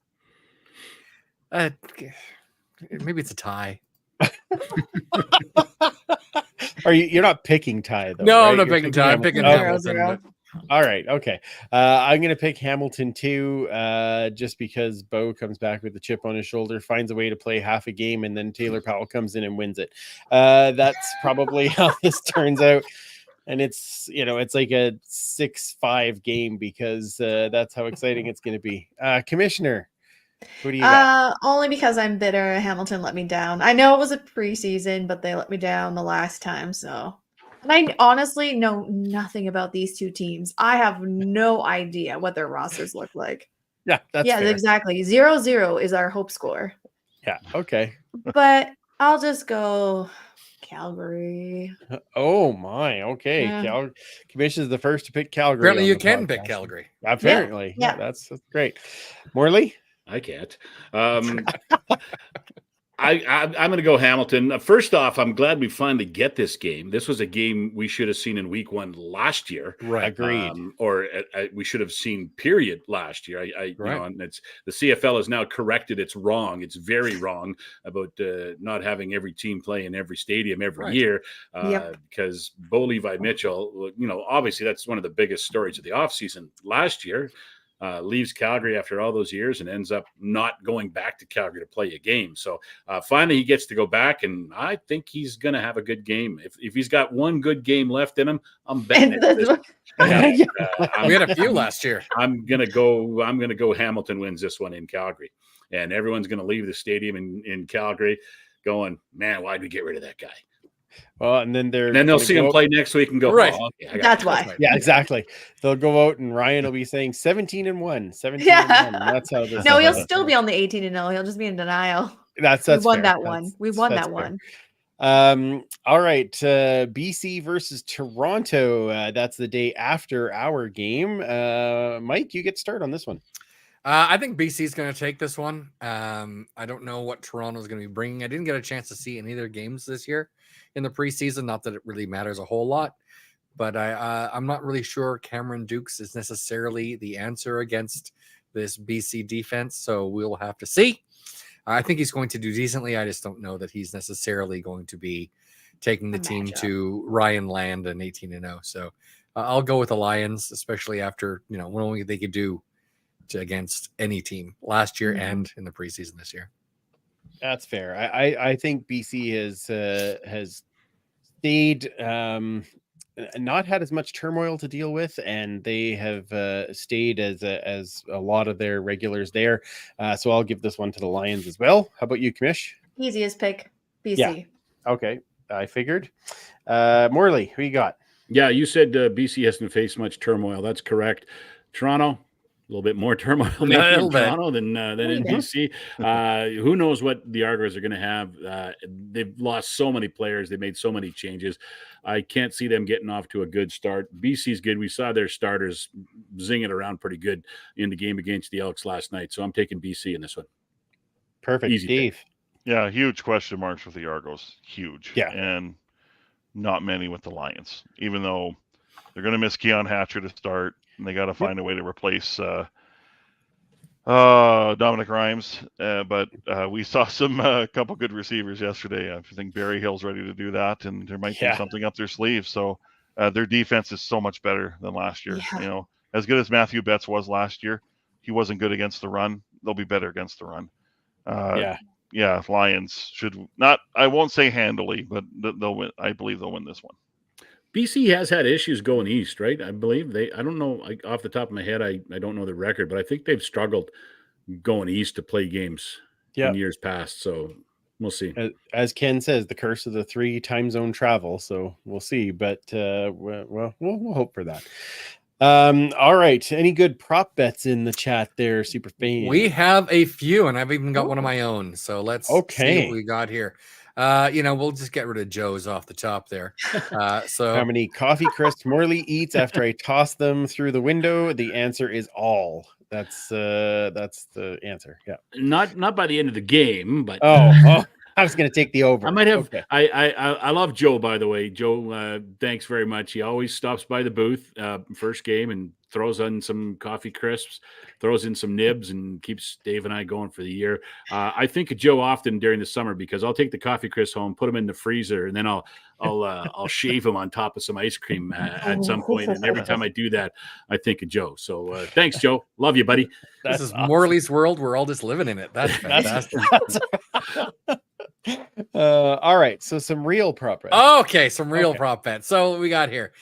maybe it's a tie.
You're not picking tie though?
No,
right?
I'm not
You're
picking tie. I'm picking
Hamilton.
Zero,
Hamilton.
zero.
All right, okay. I'm gonna pick Hamilton too, just because Bo comes back with the chip on his shoulder, finds a way to play half a game, and then Taylor Powell comes in and wins it. That's probably how this turns out. And it's it's like a 6-5 game because that's how exciting it's going to be. Commissioner, who do you got?
Only because I'm bitter. Hamilton let me down. I know it was a preseason, but they let me down the last time. So, and I honestly know nothing about these two teams. I have no idea what their rosters look like.
Yeah, that's
yeah,
fair.
exactly. 0-0 is our hope score.
Yeah, okay.
But I'll just go Calgary.
Oh my, okay.
Yeah.
Commission's the first to pick Calgary.
Apparently,
on
you
the
can pick
podcast.
Calgary.
Apparently,
Yeah.
That's great. Morley,
I can't. I'm going to go Hamilton. First off, I'm glad we finally get this game. This was a game we should have seen in week 1 last year.
Right.
agreed.
Or we should have seen period last year. You know, and it's the CFL has now corrected its wrong. It's very wrong about not having every team play in every stadium every year. Because Bo Levi Mitchell, obviously that's one of the biggest stories of the offseason last year. Leaves Calgary after all those years and ends up not going back to Calgary to play a game. So finally he gets to go back, and I think he's going to have a good game. If he's got one good game left in him, I'm betting it.
We had a few last year.
I'm going to go Hamilton wins this one in Calgary. And everyone's going to leave the stadium in Calgary going, man, why'd we get rid of that guy?
Well, and then
they'll see him play next week and go,
right.
Oh, okay,
That's why.
Yeah, exactly. They'll go out and Ryan will be saying 17-1, 17-1. That's how this.
No, he'll still be on the 18-0. He'll just be in denial.
That's
we won
fair.
that one. We won that one.
All right. BC versus Toronto. That's the day after our game. Mike, you get started on this one.
I think BC is going to take this one. I don't know what Toronto is going to be bringing. I didn't get a chance to see any of their games this year in the preseason. Not that it really matters a whole lot, but I'm not really sure Cameron Dukes is necessarily the answer against this BC defense. So we'll have to see. I think he's going to do decently. I just don't know that he's necessarily going to be taking the team to Ryan Land and 18-0. So I'll go with the Lions, especially after what they could do against any team last year and in the preseason this year.
That's fair. I think BC has stayed not had as much turmoil to deal with, and they have stayed as a lot of their regulars there. So I'll give this one to the Lions as well. How about you, Commish?
Easiest pick, BC.
Yeah. Okay, I figured. Morley, who you got?
Yeah, you said BC hasn't faced much turmoil. That's correct. Toronto, a little bit more turmoil maybe in Toronto than in BC. Who knows what the Argos are going to have? They've lost so many players. They made so many changes. I can't see them getting off to a good start. BC's good. We saw their starters zing it around pretty good in the game against the Elks last night. So I'm taking BC in this one.
Perfect.
Easy
Dave.
pick.
Yeah, huge question marks with the Argos. Huge.
Yeah.
And not many with the Lions, even though they're going to miss Keon Hatcher to start. And they got to find a way to replace Dominic Rhymes. But we saw some couple good receivers yesterday. I think Barry Hill's ready to do that, and there might be something up their sleeve. So their defense is so much better than last year.
Yeah.
As good as Matthew Betts was last year, he wasn't good against the run. They'll be better against the run. Lions should not. I won't say handily, but they'll win. I believe they'll win this one.
BC has had issues going east, right? I believe I don't know off the top of my head. I don't know the record, but I think they've struggled going east to play games in years past. So we'll see.
As Ken says, the curse of the 3 time zone travel. So we'll see, but we'll hope for that. All right. Any good prop bets in the chat there, super fan?
We have a few, and I've even got one of my own. So let's see what we got here. We'll just get rid of Joe's off the top there. So
how many coffee crisps Morley eats after I toss them through the window? The answer is all. That's the answer. Yeah.
Not by the end of the game, but
I was going to take the over.
I might have. Okay. I love Joe, by the way. Joe, thanks very much. He always stops by the booth first game and throws in some coffee crisps, throws in some nibs, and keeps Dave and I going for the year. I think of Joe often during the summer because I'll take the coffee crisps home, put them in the freezer, and then I'll shave them on top of some ice cream at some point. And every time I do that, I think of Joe. So thanks, Joe. Love you, buddy.
This is awesome. Morley's world. We're all just living in it. That's fantastic.
All right, so some real prop bets.
Okay, some real prop bets. So we got here.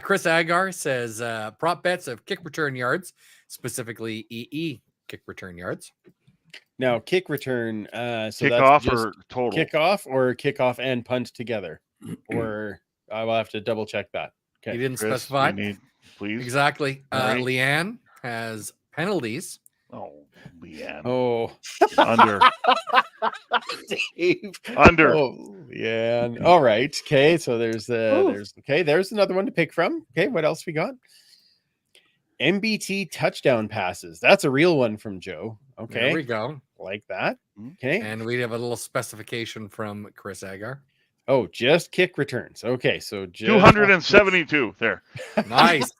Chris Agar says prop bets of kick return yards, specifically EE kick return yards.
Now, kick return. So
Kickoff
that's just
or total?
Kickoff and punt together, or I will have to double check that. Okay,
You didn't
Chris,
specify.
please.
Exactly.
Right.
Leanne has penalties.
Oh, Leanne.
Oh,
Under.
Dave.
Under.
Oh, yeah. All right. Okay. So there's another one to pick from. Okay. What else we got? MBT touchdown passes. That's a real one from Joe. Okay.
There we go.
Like that. Okay.
And we have a little specification from Chris Agar.
Oh, just kick returns. Okay. So just
272 there.
Nice.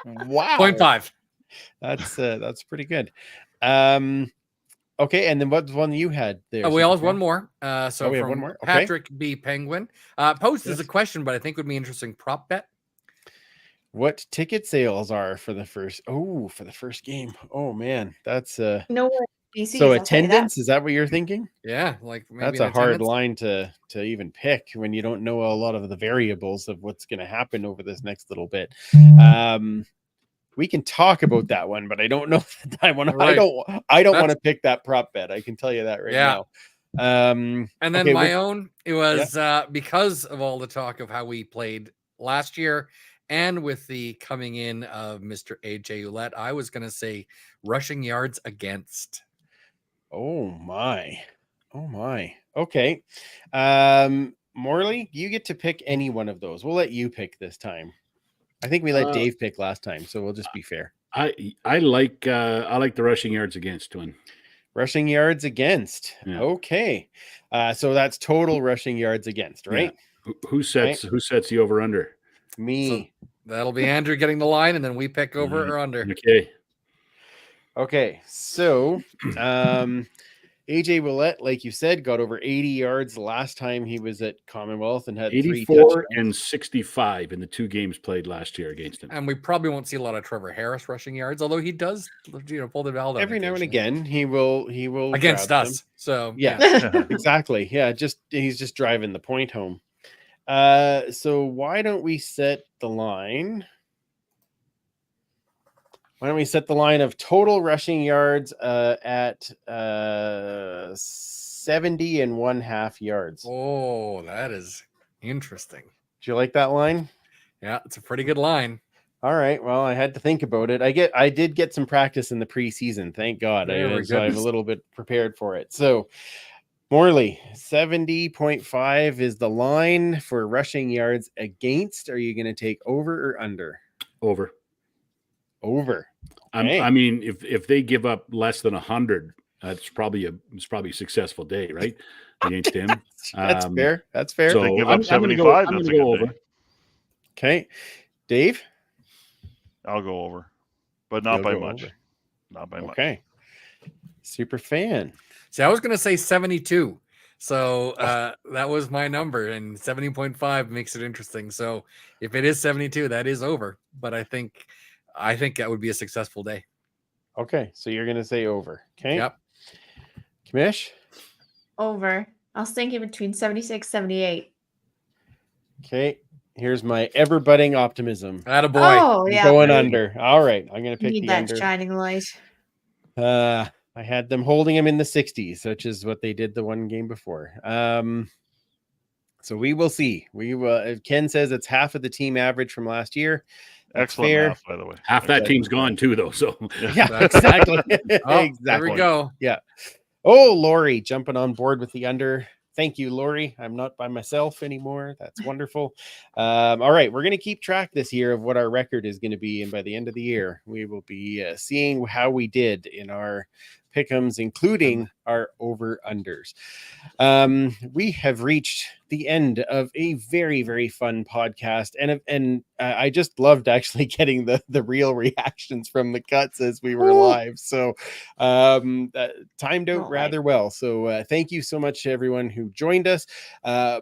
Wow.
0.5.
That's pretty good. Okay, and then what's one you had there?
We all have one more. So
we have
from
one more. Okay.
Patrick B. Penguin posed as a question, but I think would be interesting. Prop bet.
What ticket sales are for the first game? Oh man, that's
No way. BC,
so
I'll tell you that.
attendance, is that what you're thinking?
Yeah, like maybe
That's
an
a hard
attendance.
line to even pick when you don't know a lot of the variables of what's going to happen over this next little bit. We can talk about that one, but I don't know if I want to.
Right.
I don't want to pick that prop bet. I can tell you that right
Yeah.
now.
And then
okay,
my own, it was because of all the talk of how we played last year and with the coming in of Mr. AJ Ouellette, I was going to say rushing yards against.
Oh my. Okay. Morley, you get to pick any one of those. We'll let you pick this time. I think we let Dave pick last time, so we'll just be fair.
I like the rushing yards against one.
Rushing yards against.
Yeah.
Okay. So that's total rushing yards against, right?
Yeah. Who sets the over under?
Me.
So that'll be Andrew getting the line, and then we pick over or under.
Okay.
So AJ Ouellette, like you said, got over 80 yards last time he was at Commonwealth and had
84 and 65 in the 2 games played last year against him.
And we probably won't see a lot of Trevor Harris rushing yards, although he does, pull the ball down
every now and again. He will
against
grab
us.
them.
So
yeah, exactly. Yeah, he's just driving the point home. So why don't we set the line? Why don't we set the line of total rushing yards at 70.5 yards?
Oh, that is interesting.
Do you like that line?
Yeah, it's a pretty good line.
All right. Well, I had to think about it. I did get some practice in the preseason. Thank God. I'm a little bit prepared for it. So Morley, 70.5 is the line for rushing yards against. Are you going to take over or under?
Over.
Okay.
I mean, if they give up less than 100, it's probably a successful day, right? Against him.
That's fair.
So they give up 75.
I'm
That's
going to
a
go
good
over.
day.
Okay. Dave?
I'll go over, but not
You'll
by
go
much.
over.
Not by much.
Okay. Super fan.
See, I was going to say 72. So that was my number, and 70.5 makes it interesting. So if it is 72, that is over. But I think that would be a successful day.
Okay. So you're going to say over. Okay.
Yep.
Kamish?
Over. I was thinking between 76, 78.
Okay. Here's my ever budding optimism.
Attaboy.
Oh,
I'm
yeah.
going under. All right. I'm going to pick
Need
the
that
under.
shining light.
I had them holding him in the 60s, which is what they did the one game before. So we will see. We will. Ken says it's half of the team average from last year. That's
Excellent
fair.
math, by the way.
Half that team's gone too, though. So
Yeah, exactly.
Oh,
exactly.
There we go.
Yeah. Oh, Lori jumping on board with the under. Thank you, Lori. I'm not by myself anymore. That's wonderful. All right. We're going to keep track this year of what our record is going to be. And by the end of the year, we will be seeing how we did in our pick'ems, including our over-unders. We have reached the end of a very, very fun podcast. And I just loved actually getting the real reactions from the cuts as we were live. So timed out rather well. So thank you so much to everyone who joined us.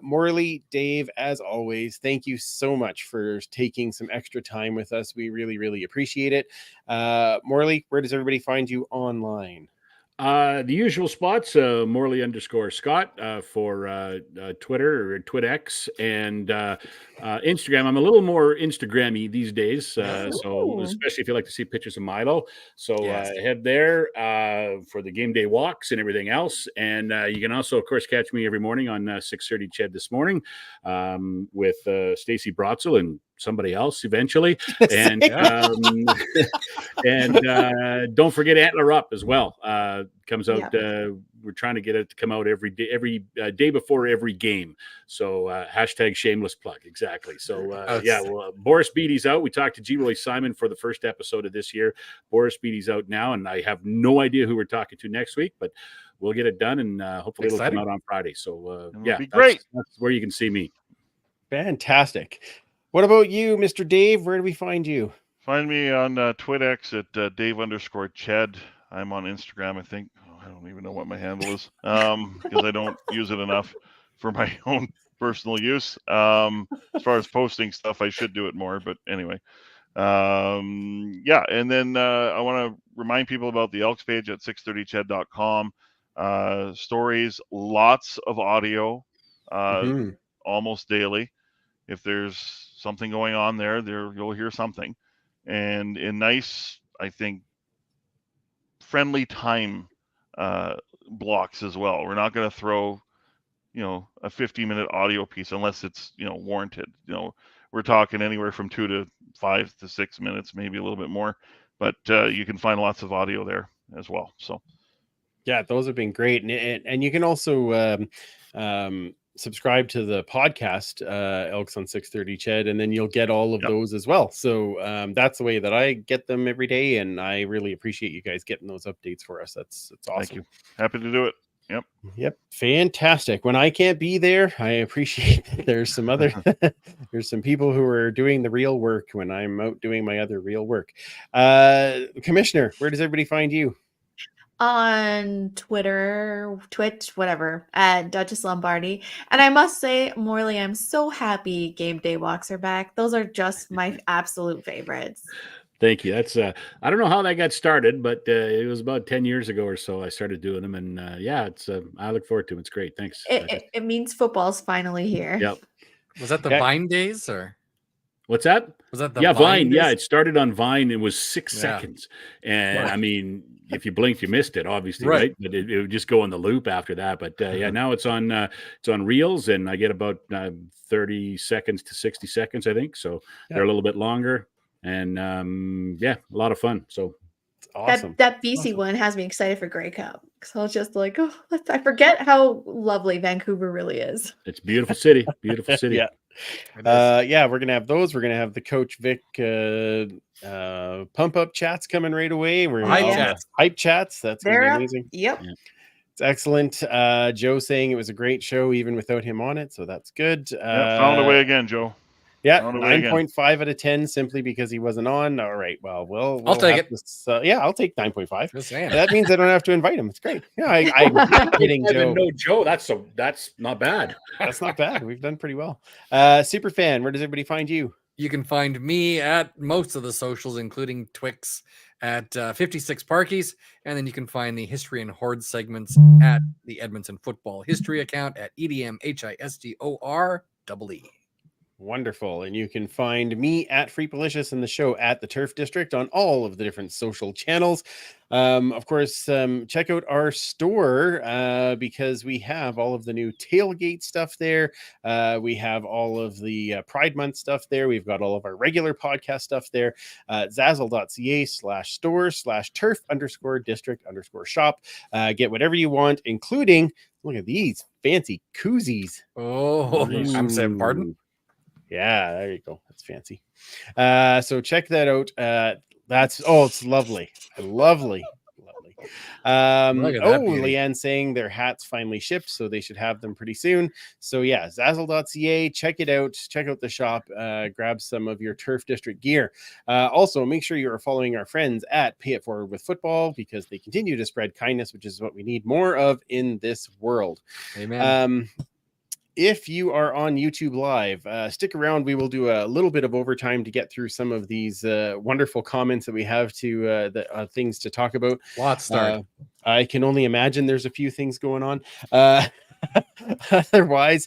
Morley, Dave, as always, thank you so much for taking some extra time with us. We really, really appreciate it. Morley, where does everybody find you online?
The usual spots, Morley_Scott for Twitter or TwitX, and Instagram. I'm a little more Instagram-y these days, so especially if you like to see pictures of Milo. So head there for the game day walks and everything else. And you can also, of course, catch me every morning on 6:30 Ched This Morning with Stacey Brotzel and somebody else eventually. And and don't forget Antler Up as well. Comes out. We're trying to get it to come out every day before every game. So hashtag shameless plug. Exactly. So Boris Beatty's out. We talked to G. Willie Simon for the first episode of this year. Boris Beatty's out now, and I have no idea who we're talking to next week, but we'll get it done, and hopefully it'll come out on Friday. So
great.
That's where you can see me.
Fantastic. What about you, Mr. Dave? Where do we find you?
Find me on TwitX at Dave_Ched. I'm on Instagram, I think. I don't even know what my handle is because I don't use it enough for my own personal use. As far as posting stuff, I should do it more. But anyway, and then I want to remind people about the Elks page at 630ched.com. Stories, lots of audio, almost daily. If there's something going on there, you'll hear something. And in nice, I think, friendly time blocks as well. We're not going to throw, a 50-minute audio piece unless it's, warranted. We're talking anywhere from 2 to 5 to 6 minutes, maybe a little bit more. But you can find lots of audio there as well. So,
yeah, those have been great, and you can also subscribe to the podcast Elks on 630 Ched, and then you'll get all of those as well. So that's the way that I get them every day, and I really appreciate you guys getting those updates for us. That's awesome.
Thank you. Happy to do it. Yep.
Fantastic. When I can't be there, I appreciate that there's some other there's some people who are doing the real work when I'm out doing my other real work. Commissioner, where does everybody find you?
On Twitter, Twitch, whatever, at Duchess Lombardi. And I must say, Morley, I'm so happy game day walks are back. Those are just my absolute favorites.
Thank you. That's I don't know how that got started, but it was about 10 years ago or so I started doing them, and it's I look forward to them. It's great. Thanks.
It means football's finally here.
Yep.
Was that the Vine days or?
What's that?
Was that the
Vine?
days?
Yeah, it started on Vine. It was 6 seconds, and I mean, if you blinked, you missed it, obviously, right? But it would just go in the loop after that. But now it's on Reels, and I get about 30 seconds to 60 seconds, I think. So they're a little bit longer, and a lot of fun. So
it's awesome.
That BC one has me excited for Grey Cup. So it's just like, I forget how lovely Vancouver really is.
It's a beautiful city. Beautiful city.
We're gonna have those. We're gonna have the Coach Vic pump up chats coming right away. We're hype chats. That's gonna be amazing.
Yep.
Yeah. It's excellent. Joe saying it was a great show even without him on it, so that's good.
Found a way again, Joe.
Yeah, 9.5 out of 10 simply because he wasn't on. All right, we'll
I'll take it.
I'll take 9.5.
Just saying.
That means I don't have to invite him. It's great. Yeah, I'm kidding, Joe.
No, Joe, that's not bad.
That's not bad. We've done pretty well. Super fan, where does everybody find you?
You can find me at most of the socials, including Twix, at 56 Parkies, and then you can find the History and Horde segments at the Edmonton Football History account at EDMHISTOREE.
Wonderful. And you can find me at Freepalicious and the show at the Turf District on all of the different social channels. Of course, check out our store because we have all of the new tailgate stuff there. We have all of the Pride Month stuff there. We've got all of our regular podcast stuff there. Zazzle.ca/store/turf_district_shop. Get whatever you want, including, look at these fancy koozies.
Oh, I'm saying pardon?
Yeah, there you go. That's fancy. So check that out. It's lovely. Lovely.
Look at that beauty.
Leanne's saying their hats finally shipped, so they should have them pretty soon. So yeah, Zazzle.ca, check it out. Check out the shop. Grab some of your Turf District gear. Also, make sure you are following our friends at Pay It Forward with Football, because they continue to spread kindness, which is what we need more of in this world.
Amen.
If you are on YouTube Live, stick around. We will do a little bit of overtime to get through some of these wonderful comments that we have to things to talk about.
Lots started.
I can only imagine there's a few things going on. Otherwise,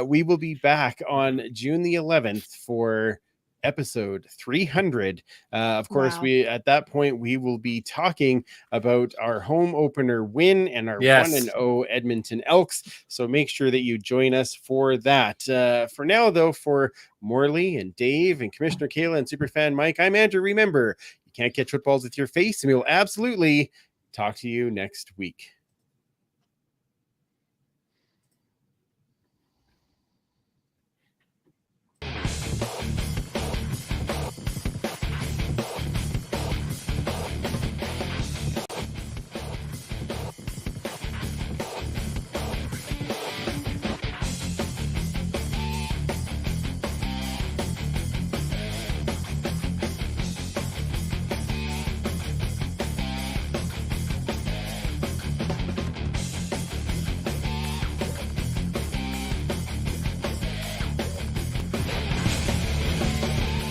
we will be back on June the 11th for episode 300. Of course,
Wow.
we at that point we will be talking about our home opener win and our
Yes.
1-0 Edmonton Elks. So make sure that you join us for that. For now, though, for Morley and Dave and Commissioner Kayla and Superfan Mike, I'm Andrew. Remember, you can't catch footballs with your face, and we will absolutely talk to you next week.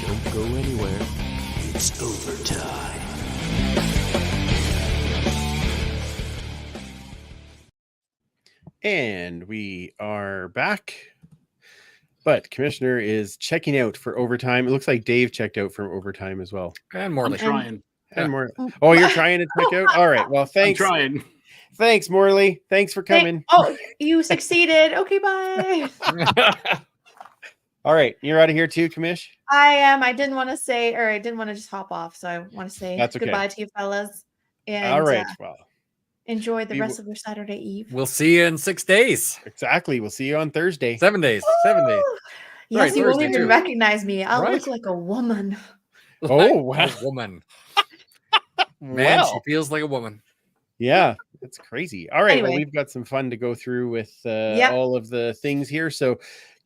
Don't go anywhere. It's overtime.
And we are back. But Commissioner is checking out for overtime. It looks like Dave checked out from overtime as well.
And
I'm
Morley.
trying.
And more. Oh, you're trying to check out? All right. Well,
I'm
thanks.
trying.
Thanks, Morley. Thanks for coming.
Oh, you succeeded. Okay, bye.
All right. You're out of here too, Commish?
I am. I didn't want to say, or I didn't want to just hop off. So I want to say
That's okay.
goodbye to you fellas. And
All right. Well,
enjoy the
we
rest
will-
of your Saturday Eve.
We'll see you in 6 days.
exactly. We'll see you on Thursday.
7 days. 7 days.
Woo! Yes,
Right,
you won't
Thursday,
even
too.
recognize me. I'll
Right.
look like a woman.
Oh,
Like
wow.
a woman. Man,
Wow.
she feels like a woman.
Yeah, that's crazy. All right. Well,
Anyway.
we've got some fun to go through with
Yep.
all of the things here. So,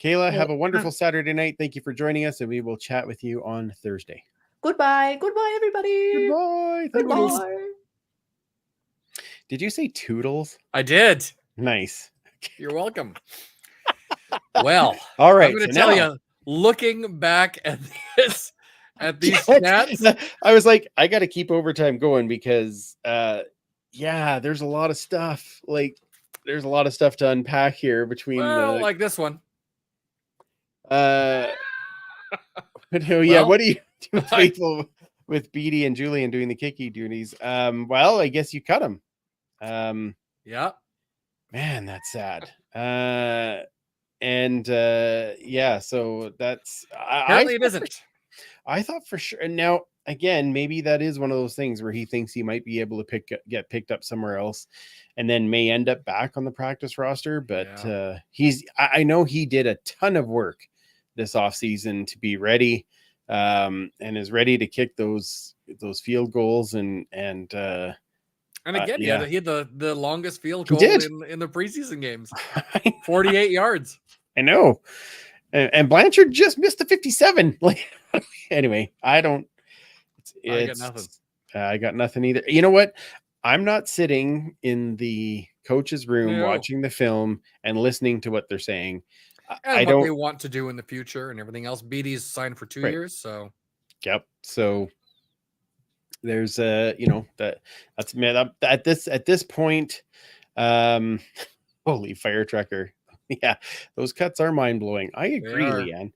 Kayla, have a
Okay.
wonderful Saturday night. Thank you for joining us, and we will chat with you on Thursday.
Goodbye. Goodbye, everybody.
Goodbye. Thank you.
Goodbye.
Did you say toodles?
I did.
Nice.
You're welcome. Well,
All right.
I'm going to
so
tell
now-
you, looking back at this, at these
Yes.
stats,
I was like, I got to keep overtime going because, yeah, there's a lot of stuff. Like, there's a lot of stuff to unpack here between
well, like this one.
yeah.
Well,
What do you do with Faithful with Beatty and Julian doing the kicky duties? Well, I guess you cut them.
Yeah.
Man, that's sad. Yeah, so that's
Apparently it isn't.
I thought for sure. And now again, maybe that is one of those things where he thinks he might be able to get picked up somewhere else, and then may end up back on the practice roster. But I know he did a ton of work this offseason to be ready, and is ready to kick those field goals and
again,
yeah.
he had the longest field
He
goal
did.
in the preseason games. 48 yards.
I know. And Blanchard just missed the 57. Like, anyway, I don't.
I got nothing.
I got nothing either. You know what? I'm not sitting in the coach's room
No.
watching the film and listening to what they're saying.
And
I
what
don't.
they want to do in the future and everything else. BD's signed for 2
Right.
years, so
Yep. So there's that's man at this point. Holy fire trucker. Yeah, those cuts are mind blowing. I agree,
are.
Leanne.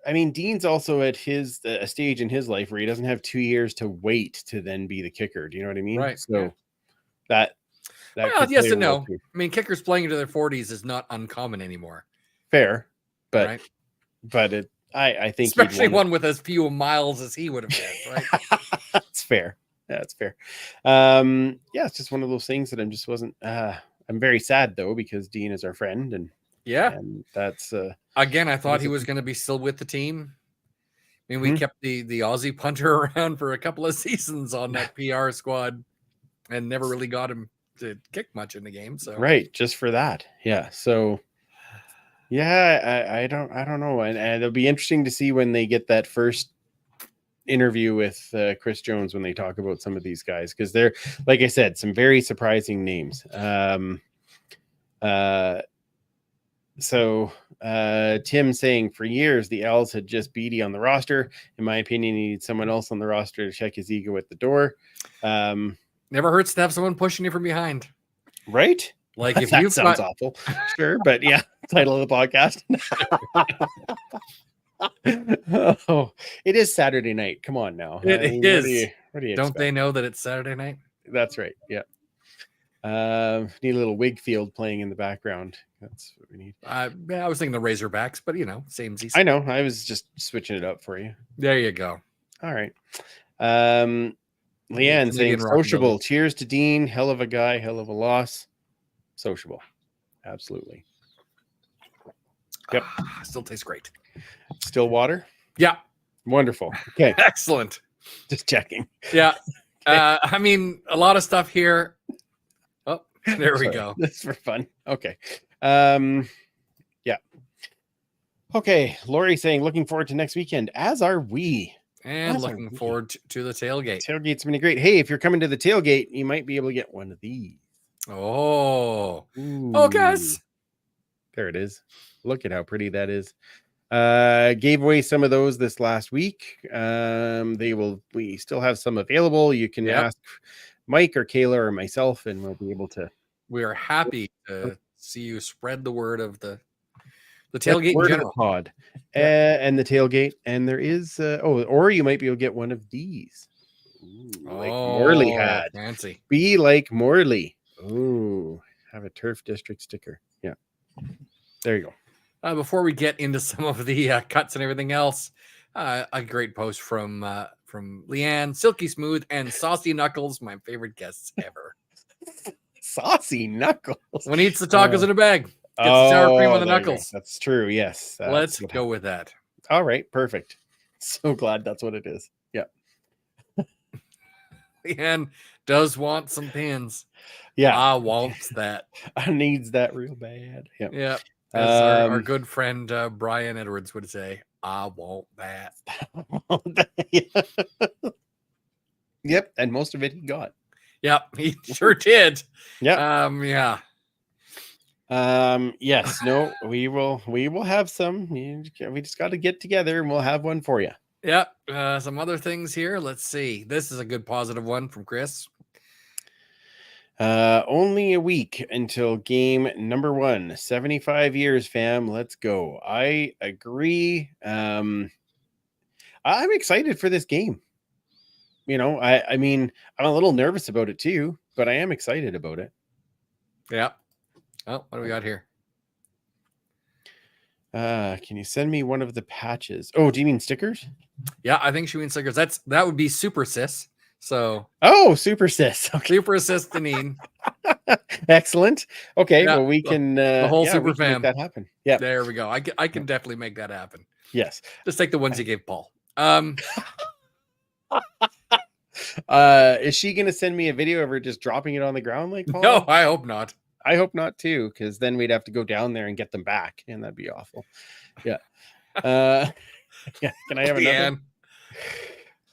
I mean, Dean's also at his a stage in his life where he doesn't have 2 years to wait to then be the kicker. Do you know what I mean?
Right,
So
yeah.
that
well,
could
yes
play a
and
role
no.
too.
I mean, kickers playing into their 40s is not uncommon anymore.
Fair, but
right?
I think he'd
Especially
wanna-
one with as few miles as he would have had, right?
That's fair. That's fair. Yeah, it's just one of those things that I'm just wasn't. I'm very sad though because Dean is our friend, and
Yeah.
and that's
Again, I thought
That's
he
a-
was going to be still with the team. mean, we kept the Aussie punter around for a couple of seasons on that PR squad and never really got him to kick much in the game. So
right, just for that. Yeah. So yeah, I don't know. And it'll be interesting to see when they get that first interview with Chris Jones when they talk about some of these guys, because they're, like I said, some very surprising names. So Tim saying for years the Elks had just Beatty on the roster. In my opinion, he needs someone else on the roster to check his ego at the door.
Never hurts to have someone pushing you from behind,
right?
Like if
that
you
sounds awful, sure, but yeah, title of the podcast. Oh, it is Saturday night. Come on now.
It is.
What do you
Don't
expect?
they know that it's Saturday night?
That's right. Yeah. Need a little Wigfield playing in the background. That's what we need.
I was thinking the Razorbacks, but same.
I know. I was just switching it up for you.
There you go.
All right. Leanne saying sociable. Cheers to Dean. Hell of a guy. Hell of a loss. Sociable. Absolutely. Yep.
Still tastes great.
Still water?
Yeah.
Wonderful. Okay.
Excellent.
Just checking.
Yeah. I mean, a lot of stuff here. Oh, there we go.
That's for fun. Okay. Yeah. Okay. Lori saying, looking forward to next weekend, as are we.
And looking forward to the tailgate.
Tailgate's been great. Hey, if you're coming to the tailgate, you might be able to get one of these.
Oh.
Ooh.
Oh, guys.
There it is. Look at how pretty that is. Gave away some of those this last week. We still have some available. You can ask Mike or Kayla or myself, and we'll be able to.
We are happy to see you spread the word of the tailgate in general.
Pod and the tailgate. And there is or you might be able to get one of these. Ooh, like Morley had.
Fancy.
Be like Morley. Ooh, have a Turf District sticker. Yeah. There you go.
Before we get into some of the cuts and everything else, a great post from Leanne, Silky Smooth, and Saucy Knuckles, my favorite guests ever.
Saucy Knuckles.
When he eats the tacos in a bag, gets the sour cream on the knuckles.
That's true. Yes.
Let's go with that.
All right. Perfect. So glad that's what it is. Yeah.
Leanne does want some pins.
Yeah.
I wants that.
I needs that real bad. Yeah.
Yeah. As our good friend Brian Edwards would say, I want that.
Yep. And most of it he got.
Yep. He sure did.
Yeah.
Yeah.
Yes. No, we will have some. We just got to get together and we'll have one for you.
Yep. Some other things here. Let's see. This is a good positive one from Chris.
Only a week until game number 1. 75 years, fam. Let's go. I agree. I'm excited for this game. I mean, I'm a little nervous about it too, but I am excited about it.
Yeah. Oh, what do we got here?
Can you send me one of the patches? Oh, do you mean stickers?
Yeah, I think she means stickers. That would be Super Sis. So
Super Sis. Okay.
Super Sis Deneen.
Excellent. Okay,
yeah,
well we can
the whole super fam
make that happen. Yeah,
there we go. I can definitely make that happen.
Yes,
just take the ones you gave Paul.
Is she gonna send me a video of her just dropping it on the ground like Paul?
No, I hope not.
I hope not too, because then we'd have to go down there and get them back, and that'd be awful. Yeah. Yeah. Can I have another?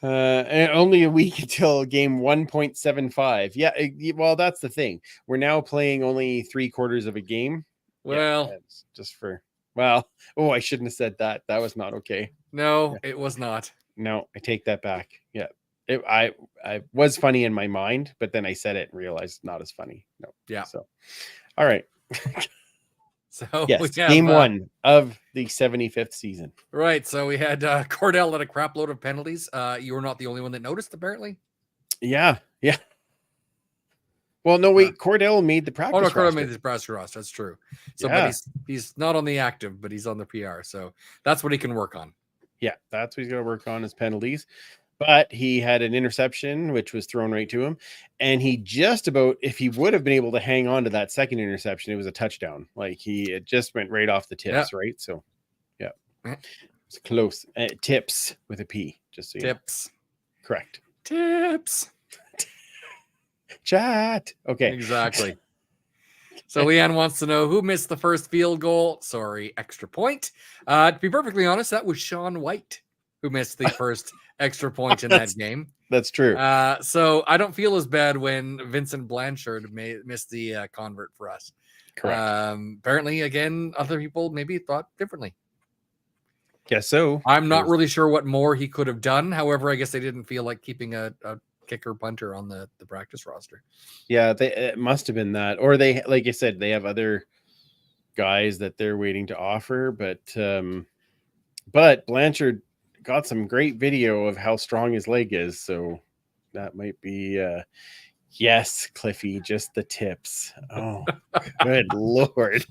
And only a week until game 1.75. Yeah. Well, that's the thing. We're now playing only 3/4 of a game.
Well,
yeah, just for. Well, I shouldn't have said that. That was not okay.
No, it was not.
No, I take that back. Yeah. I was funny in my mind, but then I said it and realized not as funny. No.
Yeah.
So, all right.
So
yes, game 1 of the 75th season.
Right. So we had Cordell at a crap load of penalties. You were not the only one that noticed, apparently.
Yeah. Yeah. Well, no, wait. Cordell made the practice.
Oh no, Cordell made the practice roster. That's true. So,
yeah.
But he's not on the active, but he's on the PR. So that's what he can work on.
Yeah, that's what he's going to work on, is penalties. But he had an interception, which was thrown right to him. And he just about, if he would have been able to hang on to that second interception, it was a touchdown. Like it just went right off the tips, right? So, yeah. It's close. Tips with a P, just so you know.
Tips.
Correct.
Tips.
Chat. Okay.
Exactly. So Leanne wants to know who missed the first field goal. Sorry, extra point. To be perfectly honest, that was Sean White who missed the first extra point in that game.
That's true.
So I don't feel as bad when Vincent Blanchard missed the convert for us.
Correct.
Apparently, again, other people maybe thought differently.
Guess so.
I'm not really sure what more he could have done. However, I guess they didn't feel like keeping a kicker punter on the practice roster.
Yeah, it must have been that. Or they, like you said, they have other guys that they're waiting to offer. But Blanchard got some great video of how strong his leg is. So that might be yes, Cliffy, just the tips. Oh, good Lord.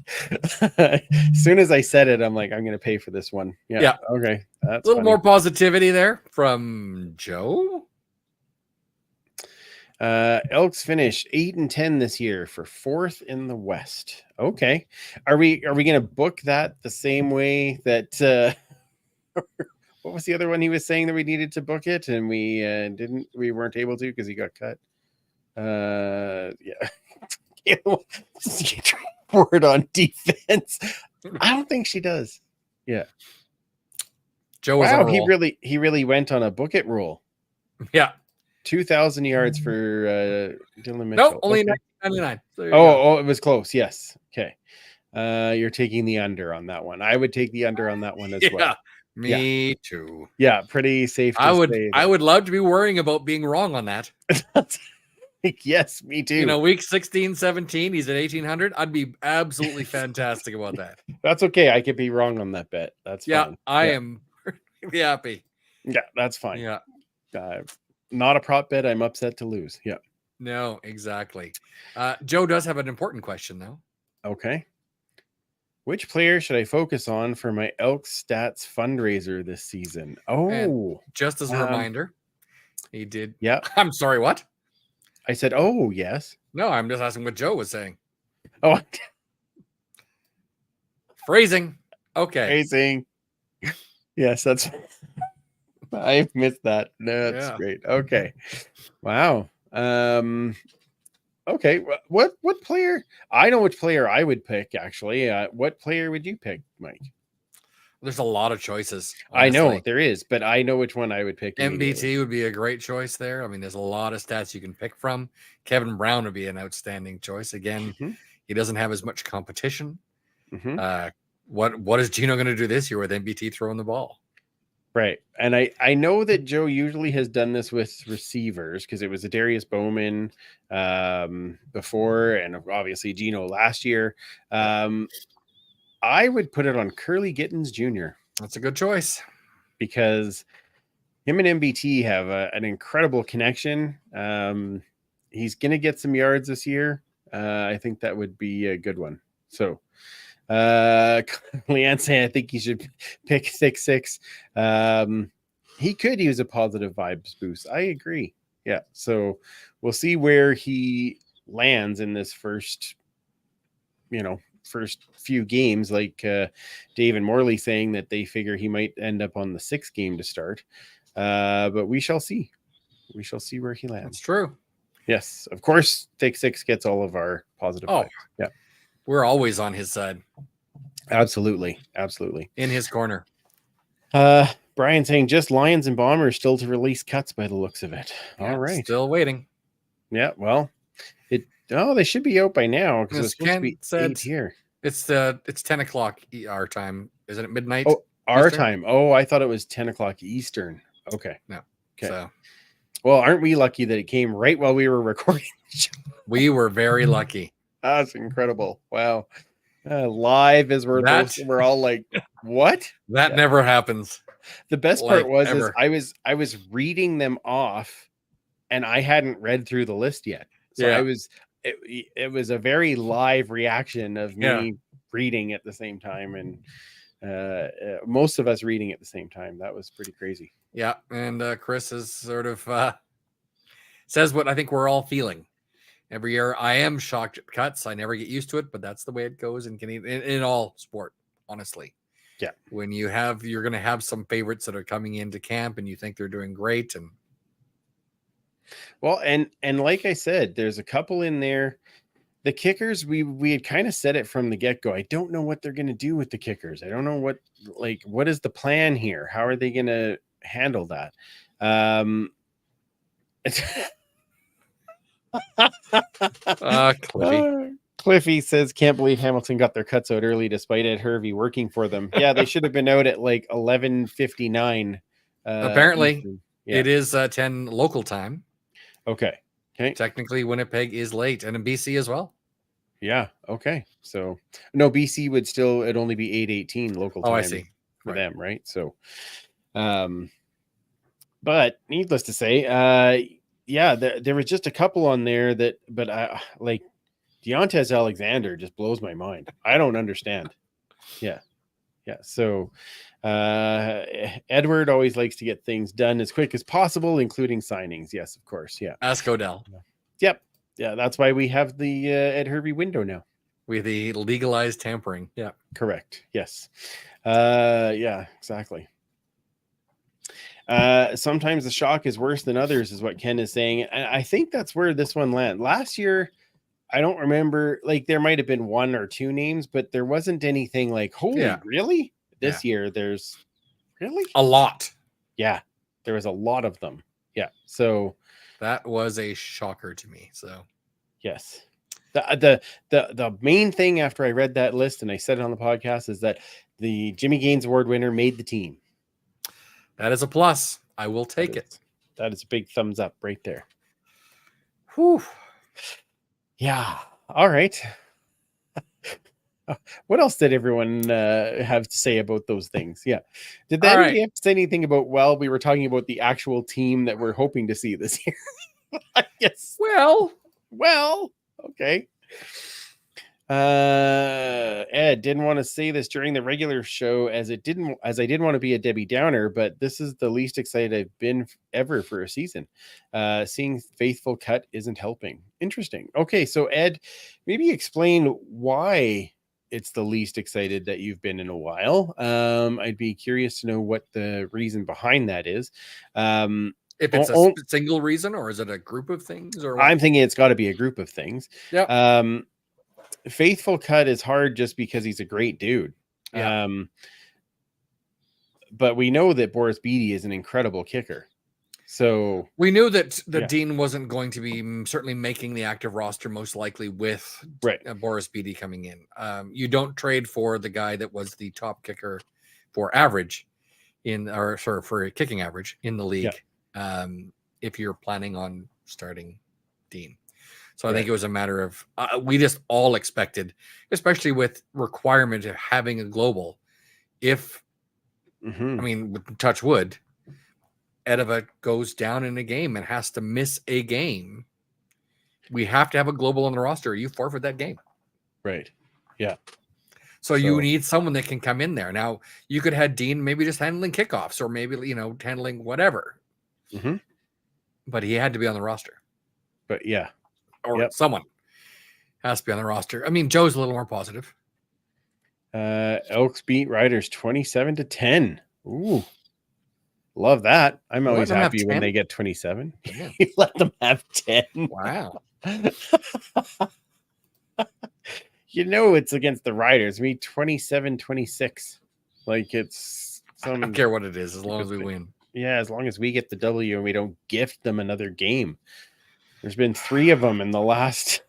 As soon as I said it, I'm like, I'm going to pay for this one. Yeah. Okay. That's
a little
funny.
more positivity there from Joe.
Elks finished 8-10 this year for 4th in the West. Okay. Are we going to book that the same way that, what was the other one he was saying that we needed to book it and we weren't able to because he got cut? Yeah. Word on defense. I don't think she does. Yeah.
Joe was on a roll.
he really went on a book it rule.
Yeah.
2,000 yards for Dylan Mitchell.
Nope, only 1999.
So it was close. Yes. Okay. You're taking the under on that one. I would take the under on that one as well.
Me too.
Yeah, pretty safe.
I would love to be worrying about being wrong on that.
Yes, me too.
You know, week 16, 17, he's at 1,800. I'd be absolutely fantastic about that.
That's okay. I could be wrong on that bet. That's fine.
I am really happy.
Yeah, that's fine.
Yeah.
Not a prop bet. I'm upset to lose. Yeah.
No, exactly. Joe does have an important question, though.
Okay. Which player should I focus on for my Elks stats fundraiser this season? Oh,
and just as a reminder, he did.
Yeah.
I'm sorry, what?
I said, oh, yes.
No, I'm just asking what Joe was saying.
Oh,
phrasing. Okay.
Phrasing. Yes, that's. I missed that. No, that's great. Okay. Wow. Okay. What player? I know which player I would pick, actually. What player would you pick, Mike?
There's a lot of choices.
Honestly. I know there is, but I know which one I would pick.
MBT would be a great choice there. I mean, there's a lot of stats you can pick from. Kevin Brown would be an outstanding choice. Again, he doesn't have as much competition. What is Gino going to do this year with MBT throwing the ball?
Right. And I know that Joe usually has done this with receivers because it was a Darius Bowman before and obviously Gino last year. I would put it on Curly Gittens Jr.
That's a good choice
because him and MBT have an incredible connection. He's going to get some yards this year. I think that would be a good one. So Leanne saying I think he should pick 6'6". He could use a positive vibes boost. I agree. Yeah. So we'll see where he lands in this first few games, like Dave and Morley saying that they figure he might end up on the 6th game to start. But we shall see. We shall see where he lands.
That's true.
Yes. Of course, Take 6 gets all of our positive vibes. Yeah.
We're always on his side.
Absolutely. Absolutely.
In his corner.
Brian saying just Lions and Bombers still to release cuts by the looks of it.
Yeah,
all right.
Still waiting.
Yeah. Well, they should be out by now because it's supposed to be 8 here.
It's 10 o'clock our time. Isn't it midnight?
Oh, our time. Oh, I thought it was 10 o'clock Eastern. Okay.
No.
Okay.
So,
well, aren't we lucky that it came right while we were recording the show?
We were very lucky.
That's incredible. Wow. Live as we're all like, what?
That never happens.
The best part is I was reading them off and I hadn't read through the list yet. So it was a very live reaction of me reading at the same time and most of us reading at the same time. That was pretty crazy.
Yeah. And Chris is sort of says what I think we're all feeling. Every year, I am shocked at cuts. I never get used to it, but that's the way it goes in all sport, honestly.
Yeah.
When you're going to have some favorites that are coming into camp and you think they're doing great. And
well, and like I said, there's a couple in there. The kickers, we had kind of said it from the get-go. I don't know what they're going to do with the kickers. I don't know what is the plan here? How are they going to handle that? Cliffy says, can't believe Hamilton got their cuts out early despite Ed Hervey working for them. Yeah, they should have been out at like 11:59.
Apparently,
yeah.
It is 10 local time.
Okay.
Technically, Winnipeg is late, and in BC as well.
Yeah. Okay. So no, BC would still, it'd only be 8:18 local time.
Oh, I see.
For them, right? So, but needless to say, yeah, there was just a couple on there that, but I like Deontez Alexander just blows my mind. I don't understand. Yeah. So, Edward always likes to get things done as quick as possible, including signings. Yes, of course. Yeah.
Ask Odell.
Yep. Yeah. That's why we have the Ed Hervey window now.
With the legalized tampering. Yeah.
Correct. Yes. Yeah, exactly. Sometimes the shock is worse than others is what Ken is saying. And I think that's where this one landed. Last year, I don't remember, like there might have been one or two names, but there wasn't anything like, holy, really? This year, there's really
a lot.
Yeah, there was a lot of them. Yeah, so
that was a shocker to me. So
yes, the main thing after I read that list and I said it on the podcast is that the Jimmy Gaines Award winner made the team.
That is a plus. I will take it.
That is a big thumbs up right there.
Whew.
Yeah. All right. What else did everyone have to say about those things? Yeah. Did anybody have to say anything about, well, we were talking about the actual team that we're hoping to see this year? I guess.
Well,
okay. Ed didn't want to say this during the regular show as I didn't want to be a Debbie Downer, but this is the least excited I've been ever for a season. Seeing Faithful cut isn't helping. Interesting. Okay, so Ed, maybe explain why it's the least excited that you've been in a while. I'd be curious to know what the reason behind that is.
If it's a single reason, or is it a group of things? Or what?
I'm thinking it's got to be a group of things.
Yeah.
Faithful cut is hard just because he's a great dude.
Yeah.
But we know that Boris Beatty is an incredible kicker. So
we knew that Dean wasn't going to be certainly making the active roster, most likely with Boris Beatty coming in. You don't trade for the guy that was the top kicker for average for kicking average in the league. If you're planning on starting Dean. So I think it was a matter of we just all expected, especially with requirement of having a global. If I mean, touch wood, Edeva goes down in a game and has to miss a game, we have to have a global on the roster. You forfeit that game,
right? Yeah.
So you need someone that can come in there. Now you could have Dean maybe just handling kickoffs or maybe handling whatever, but he had to be on the roster.
But yeah.
Or someone has to be on the roster. I mean, Joe's a little more positive.
Elks beat Riders 27-10. Ooh, love that. I'm always happy when they get 27.
Yeah.
Let them have 10.
Wow.
It's against the Riders. We 27-26. Like it's
I don't care what it is as long as we win.
Yeah, as long as we get the W and we don't gift them another game. There's been 3 of them in the last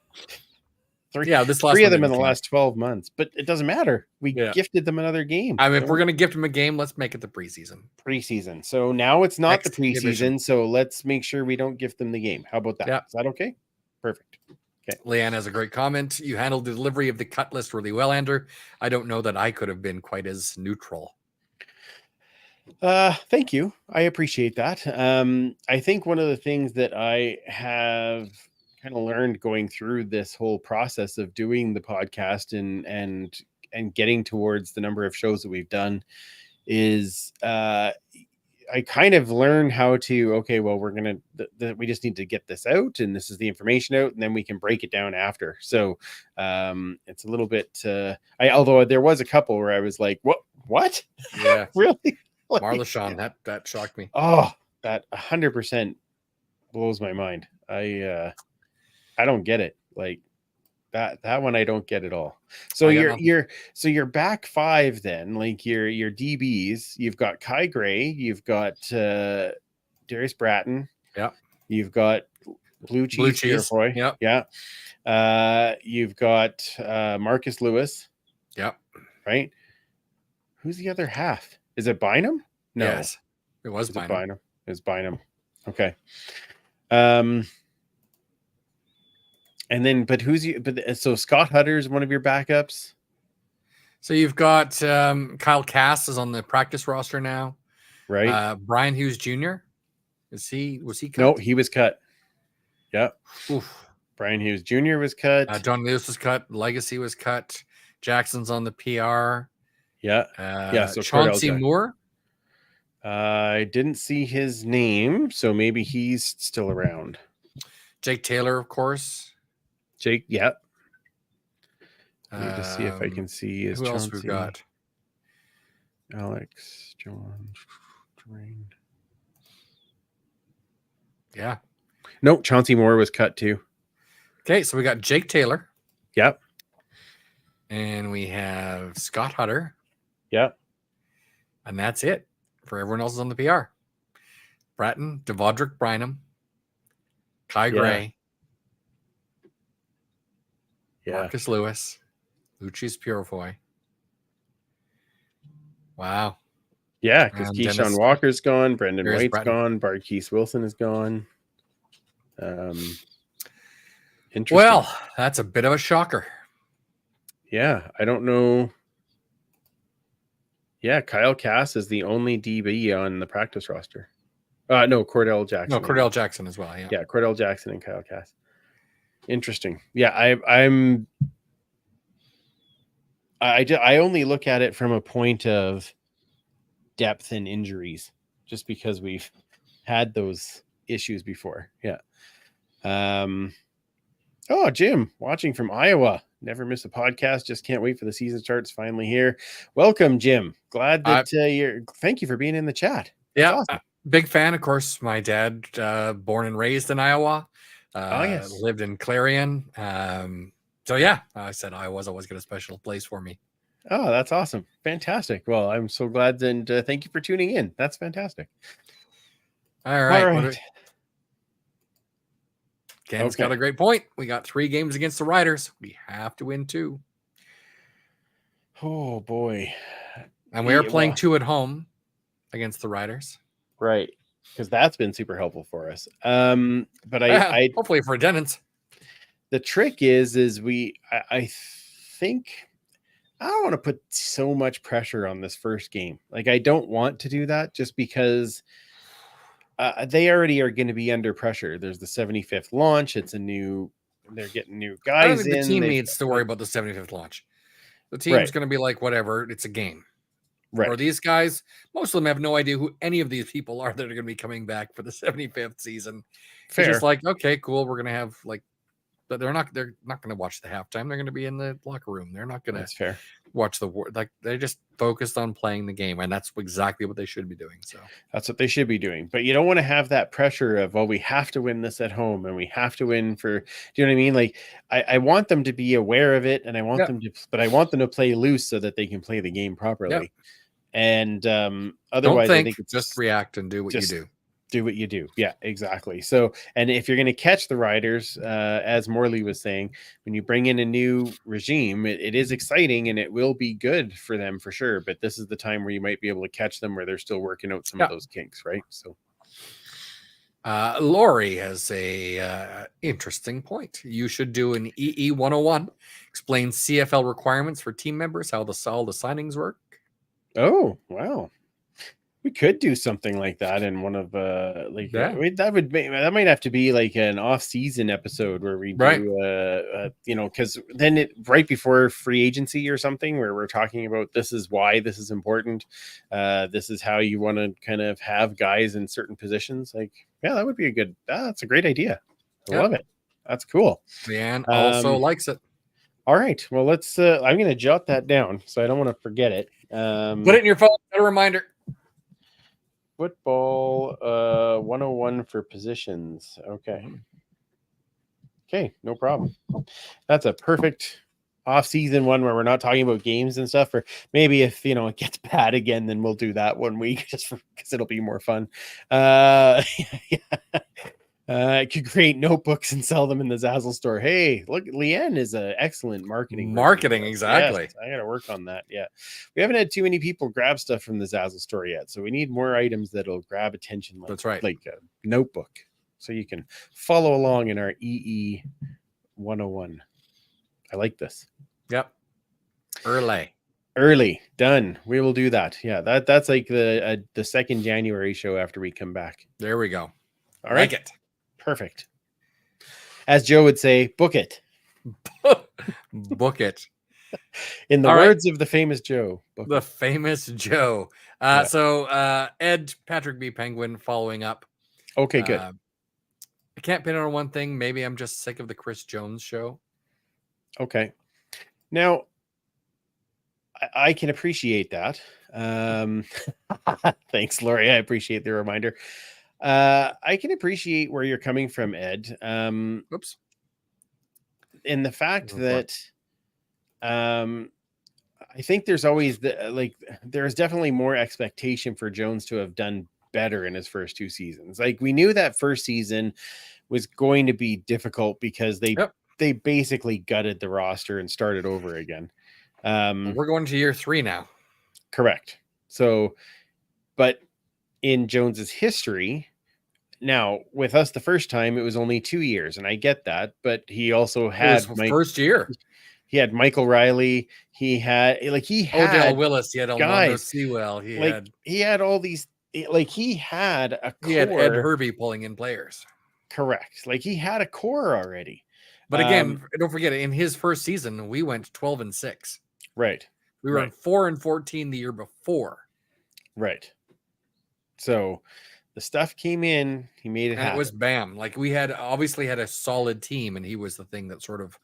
3. Yeah,
this last
3 of them in the last 12 months, but it doesn't matter. We gifted them another game.
I mean, if we're going to gift them a game, let's make it the preseason.
So now it's not the preseason. So let's make sure we don't gift them the game. How about that?
Yeah.
Is that okay? Perfect. Okay.
Leanne has a great comment. You handled the delivery of the cut list really well, Andrew. I don't know that I could have been quite as neutral.
Thank you. I appreciate that. I think one of the things that I have kind of learned going through this whole process of doing the podcast and getting towards the number of shows that we've done is I kind of learn how to, okay, well, we're going to, we just need to get this out and this is the information out and then we can break it down after. So it's a little bit, although there was a couple where I was like, what What?
Yeah,
Really? Like,
Marlashon, that shocked me.
oh, that 100% blows my mind. I don't get it. Like that one I don't get at all. So
I got
your back five then, like your DBs, you've got Kai Gray, you've got Darius Bratton,
Yeah.
you've got Blue Cheese Purefoy.
Yep.
Yeah. You've got Marcus Lewis.
Yep.
Right? Who's the other half? Is it Bynum? No.
Yes. It was
Is it
Bynum.
Bynum? It's Bynum. Okay. And then, but so Scott Hutter is one of your backups.
So you've got Kyle Cass is on the practice roster now.
Right.
Brian Hughes Jr. Was he cut?
No, he was cut. Yep.
Oof.
Brian Hughes Jr. was cut.
John Lewis was cut. Legacy was cut. Jackson's on the PR.
Yeah. So
Chauncey Moore.
I didn't see his name, so maybe he's still around.
Jake Taylor, of course.
Jake, yep. I need to see if I can see his
who else we've got?
Alex, John, Drain.
Yeah.
No, Chauncey Moore was cut too.
Okay, so we got Jake Taylor.
Yep.
And we have Scott Hutter.
Yep.
And that's it for everyone else is on the PR. Bratton, Devondrick Bynum, Kai Gray, Marcus Lewis, Lucci's Purefoy. Wow.
Yeah, because Keyshawn Walker's gone, Brendan White's gone, Barkeith Wilson is gone. Interesting.
Well, that's a bit of a shocker.
Yeah, I don't know. Yeah, Kyle Cass is the only DB on the practice roster. No, Cordell Jackson.
No, Cordell Jackson as well.
Yeah, Cordell Jackson and Kyle Cass. Interesting. Yeah, I only look at it from a point of depth and injuries, just because we've had those issues before. Yeah. Oh, Jim, watching from Iowa. Never miss a podcast. Just can't wait for the season starts. Finally here. Welcome, Jim. Glad that thank you for being in the chat.
That's
awesome.
Big fan. Of course, my dad, born and raised in Iowa. Lived in Clarion. So yeah, I said Iowa's always got a special place for me.
Oh, that's awesome. Fantastic. Well, I'm so glad, and thank you for tuning in. That's fantastic.
All right. Ken's got a great point. We got 3 games against the Riders. We have to win 2.
Oh boy.
And we are playing 2 at home against the Riders.
Right. Because that's been super helpful for us. But I
hopefully for attendance.
The trick is I think I don't want to put so much pressure on this first game. Like, I don't want to do that just because they already are going to be under pressure. There's the 75th launch. They're getting new guys.
I don't think the team needs to worry about the 75th launch. The team's going to be like, whatever, it's a game.
Right.
Or these guys, most of them have no idea who any of these people are that are going to be coming back for the 75th season. Fair. It's just like, okay, cool. We're going to have but they're not going to watch the halftime. They're going to be in the locker room. They're not going to watch the war. They're just focused on playing the game. And that's exactly what they should be doing. So
that's what they should be doing. But you don't want to have that pressure of, well, we have to win this at home and we have to win do you know what I mean? Like, I want them to be aware of it, and I want them to play loose so that they can play the game properly. Yep. And otherwise, I think it's
just react and do what you do.
Do what you do. Yeah, exactly. So, and if you're going to catch the Riders, as Morley was saying, when you bring in a new regime, it is exciting and it will be good for them for sure. But this is the time where you might be able to catch them where they're still working out some of those kinks, right? So,
Lori has a interesting point. You should do an EE 101. Explain CFL requirements for team members, how all the signings work.
Oh, wow. We could do something like that in one of that might have to be like an off-season episode where we do because then right before free agency or something where we're talking about this is why this is important. This is how you want to kind of have guys in certain positions. Like, yeah, that would be that's a great idea. I love it. That's cool.
Leanne also likes it.
All right. Well, let's. I'm going to jot that down so I don't want to forget it.
Put it in your phone. Set a reminder.
Football 101 for positions. Okay. Okay, no problem. That's a perfect off-season one where we're not talking about games and stuff. Or maybe if it gets bad again, then we'll do that one week just because it'll be more fun. Yeah. I could create notebooks and sell them in the Zazzle store. Hey, look, Leanne is an excellent marketing.
Exactly.
Yes, I got to work on that. Yeah, we haven't had too many people grab stuff from the Zazzle store yet, so we need more items that'll grab attention.
That's right.
Like a notebook, so you can follow along in our EE 101. I like this.
Yep.
Early done. We will do that. Yeah, that's like the 2nd January show after we come back.
There we go.
All right.
Like it.
Perfect. As Joe would say, book it.
Book it.
In the
All
words of the famous Joe. Book
The
it.
famous Joe.
Yeah.
So Ed, Patrick B. Penguin following up.
Okay, good.
I can't pin on one thing. Maybe I'm just sick of the Chris Jones show.
Okay. Now, I can appreciate that. Thanks, Lori. I appreciate the reminder. I can appreciate where you're coming from, Ed.
Oops.
In the fact that I think there's always there's definitely more expectation for Jones to have done better in his first 2 seasons. Like, we knew that first season was going to be difficult because they basically gutted the roster and started over again.
We're going to year 3 now.
Correct. So, but in Jones's history, now with us the first time, it was only 2 years, and I get that, but he also had
first year.
He had Michael Riley. He had
Odell Willis. He had Almondo
guys.
Sewell.
He had all these. He had a core.
He had Ed Hervey pulling in players.
Correct. Like, he had a core already.
But again, don't forget, in his first season, we went 12-6.
Right.
We were on 4-14 the year before.
Right. So the stuff came in. He made it happen.
It was bam. Like, we obviously had a solid team, and he was the thing that sort of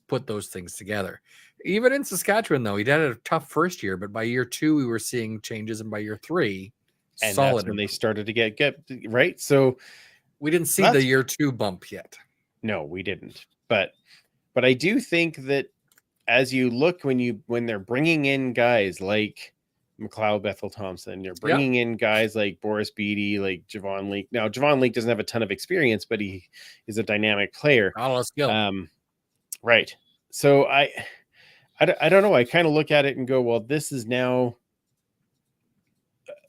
put those things together. Even in Saskatchewan, though, he had a tough first year, but by year 2, we were seeing changes, and by year 3,
and
solid.
That's when they started to get right. So
we didn't see the year 2 bump yet.
No, we didn't. But I do think that as you look when they're bringing in guys like McLeod Bethel Thompson, you're bringing in guys like Boris Beatty, like Javon Leake. Now, Javon Leake doesn't have a ton of experience, but he is a dynamic player.
A lot of skill.
Right. So I don't know. I kind of look at it and go, well, this is now.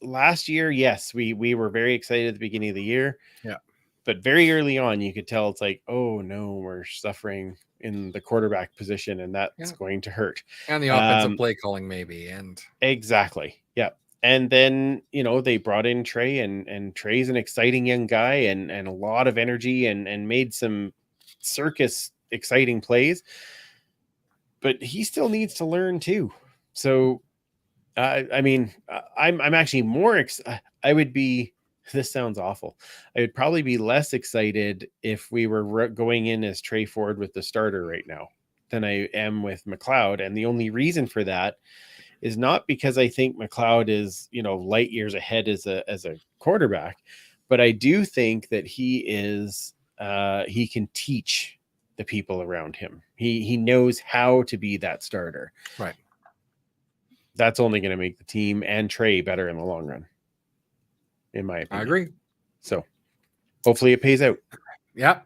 Last year, yes, we were very excited at the beginning of the year.
Yeah.
But very early on, you could tell it's like, oh no, we're suffering in the quarterback position, and that's going to hurt.
And the offensive play calling, maybe. And
exactly. Yeah. And then, they brought in Trey, and Trey's an exciting young guy and a lot of energy and made some circus exciting plays. But he still needs to learn too. So I mean, I'm actually more I would be. This sounds awful. I would probably be less excited if we were going in as Trey Ford with the starter right now than I am with McLeod. And the only reason for that is not because I think McLeod is, light years ahead as a quarterback, but I do think that he is, he can teach the people around him. He knows how to be that starter.
Right.
That's only going to make the team and Trey better in the long run, in my opinion.
I agree.
So hopefully it pays out.
Yeah.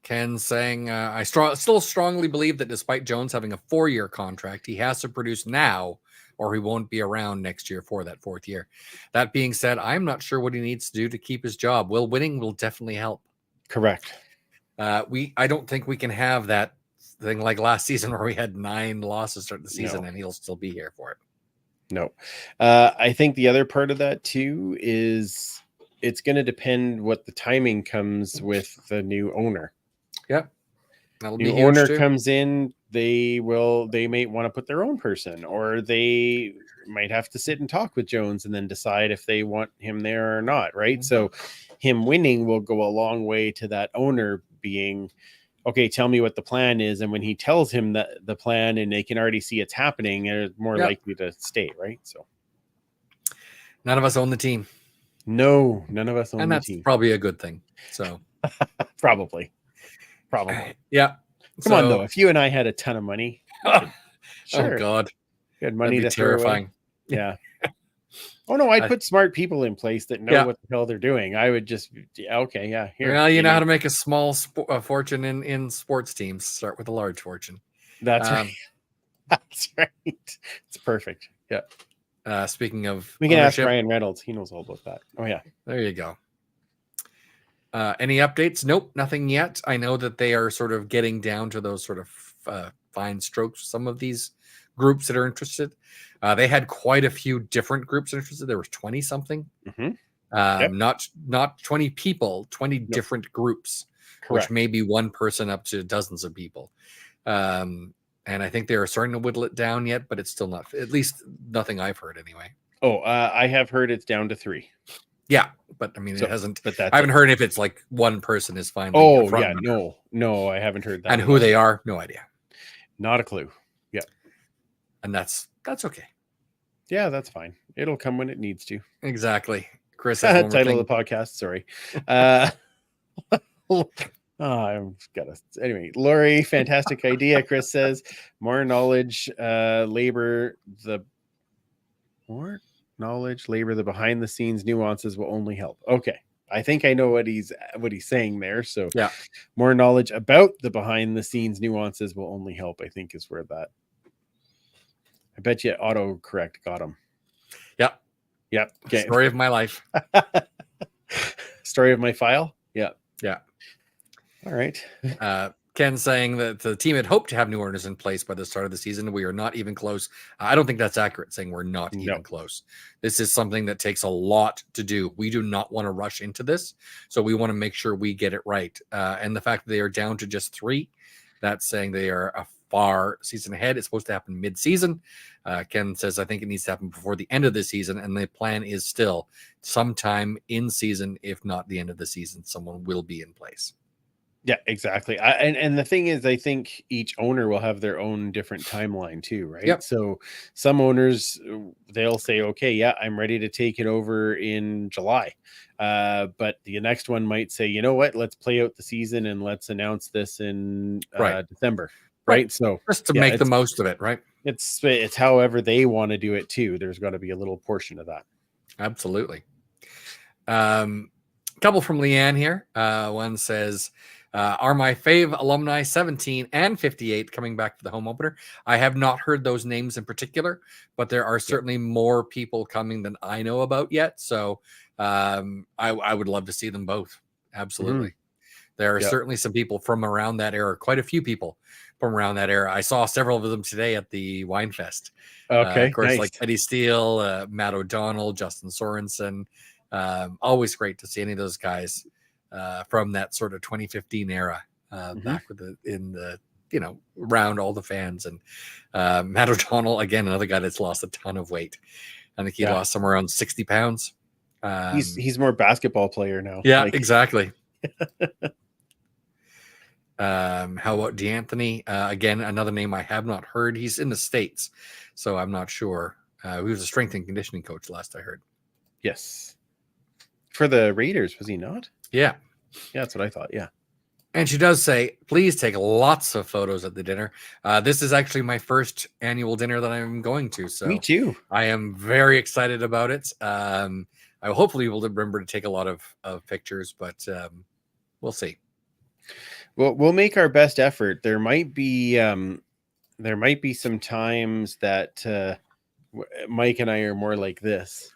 Ken saying, I still strongly believe that despite Jones having a 4-year contract, he has to produce now or he won't be around next year for that 4th year. That being said, I'm not sure what he needs to do to keep his job. Winning will definitely help.
Correct.
I don't think we can have that thing like last season where we had 9 losses start the season and he'll still be here for it.
No. I think the other part of that too is it's going to depend what the timing comes with the new owner.
Yeah.
New owner comes in, they may want to put their own person, or they might have to sit and talk with Jones and then decide if they want him there or not. Right. So him winning will go a long way to that owner being, okay, tell me what the plan is. And when he tells him that the plan and they can already see it's happening, they're more likely to stay, right? So
none of us own the team.
No, none of us own
and
the
that's
team.
probably a good thing. So
Probably.
Yeah.
Come on, though. If you and I had a ton of money, sure.
Oh God.
Good money
That'd
to
be terrifying.
Yeah. Oh no, I'd put smart people in place that know what the hell they're doing. I would just okay, yeah. Here.
Well, you know how to make a small fortune in sports teams. Start with a large fortune.
That's right. That's right. It's perfect. Yeah.
Speaking of,
we can ask Ryan Reynolds. He knows all about that. Oh yeah.
There you go. Any updates? Nope, nothing yet. I know that they are sort of getting down to those sort of fine strokes. Some of these groups that are interested. They had quite a few different groups interested. There was 20 something. Not 20 people, 20 different groups, which may be one person up to dozens of people. And I think they are starting to whittle it down yet, but it's still not, at least nothing I've heard anyway.
Oh, I have heard it's down to 3.
Yeah, but I mean, it hasn't.
But I
haven't heard if it's like one person is finally.
Oh yeah, no, I haven't heard that.
And who they are, no idea.
Not a clue. Yeah,
and that's okay.
Yeah, that's fine. It'll come when it needs to.
Exactly. Chris,
title of the podcast. Sorry. I've got to. Anyway, Lori, fantastic idea. Chris says more knowledge, labor, the behind the scenes nuances will only help. Okay. I think I know what he's saying there. So
yeah,
more knowledge about the behind the scenes nuances will only help, I think, is where that. I bet you autocorrect got him.
Yep.
Yep. Okay.
Story of my life.
Story of my file. Yeah.
Yeah.
All right.
Ken saying that the team had hoped to have new owners in place by the start of the season. We are not even close. I don't think that's accurate, saying we're not even close. This is something that takes a lot to do. We do not want to rush into this. So we want to make sure we get it right. And the fact that they are down to just 3, that's saying they are a far season ahead. It's supposed to happen mid-season. Ken says, I think it needs to happen before the end of the season. And the plan is still sometime in season, if not the end of the season, someone will be in place.
Yeah, exactly. And the thing is, I think each owner will have their own different timeline too, right?
Yep.
So some owners, they'll say, okay, yeah, I'm ready to take it over in July. But the next one might say, you know what, let's play out the season and let's announce this in December. Right. So
just to make the most of it, right?
It's however they want to do it too. There's got to be a little portion of that.
Absolutely. Couple from Leanne here. One says, are my fave alumni 17 and 58 coming back to the home opener? I have not heard those names in particular, but there are certainly more people coming than I know about yet. So I would love to see them both. Absolutely. There are certainly some people from around that era, quite a few people from around that era. I saw several of them today at the Wine Fest.
Okay.
Of course, like Eddie Steele, Matt O'Donnell, Justin Sorensen. Always great to see any of those guys from that sort of 2015 era, back with around all the fans. And Matt O'Donnell, again, another guy that's lost a ton of weight. I think he lost somewhere around 60 pounds.
He's more basketball player now.
Yeah, exactly. How about D'Anthony? Again, another name I have not heard. He's in the States, so I'm not sure. He was a strength and conditioning coach last I heard.
Yes. For the Raiders, was he not?
Yeah.
Yeah, that's what I thought. Yeah.
And she does say, please take lots of photos at the dinner. This is actually my first annual dinner that I'm going to. So
me too.
I am very excited about it. I will hopefully will remember to take a lot of pictures, but we'll see.
Well, we'll make our best effort. There might be some times that Mike and I are more like this.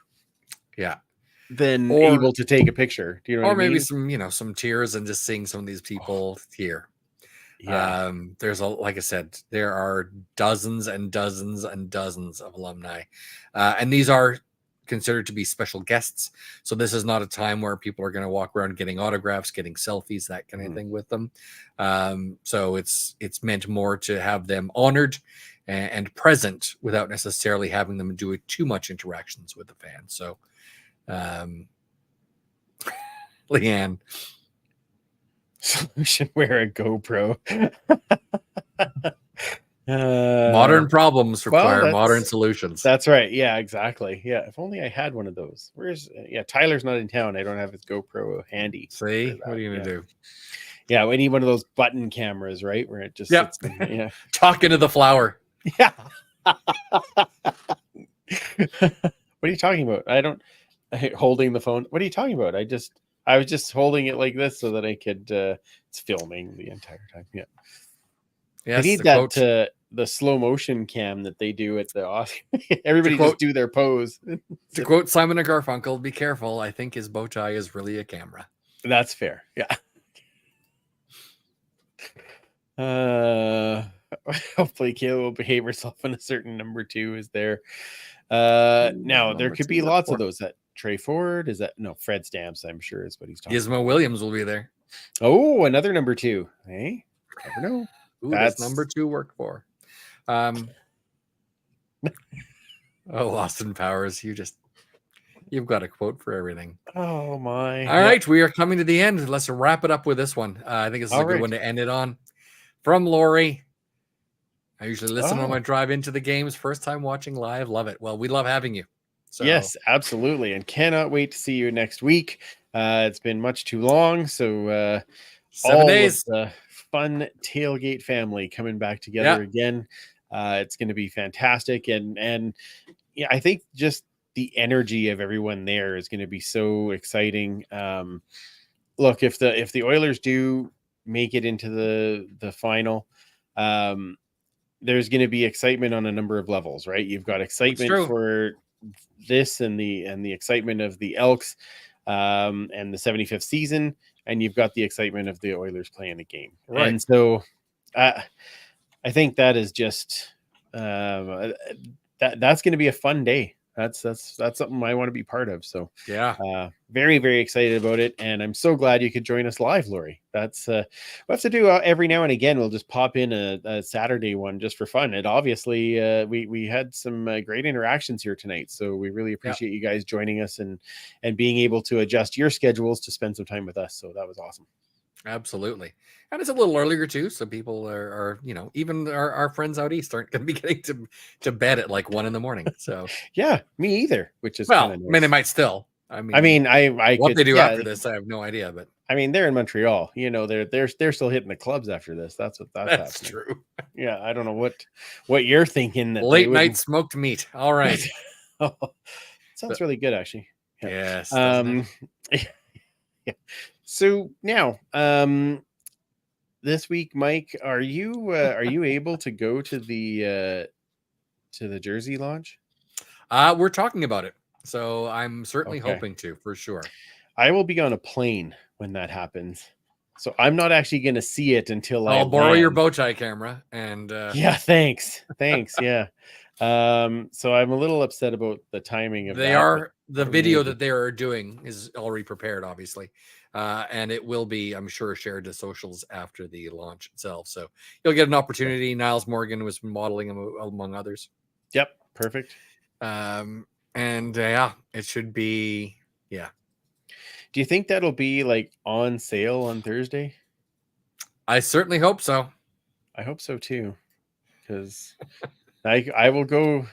Yeah.
Than able to take a picture. Do you know what I mean?
Or maybe some tears and just seeing some of these people here.
Yeah.
There's like I said, there are dozens and dozens and dozens of alumni. And these are considered to be special guests. So this is not a time where people are going to walk around getting autographs, getting selfies, that kind of thing with them. So it's meant more to have them honored and present without necessarily having them do too much interactions with the fans. So Leanne.
Solution, wear a GoPro.
Modern problems require modern solutions.
That's right. Yeah, exactly. Yeah, if only I had one of those. Tyler's not in town. I don't have his GoPro handy.
See, what are you gonna do?
Yeah, we need one of those button cameras, right? Where it just sits in, yeah.
Talk into the flower.
Yeah. What are you talking about? Holding the phone. What are you talking about? I was just holding it like this so that I could it's filming the entire time. Yeah.
Yes,
I need that the slow motion cam that they do at the Oscar. Everybody just do their pose.
To quote Simon and Garfunkel, "Be careful. I think his bow tie is really a camera."
That's fair. Yeah. Hopefully Kayla will behave herself in a certain number 2 is there. Now there could be lots of those. That Trey Ford is that no Fred Stamps, I'm sure is what he's talking
Gizmo Williams will be there.
Oh, another number 2. Hey, never know.
Who does number 2 work for? Austin Powers, you've got a quote for everything.
Oh my.
All right, we are coming to the end. Let's wrap it up with this one. I think this is a good one to end it on. From Lori. I usually listen on my drive into the games. First time watching live. Love it. Well, we love having you. So.
Yes, absolutely. And cannot wait to see you next week. It's been much too long. So
7 days.
Of the fun tailgate family coming back together again. It's going to be fantastic. And yeah, I think just the energy of everyone there is going to be so exciting. Look, if the Oilers do make it into the final, there's going to be excitement on a number of levels, right? You've got excitement for this and the excitement of the Elks and the 75th season, and you've got the excitement of the Oilers playing the game. Right. And so I think that is just that's going to be a fun day. That's something I want to be part of. So very, very excited about it. And I'm so glad you could join us live, Lori. That's we'll have to do every now and again. We'll just pop in a Saturday one just for fun. And obviously we had some great interactions here tonight. So we really appreciate you guys joining us and being able to adjust your schedules to spend some time with us. So that was awesome.
Absolutely. And it's a little earlier too. So people are even our friends out east aren't going to be getting to bed at like 1 a.m. So
yeah, me either, which is
nice.
I
mean, they might still, I what they do after this, I have no idea, but
I mean, they're in Montreal, they're still hitting the clubs after this. That's happening.
True.
Yeah. I don't know what you're thinking. That
late night smoked meat. All right.
Sounds really good, actually.
Yeah.
Yes. Yeah. So now, this week, Mike, are you able to go to the Jersey launch?
We're talking about it, so I'm certainly hoping to, for sure.
I will be on a plane when that happens, so I'm not actually going to see it until
I'll borrow your bow tie camera and
yeah, thanks. Yeah. So I'm a little upset about the timing of
the video that they are doing is already prepared, obviously. And it will be, I'm sure, shared to socials after the launch itself. So you'll get an opportunity. Niles Morgan was modeling them among others.
Yep. Perfect.
It should be,
Do you think that'll be like on sale on Thursday?
I certainly hope so.
I hope so too. Because I will go.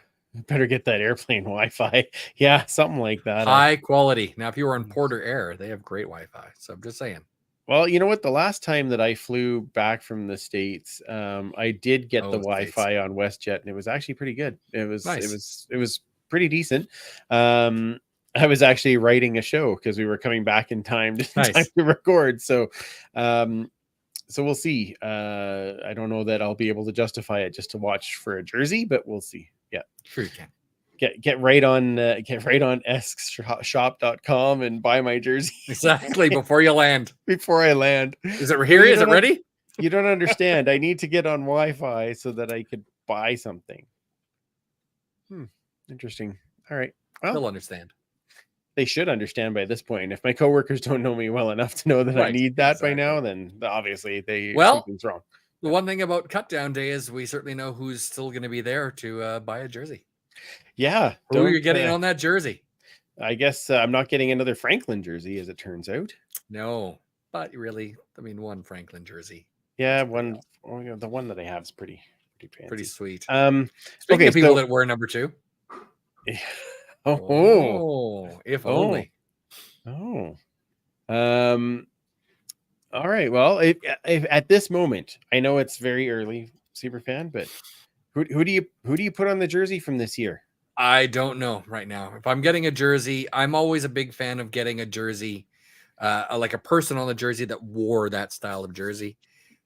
Better get that airplane Wi-Fi. Yeah, something like that.
High quality. Now, if you were on Porter Air, they have great Wi-Fi. So I'm just saying.
Well, you know what? The last time that I flew back from the States, I did get the Wi-Fi on WestJet, and it was actually pretty good. It was nice. It was pretty decent. I was actually writing a show because we were coming back in time to record. So we'll see. I don't know that I'll be able to justify it just to watch for a jersey, but we'll see. Yeah,
sure you can.
Get right on esksshop.com and buy my jersey.
Exactly, before you land.
Before I land.
Is it here? Is it ready?
You don't understand. I need to get on Wi-Fi so that I could buy something. Interesting. All right. Well,
they'll understand.
They should understand by this point. If my coworkers don't know me well enough to know that I need that by now, then obviously something's wrong.
The one thing about Cut Down Day is we certainly know who's still going to be there to buy a jersey.
Yeah.
Who are you getting on that jersey?
I guess I'm not getting another Franklin jersey, as it turns out.
No. but really, I mean, one Franklin jersey.
Yeah,
That's pretty
the one that I have is pretty fancy.
pretty sweet.
Um,
Speaking
okay,
of people
so
that wear number 2. If
oh,
only.
oh. All right. Well, if at this moment, I know it's very early, super fan, but who do you put on the jersey from this year?
I don't know right now. If I'm getting a jersey, I'm always a big fan of getting a jersey, like a person on the jersey that wore that style of jersey.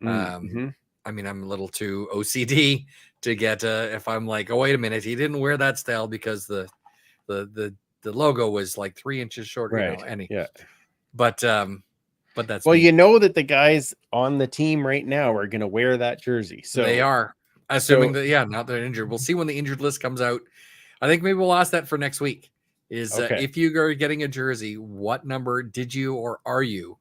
Mm-hmm.
I mean, I'm a little too OCD to get if I'm like, oh wait a minute, he didn't wear that style because the logo was like 3 inches shorter.
Right. Yeah.
But that's
Well,
me.
you know that the guys on the team right now are going to wear that jersey. So
they are, assuming that not they're injured. We'll see when the injured list comes out. I think maybe we'll ask that for next week. Is
Okay.
If you are getting a jersey, what number did you or are you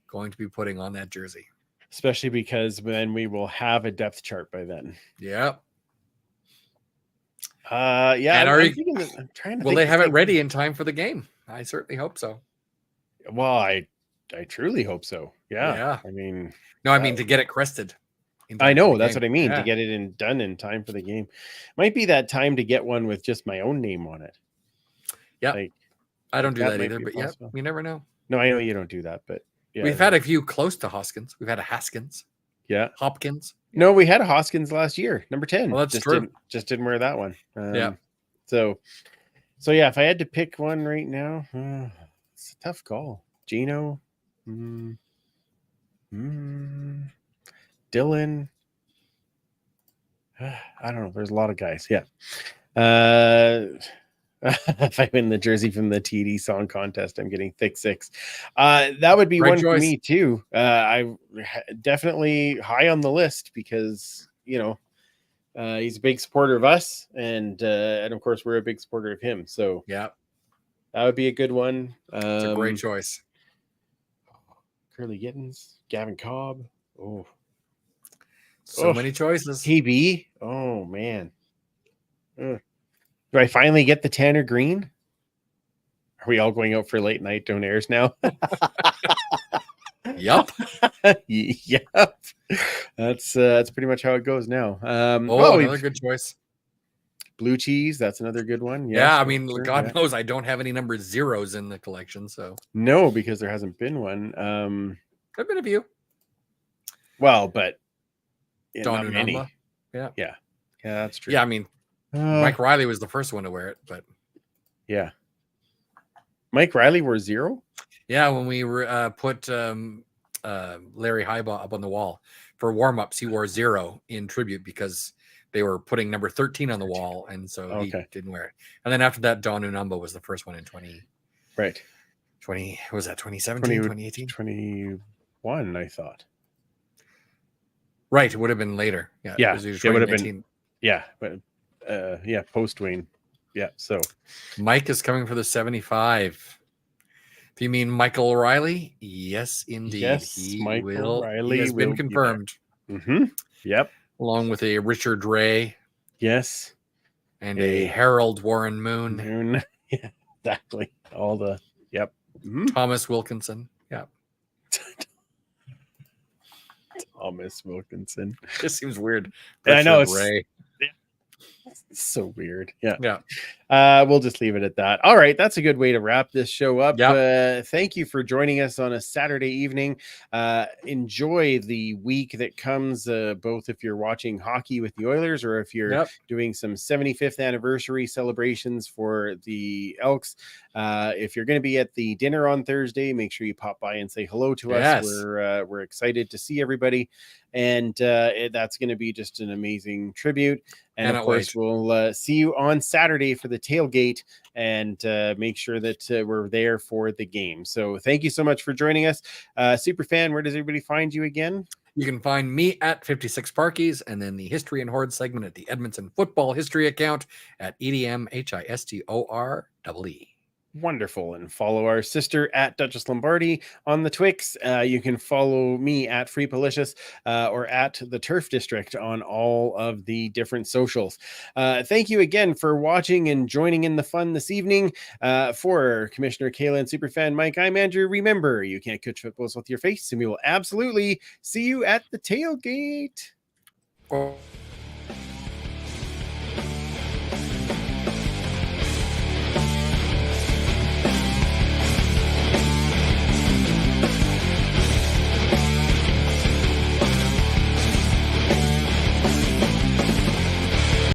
going to be putting on that jersey?
Especially because then we will have a depth chart by then.
Yep.
Yeah.
And
I'm trying to.
Will
think
they have
if
it ready in time for the game? I certainly hope so.
Well, I truly hope so. Yeah.
Yeah.
I mean,
No, I mean to get it crested.
I know that's what I mean, to get it done in time for the game. Might be that time to get one with just my own name on it.
Yeah.
Like,
I don't do
that
that
might
either,
be
but
possible.
you never know.
No, I know you don't do that, but yeah.
We've had a few close to Hoskins. We've had a Haskins,
yeah.
Hopkins.
No, we had a Hoskins last year, number 10.
Well, that's
just
true.
Didn't wear that one.
Yeah.
So yeah, if I had to pick one right now, it's a tough call. Gino, Dylan. I don't know. There's a lot of guys. Yeah. If I win the jersey from the TD song contest, I'm getting thick 6. That would be
Great
one
choice.
for me too. I definitely high on the list because he's a big supporter of us, and of course we're a big supporter of him. So
yeah,
that would be a good one.
It's a great choice.
Curly Gittins, Gavin Cobb. Oh,
so many choices.
KB. Oh man. Do I finally get the Tanner Green? Are we all going out for late night donairs now?
Yep.
Yep. That's pretty much how it goes now.
Another good choice.
Blue cheese. That's another good one. Yes,
yeah, I mean,
sure,
God knows I don't have any number 0s in the collection, so
no, because there hasn't been one.
There've been a few.
Well, but
Don
not many.
Unamba. Yeah,
that's true.
Yeah, I mean, Mike Riley was the first one to wear it, but
yeah, Mike Riley wore 0.
Yeah, when we put Larry Highbaugh up on the wall for warm-ups, he wore 0 in tribute because they were putting number 13 on the wall, and so he didn't wear it. And then after that, Don Unamba was the first one in 20.
Right.
20 was that 2017, 2018?
21, I thought.
Right, it would have been later. Yeah,
it would have been. Yeah, but post Wayne. Yeah, so
Mike is coming for the 75. If you mean Michael O'Reilly, yes, indeed.
Yes, Michael O'Reilly
has been confirmed.
Yep.
Along with a Richard Ray.
Yes.
And a Harold Warren Moon.
Yeah, exactly. All the
Thomas Wilkinson. Yeah.
Thomas Wilkinson.
Just seems weird.
I know
it's Ray.
So weird. Yeah.
Yeah.
We'll just leave it at that. All right. That's a good way to wrap this show up.
Yep.
Thank you for joining us on a Saturday evening. Enjoy the week that comes, both if you're watching hockey with the Oilers or if you're doing some 75th anniversary celebrations for the Elks. If you're going to be at the dinner on Thursday, make sure you pop by and say hello to us. We're excited to see everybody. And that's going to be just an amazing tribute. And of course, we'll see you on Saturday for the tailgate and make sure that we're there for the game. So thank you so much for joining us. Superfan, where does everybody find you again?
You can find me at 56 Parkies and then the History and Horde segment at the Edmonton Football History account at EDMHISTOREE.
Wonderful. And follow our sister at Duchess Lombardi on the Twix. You can follow me at Free Policious or at the Turf District on all of the different socials. Thank you again for watching and joining in the fun this evening. For Commissioner Kayla and Superfan Mike, I'm Andrew. Remember, you can't catch footballs with your face, and we will absolutely see you at the tailgate.
Or